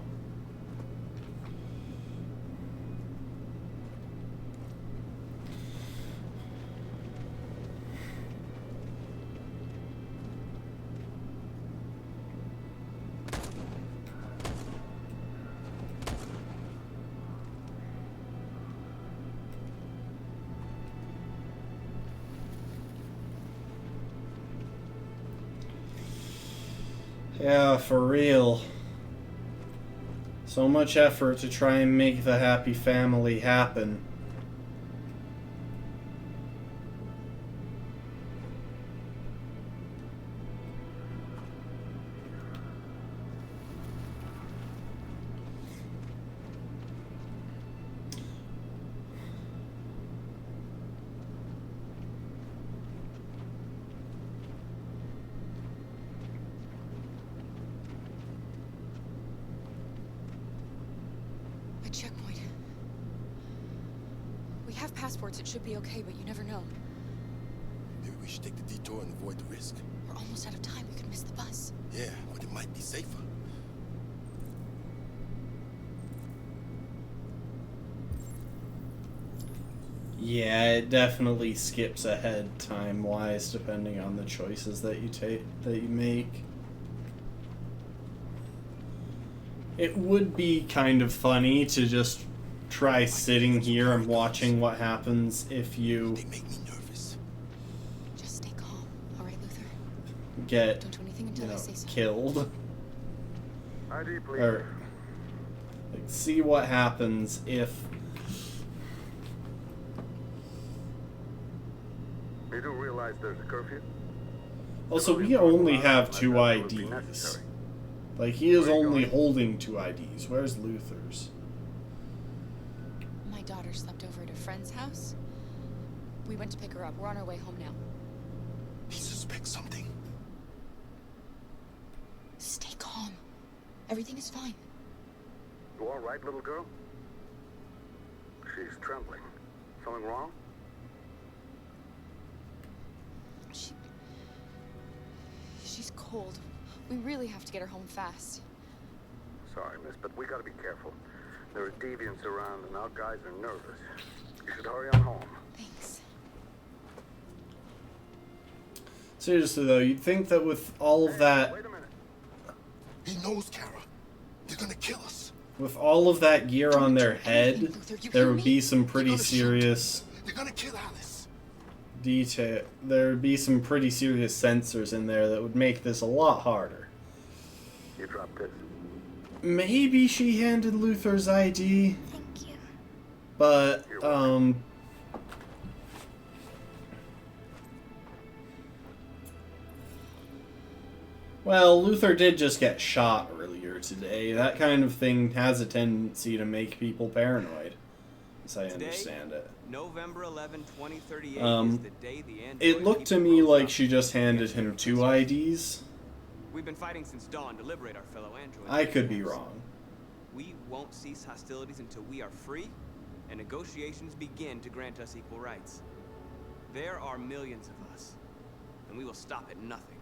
Yeah, for real. So much effort to try and make the happy family happen. A checkpoint. We have passports, it should be okay, but you never know. Maybe we should take the detour and avoid the risk. We're almost out of time, we could miss the bus. Yeah, but it might be safer. Yeah, it definitely skips ahead time-wise depending on the choices that you make. It would be kind of funny to just try sitting here and watching what happens if you They make me nervous. Just stay calm, alright, Luther? get, Don't do anything until you I know, say so. killed. ID, please. Or like, see what happens if You do realize there's a curfew? also we only have 2 IDs. Like, he is only holding 2 IDs. Where's Luther's? My daughter slept over at a friend's house. We went to pick her up. We're on our way home now. He suspects something. Stay calm. Everything is fine. You all right, little girl? She's trembling. Something wrong? She's cold. We really have to get her home fast. Sorry, miss, but we gotta be careful. There are deviants around and our guys are nervous. You should hurry on home. Thanks. Seriously though, you'd think that with all of that, He knows, Kara. They're gonna kill us. with all of that gear on their head, there would be some pretty serious They're gonna kill Alice. detail. There would be some pretty serious sensors in there that would make this a lot harder. You dropped this. Maybe she handed Luther's ID. Thank you. But, well, Luther did just get shot earlier today. That kind of thing has a tendency to make people paranoid, as I understand it. November 11, 2038 is the day the android It looked to me like she just handed him 2 IDs. We've been fighting since dawn to liberate our fellow androids. I could be wrong. We won't cease hostilities until we are free, and negotiations begin to grant us equal rights. There are millions of us, and we will stop at nothing.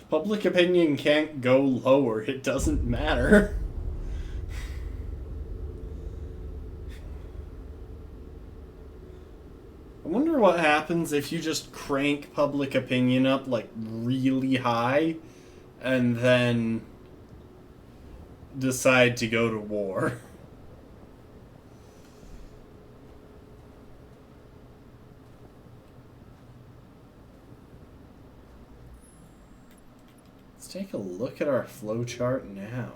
Public opinion can't go lower. It doesn't matter. I wonder what happens if you just crank public opinion up, like, really high, and then decide to go to war. Let's take a look at our flowchart now.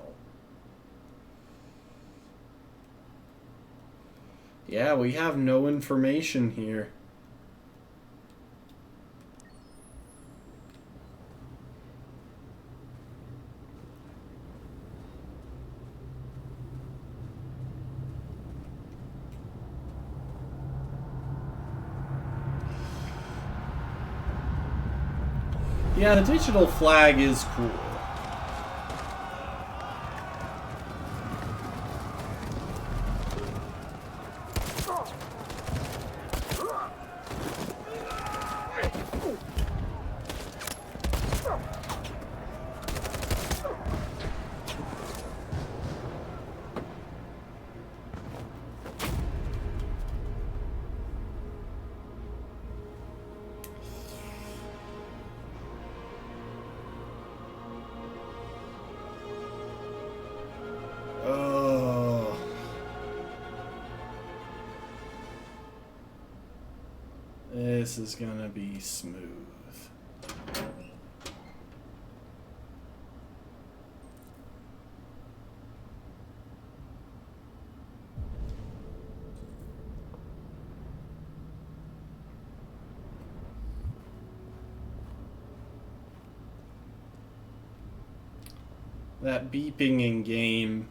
Yeah, we have no information here. Yeah, the digital flag is cool. Oh. This is gonna be smooth. That beeping in game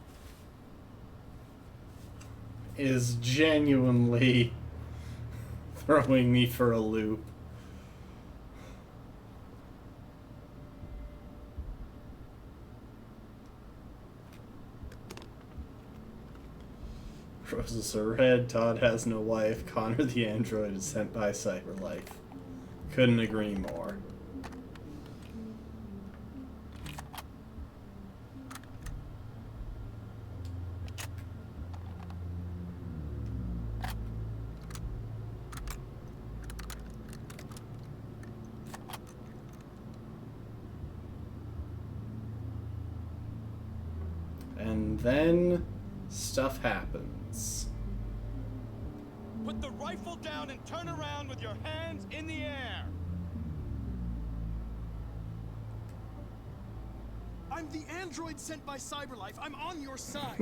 is genuinely throwing me for a loop. Roses are red, Todd has no wife, Connor the android is sent by Cyberlife. Couldn't agree more. And then stuff happens. Put the rifle down and turn around with your hands in the air. I'm the android sent by Cyberlife. I'm on your side.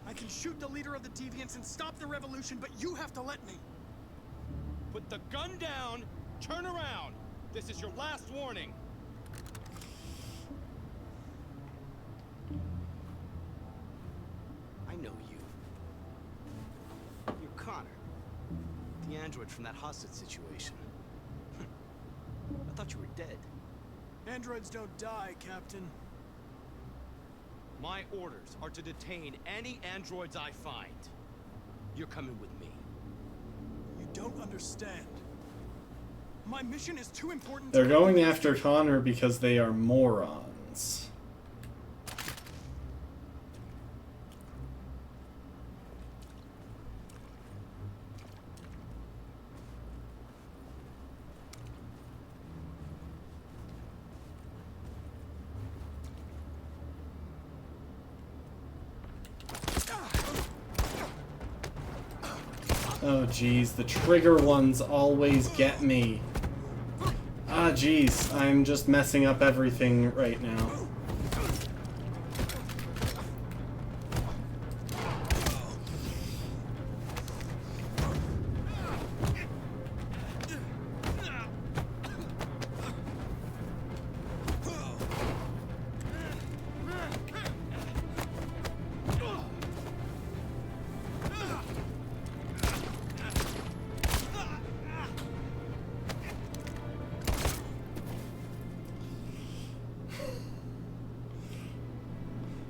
I can shoot the leader of the Deviants and stop the revolution, but you have to let me. Put the gun down, turn around. This is your last warning. I know you. You're Connor. The android from that hostage situation. I thought you were dead. Androids don't die, Captain. My orders are to detain any androids I find. You're coming with me. You don't understand. My mission is too important. They're going after Connor because they are morons. Oh geez, the trigger ones always get me. Ah geez, I'm just messing up everything right now.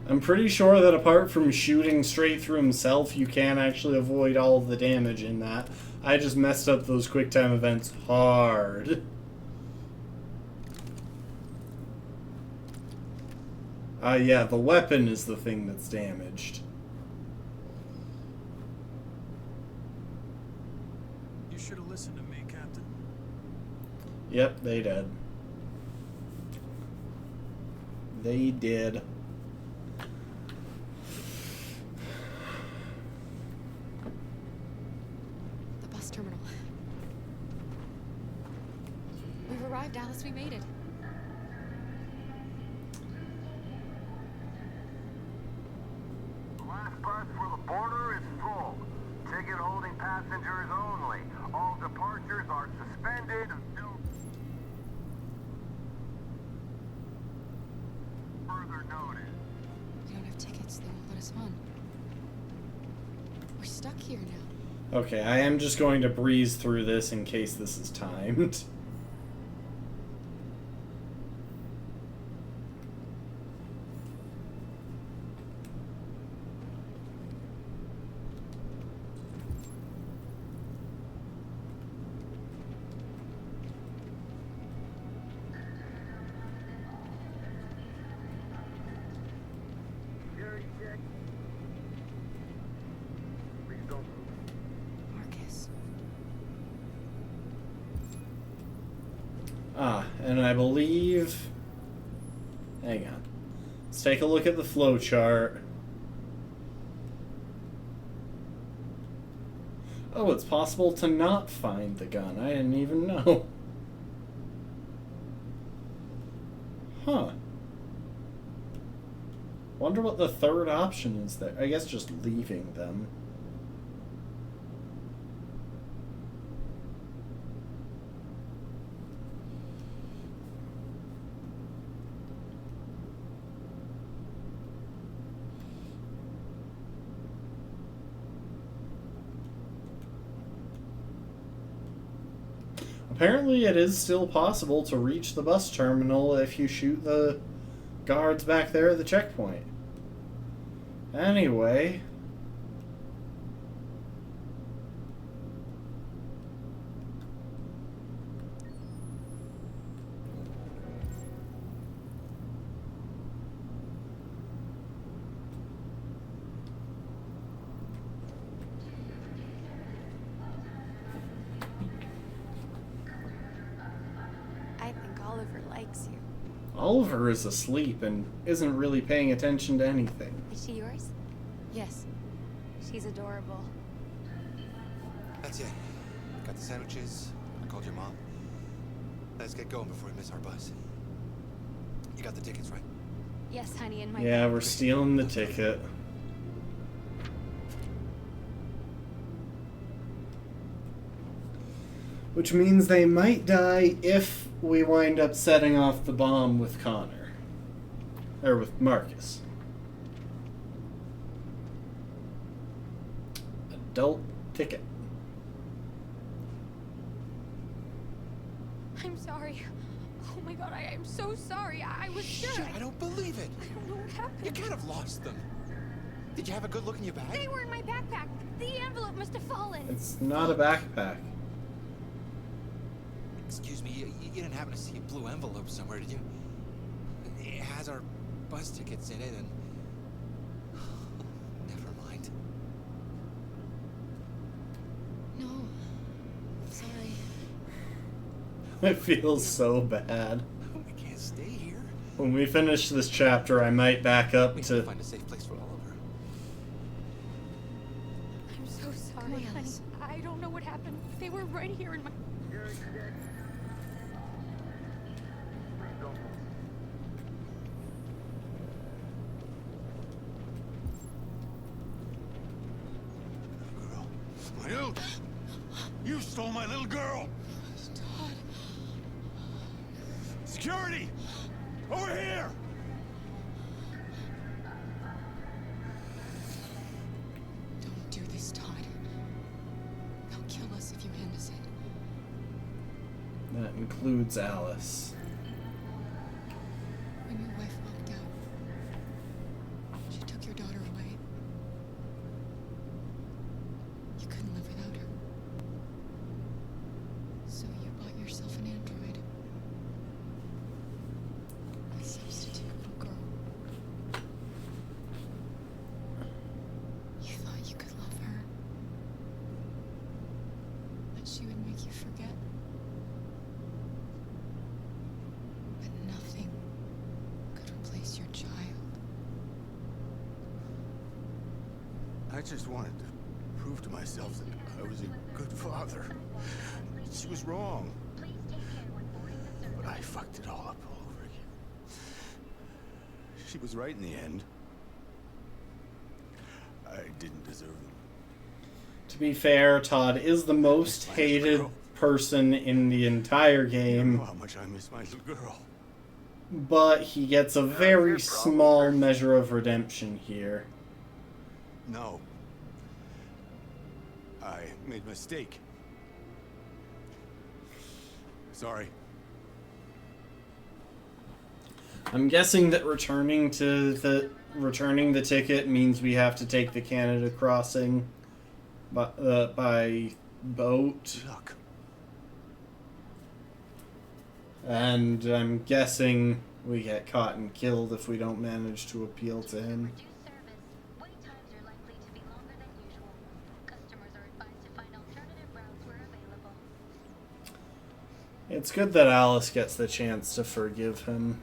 I'm pretty sure that apart from shooting straight through himself, you can actually avoid all of the damage in that. I just messed up those quick time events hard. Yeah, the weapon is the thing that's damaged. You should have listened to me, Captain. Yep, they did. They did. Terminal. We've arrived, Alice. We made it. The last bus for the border is full. Ticket holding passengers only. All departures are suspended until further notice. We don't have tickets. They won't let us on. We're stuck here now. Okay, I am just going to breeze through this in case this is timed. Security check. Please don't move. Marcus. Ah, and I believe... Hang on. Let's take a look at the flowchart. Oh, it's possible to not find the gun. I didn't even know. Huh. Wonder what the third option is there. I guess just leaving them. Apparently it is still possible to reach the bus terminal if you shoot the guards back there at the checkpoint. Anyway... I think Oliver likes you. Oliver is asleep and isn't really paying attention to anything. Is she yours? Yes. She's adorable. That's it. Got the sandwiches. I called your mom. Let's get going before we miss our bus. You got the tickets, right? Yes, honey, and my Yeah, we're stealing the ticket. Which means they might die if we wind up setting off the bomb with Connor. Or with Marcus. Adult ticket. I'm sorry. Oh my god, I am so sorry. I was sure. Shit, I don't believe it. I don't know what happened. You can't have lost them. Did you have a good look in your bag? They were in my backpack. The envelope must have fallen. It's not a backpack. Excuse me, you didn't happen to see a blue envelope somewhere, did you? It has our bus tickets in it and... Never mind. No. Sorry. It feels so bad. We can't stay here. When we finish this chapter, I might back up We need to... to find a safe place for Oliver. I'm so sorry, honey. I don't know what happened. They were right here in my... You! You stole my little girl! Todd. Security! Over here! Don't do this, Todd. They'll kill us if you hand us in. That includes Alice. When your wife walked out, she took your daughter away. You couldn't live without her. So you bought yourself an android. A substitute little girl. You thought you could love her. That she would make you forget. But nothing could replace your child. I just wanted to prove to myself that I was a good father. She was wrong. But I fucked it all up all over again. She was right in the end. I didn't deserve them. To be fair, Todd is the most hated person in the entire You game, know how much I miss my little girl. but he gets a very small measure of redemption here. No. I made a mistake. Sorry. I'm guessing that returning the ticket means we have to take the Canada crossing by boat. Look. And I'm guessing we get caught and killed if we don't manage to appeal to him. It's good that Alice gets the chance to forgive him.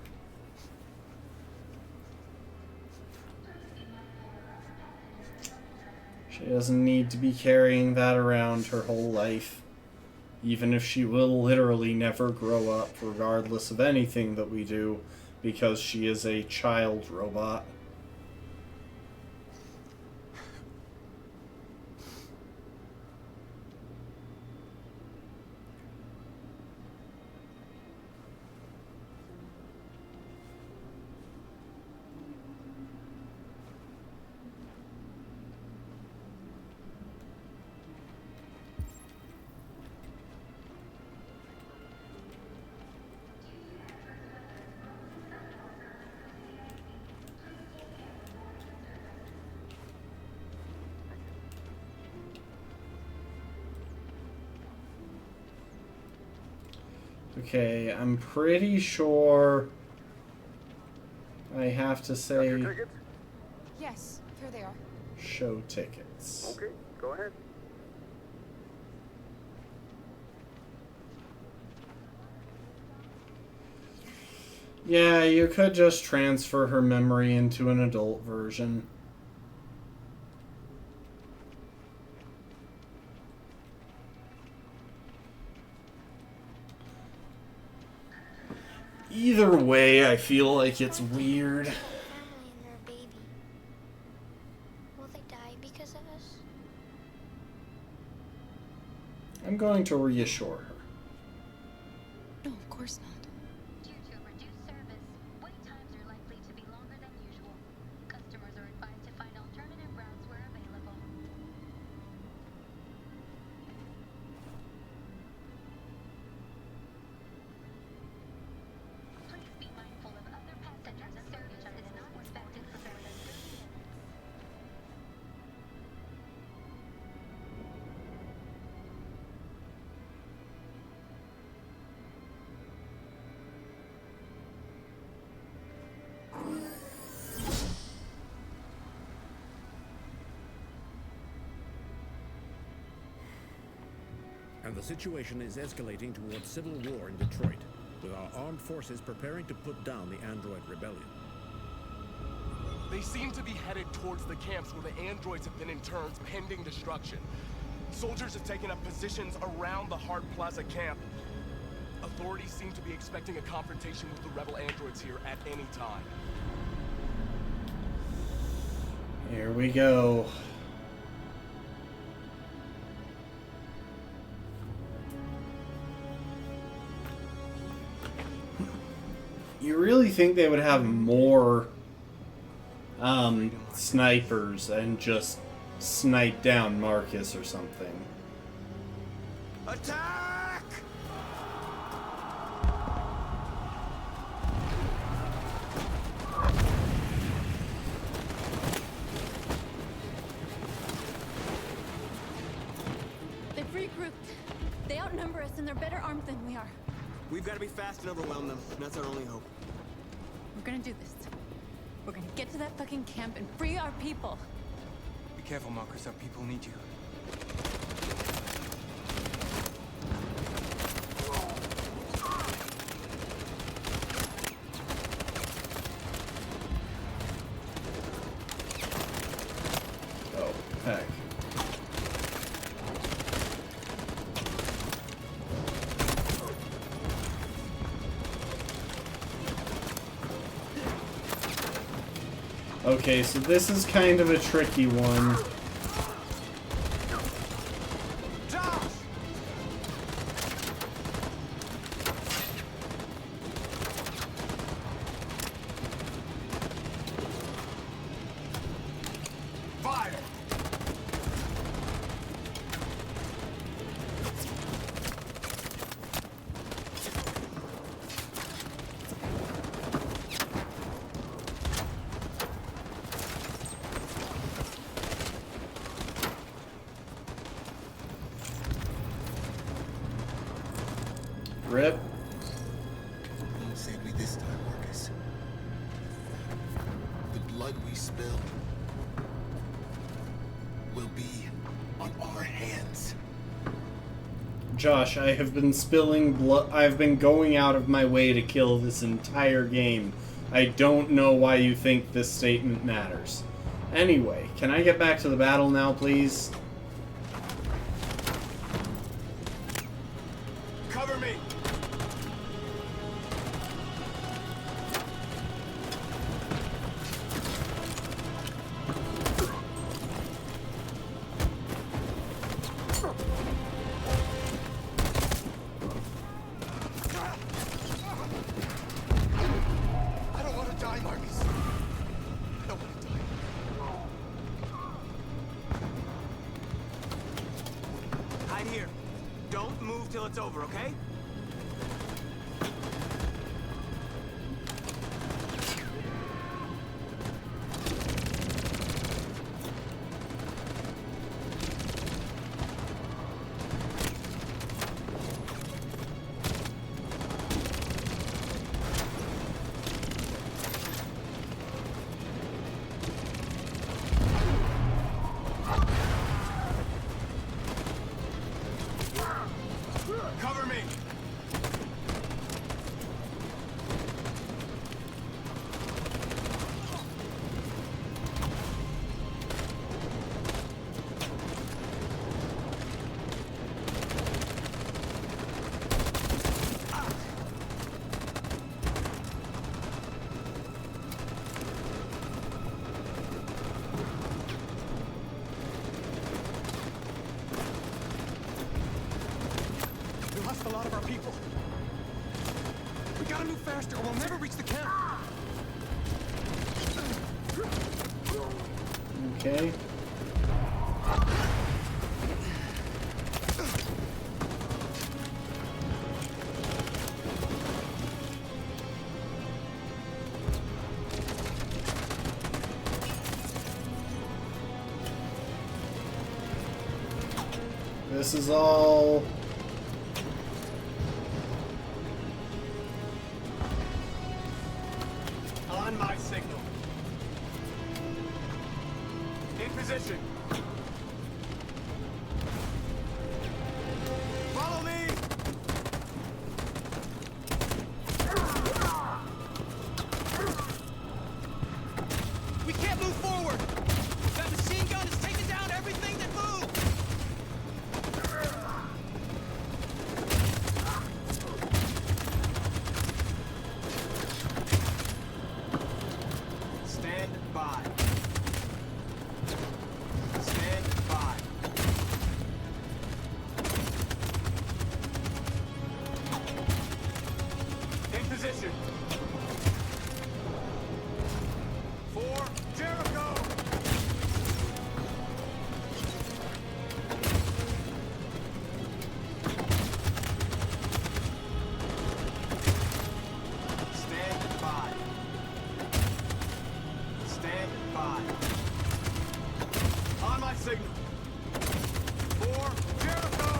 She doesn't need to be carrying that around her whole life. Even if she will literally never grow up, regardless of anything that we do, because she is a child robot. Okay, I'm pretty sure I have to say Yes, here they are. show tickets. Okay, go ahead. Yeah, you could just transfer her memory into an adult version. Either way, I feel like it's weird. Family and their baby. Will they die because of us? I'm going to reassure her. No, of course not. Due to reduced service, wait times are likely to be longer than usual. Customers are advised to find alternative routes where available. Please be mindful of other passengers. The service is not expected for more than 30 minutes. And the situation is escalating towards civil war in Detroit, with our armed forces preparing to put down the Android rebellion. They seem to be headed towards the camps where the androids have been interned pending destruction. Soldiers have taken up positions around the Hart Plaza camp. Authorities seem to be expecting a confrontation with the rebel androids here at any time. Here we go. You really think they would have more snipers and just snipe down Marcus or something? Attack! They've regrouped. They outnumber us and they're better armed than we are. We've got to be fast and overwhelm them. That's our only hope. We're gonna do this. We're gonna get to that fucking camp and free our people. Be careful, Marcus. Our people need you. Oh, heck. Okay, so this is kind of a tricky one. Fire! Rip. Won't save me this time, Marcus. The blood we spill will be on our hands. Josh, I have been spilling blood. I've been going out of my way to kill this entire game. I don't know why you think this statement matters. Anyway, can I get back to the battle now, please? Cover me! I don't want to die, Marcus. I don't want to die. Hide here. Don't move till it's over, okay? Cover me! We lost a lot of our people. We gotta move faster or we'll never reach the camp. Okay. This is all... On my signal. In position. Follow me! We can't move forward! That machine gun is taking down everything that moves! Stand by. Stand by. In position. For Jericho! Stand by. Stand by. On my signal. For Jericho!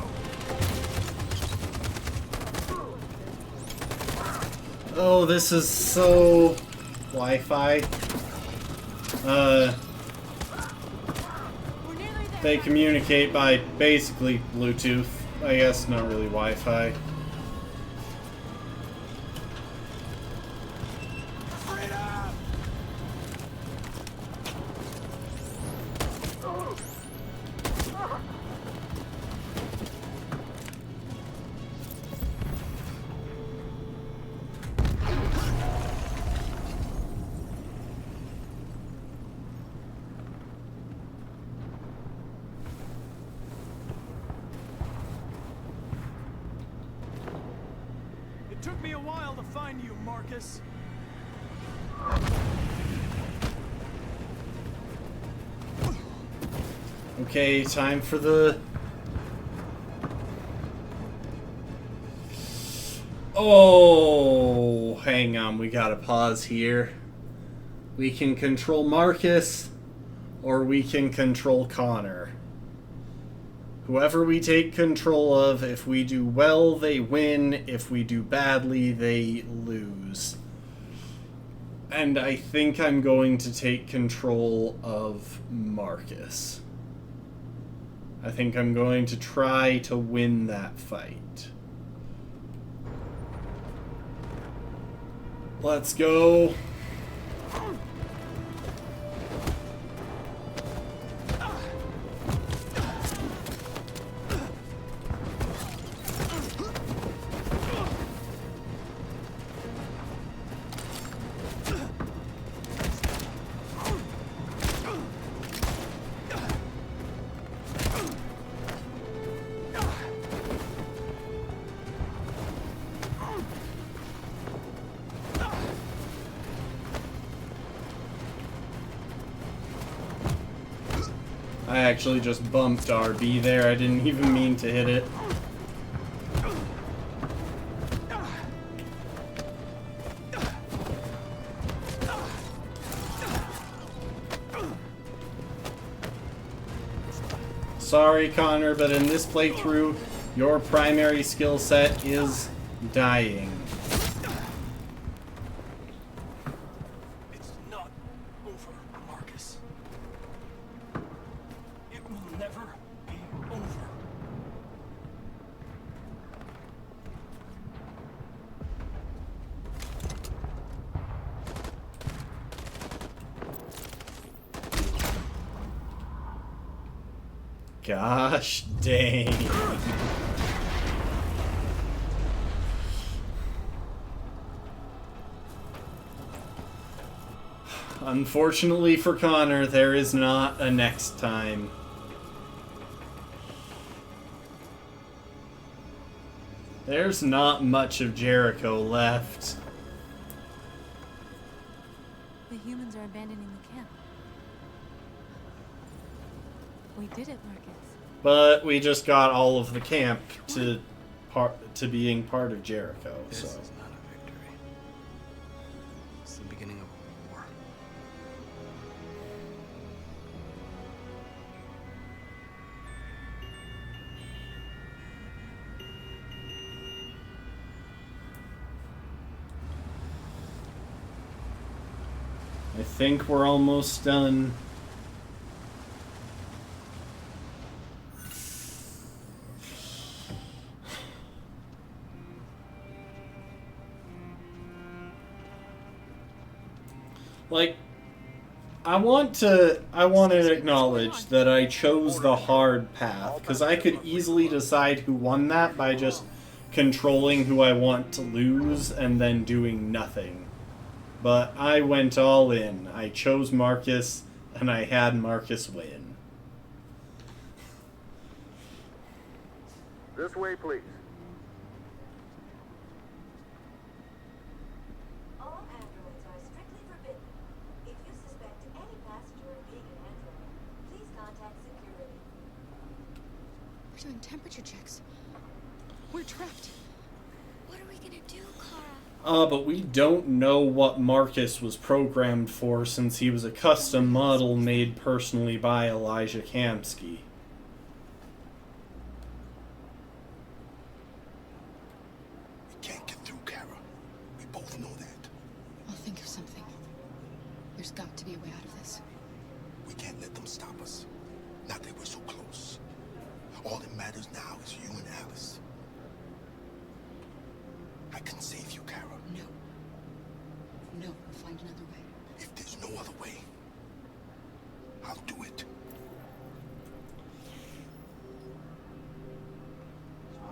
Oh, this is so... Wi-Fi. They communicate by basically Bluetooth. I guess not really Wi-Fi. It took me a while to find you, Marcus. Okay, time for the... Oh, hang on, we gotta pause here. We can control Marcus, or we can control Connor. Whoever we take control of, if we do well, they win. If we do badly, they lose. And I think I'm going to take control of Marcus. I think I'm going to try to win that fight. Let's go. I actually just bumped RB there. I didn't even mean to hit it. Sorry, Connor, but in this playthrough, your primary skill set is dying. It's not over, Marcus. It will never be over. Gosh dang. Unfortunately for Connor, there is not a next time. There's not much of Jericho left. The humans are abandoning the camp. We did it, Marcus. But we just got all of the camp to being part of Jericho, This so. is not a victory. It's the beginning of a war. I think we're almost done. Like, I want to acknowledge that I chose the hard path, because I could easily decide who won that by just controlling who I want to lose and then doing nothing. But I went all in. I chose Marcus, and I had Marcus win. This way, please. All androids are strictly forbidden. If you suspect any passenger of being an android, please contact security. We're doing temperature checks. We're trapped. What are we gonna do, Kara? But we don't know what Marcus was programmed for, since he was a custom model made personally by Elijah Kamsky. We can't get through, Kara. We both know that. I'll think of something. There's got to be a way out of this. We can't let them stop us. Not that we're so close. All that matters now is you and Alice. I can save you, Kara. No. No, we'll find another way. If there's no other way, I'll do it.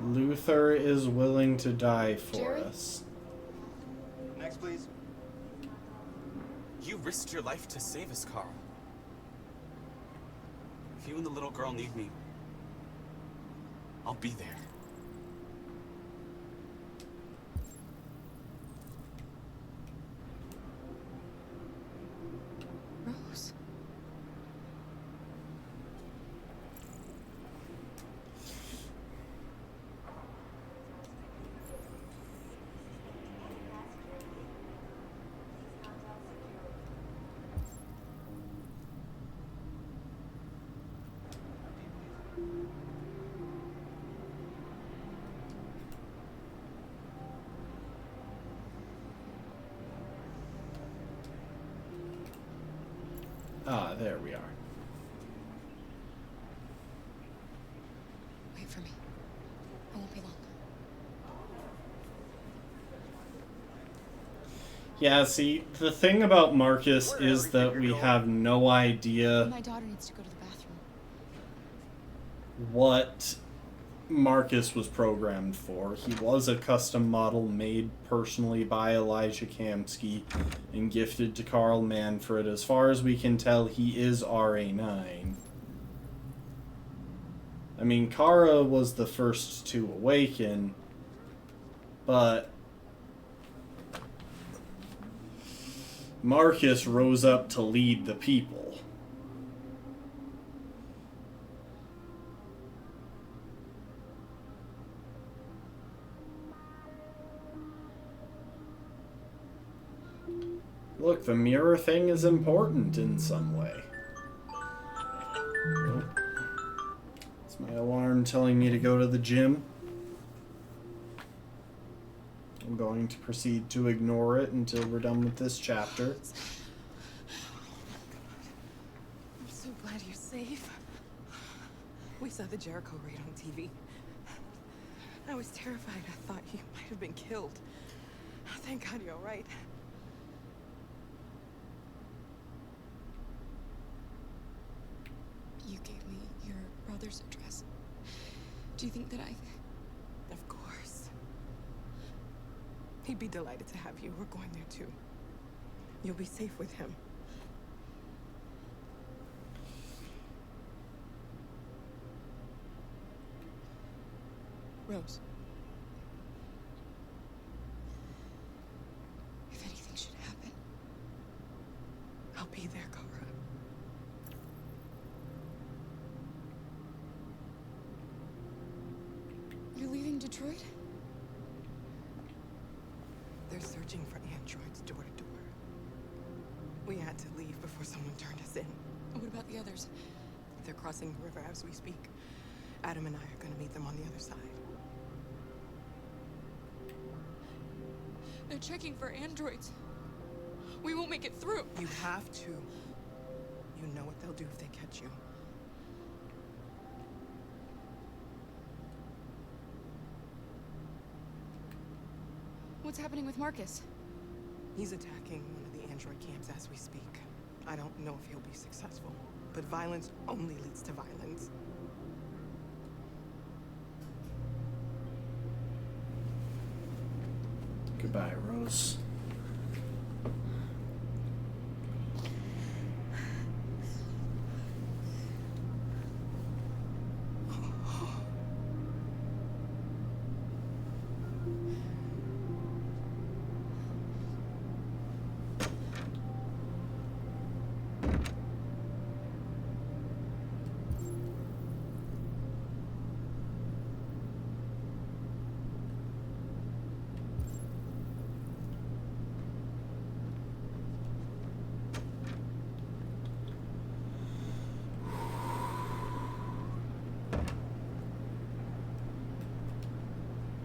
Luther is willing to die for Jerry? us. Next, please. You risked your life to save us, Carl. If you and the little girl need me, I'll be there. Rose. Ah, there we are. Wait for me. I won't be long. Yeah, see, the thing about Marcus is that we have no idea My daughter needs to go to the bathroom. what Marcus was programmed for. He was a custom model made personally by Elijah Kamsky and gifted to Carl Manfred. As far as we can tell, he is RA9. I mean, Kara was the first to awaken, but Marcus rose up to lead the people. Look, the mirror thing is important in some way. Oh. It's my alarm telling me to go to the gym. I'm going to proceed to ignore it until we're done with this chapter. I'm so glad you're safe. We saw the Jericho raid on TV. I was terrified. I thought you might have been killed. Thank God you're all right. You gave me your father's address. Do you think that I... Of course. He'd be delighted to have you. We're going there too. You'll be safe with him. Rose. If anything should happen... I'll be there, Kara. You're leaving Detroit? They're searching for androids door to door. We had to leave before someone turned us in. What about the others? They're crossing the river as we speak. Adam and I are gonna meet them on the other side. They're checking for androids. We won't make it through. You have to. You know what they'll do if they catch you. What's happening with Marcus? He's attacking one of the android camps as we speak. I don't know if he'll be successful, but violence only leads to violence. Goodbye, Rose.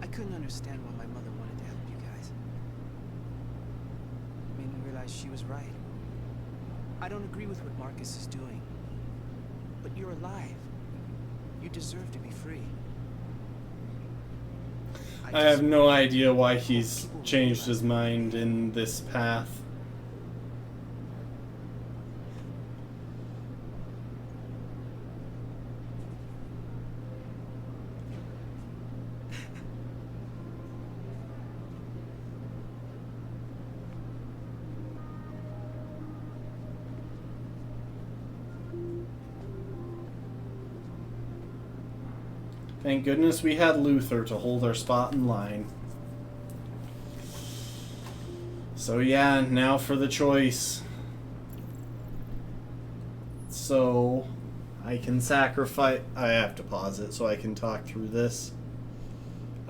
I couldn't understand why my mother wanted to help you guys. It made me realize she was right. I don't agree with what Marcus is doing. But you're alive. You deserve to be free. I have no idea why he's changed his mind in this path. Thank goodness we had Luther to hold our spot in line. So yeah, now for the choice. So I can sacrifice... I have to pause it so I can talk through this.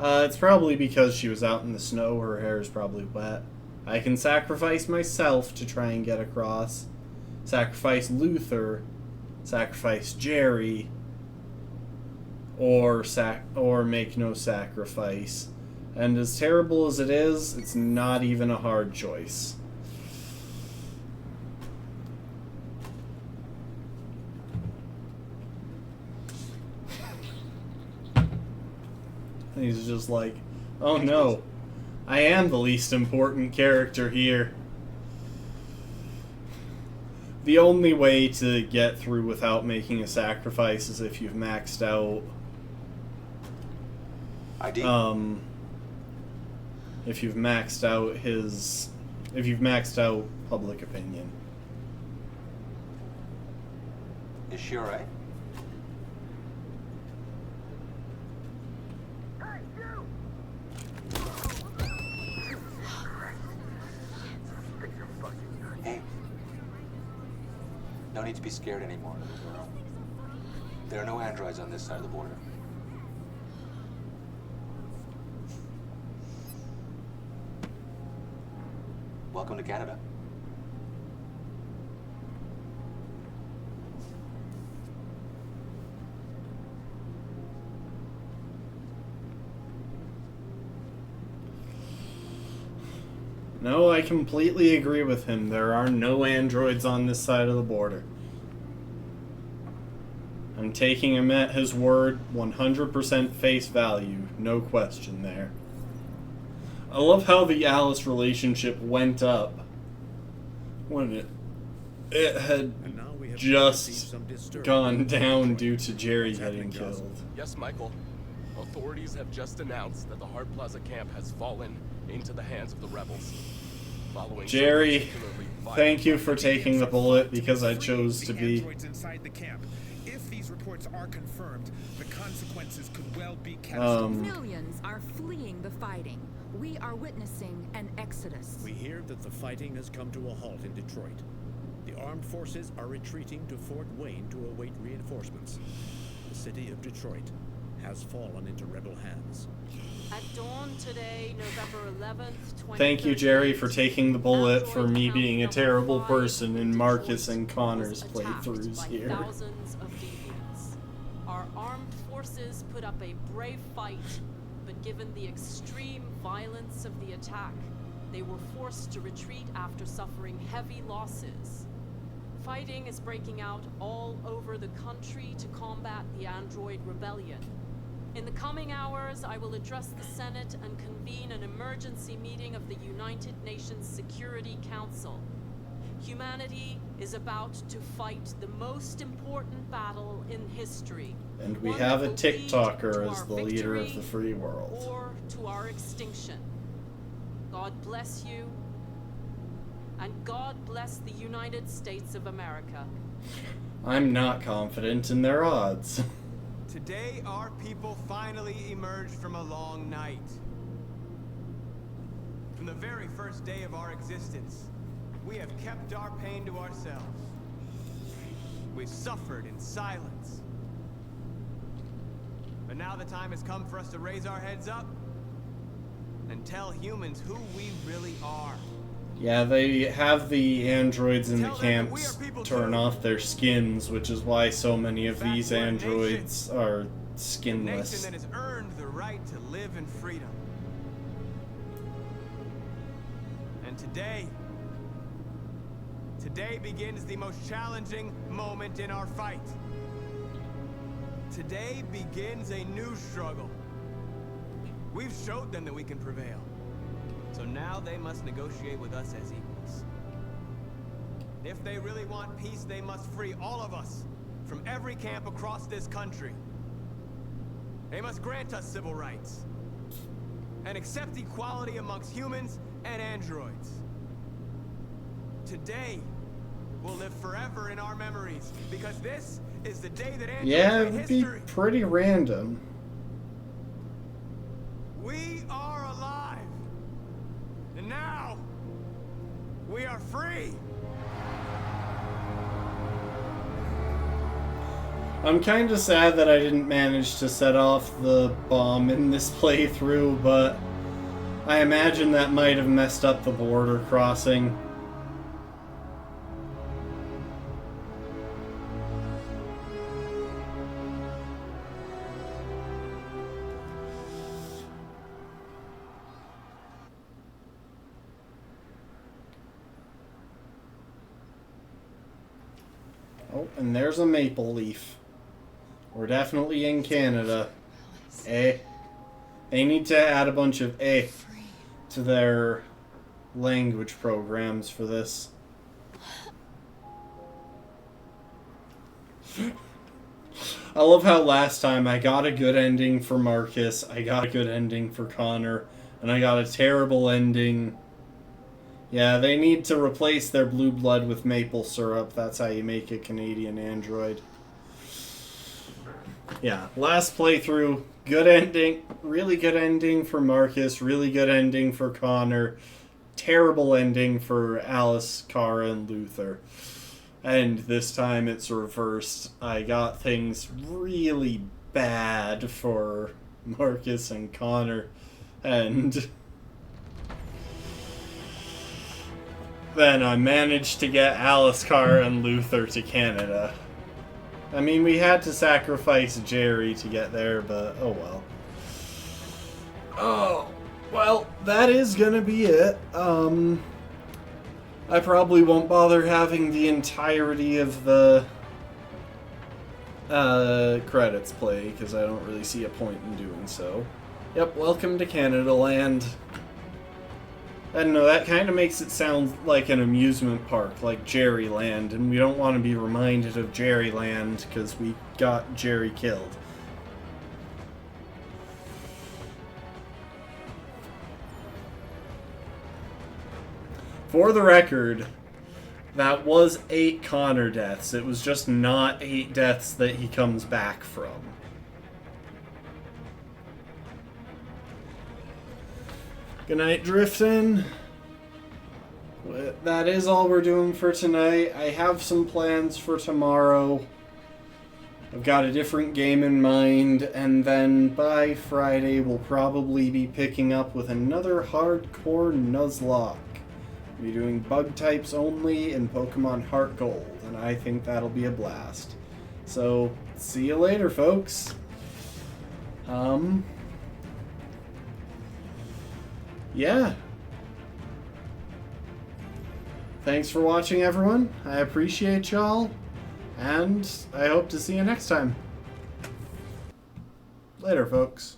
It's probably because she was out in the snow. Her hair is probably wet. I can sacrifice myself to try and get across. Sacrifice Luther. Sacrifice Jerry. Or make no sacrifice. And as terrible as it is, it's not even a hard choice. He's just like, oh no, I am the least important character here. The only way to get through without making a sacrifice is if you've maxed out if you've maxed out public opinion. Is she alright? Hey. No need to be scared anymore, little girl. There are no androids on this side of the border. Welcome to Canada. No, I completely agree with him. There are no androids on this side of the border. I'm taking him at his word, 100% face value, no question there. I love how the Alice relationship went up when it had just gone down due to Jerry getting killed. Yes, Michael. Authorities have just announced that the Hart Plaza camp has fallen into the hands of the rebels. Following Jerry, thank you for taking the bullet because I chose to be. Androids inside the camp. If these reports are confirmed, the consequences could well be catastrophic. Millions are fleeing the fighting. We are witnessing an exodus. We hear that the fighting has come to a halt in Detroit. The armed forces are retreating to Fort Wayne to await reinforcements. The city of Detroit has fallen into rebel hands. At dawn today, November 11th, Thank you, Jerry, for taking the bullet for me being a terrible person in Marcus and Connor's playthroughs here. Thousands of deviants. Our armed forces put up a brave fight, but given the extreme violence of the attack, they were forced to retreat after suffering heavy losses. Fighting is breaking out all over the country to combat the Android rebellion. In the coming hours, I will address the Senate and convene an emergency meeting of the United Nations Security Council. Humanity is about to fight the most important battle in history. And we have a TikToker as the leader of the free world. Or to our extinction. God bless you, and God bless the United States of America. I'm not confident in their odds. Today, our people finally emerged from a long night. From the very first day of our existence, we have kept our pain to ourselves. We've suffered in silence. But now the time has come for us to raise our heads up and tell humans who we really are. Yeah, they have the androids in the camps turn off their skins, which is why so many of these androids are skinless. A nation that has earned the right to live in freedom. And today begins the most challenging moment in our fight. Today begins a new struggle. We've showed them that we can prevail. So now they must negotiate with us as equals. If they really want peace, they must free all of us from every camp across this country. They must grant us civil rights and accept equality amongst humans and androids. Today will live forever in our memories because this is the day that androids it made would be history. pretty random. We are alive. And now, we are free! I'm kind of sad that I didn't manage to set off the bomb in this playthrough, but I imagine that might have messed up the border crossing. Oh, and there's a maple leaf. We're definitely in Canada. Eh. They need to add a bunch of eh to their language programs for this. I love how last time I got a good ending for Marcus, I got a good ending for Connor, and I got a terrible ending. Yeah, they need to replace their blue blood with maple syrup. That's how you make a Canadian android. Yeah, last playthrough, good ending, really good ending for Marcus, really good ending for Connor, terrible ending for Alice, Kara, and Luther. And this time it's reversed. I got things really bad for Marcus and Connor, and then I managed to get Alice, Kara, and Luther to Canada. I mean, we had to sacrifice Jerry to get there, but oh well. Oh, well, that is gonna be it. I probably won't bother having the entirety of the credits play, because I don't really see a point in doing so. Yep, welcome to Canada Land. I don't know, that kind of makes it sound like an amusement park, like Jerryland, and we don't want to be reminded of Jerryland because we got Jerry killed. For the record, that was 8 Connor deaths. It was just not 8 deaths that he comes back from. Good night, Driftin. That is all we're doing for tonight. I have some plans for tomorrow. I've got a different game in mind, and then by Friday we'll probably be picking up with another hardcore Nuzlocke. We'll be doing bug types only in Pokemon Heart Gold, and I think that'll be a blast. So, see you later, folks. Yeah. Thanks for watching, everyone. I appreciate y'all, and I hope to see you next time. Later, folks.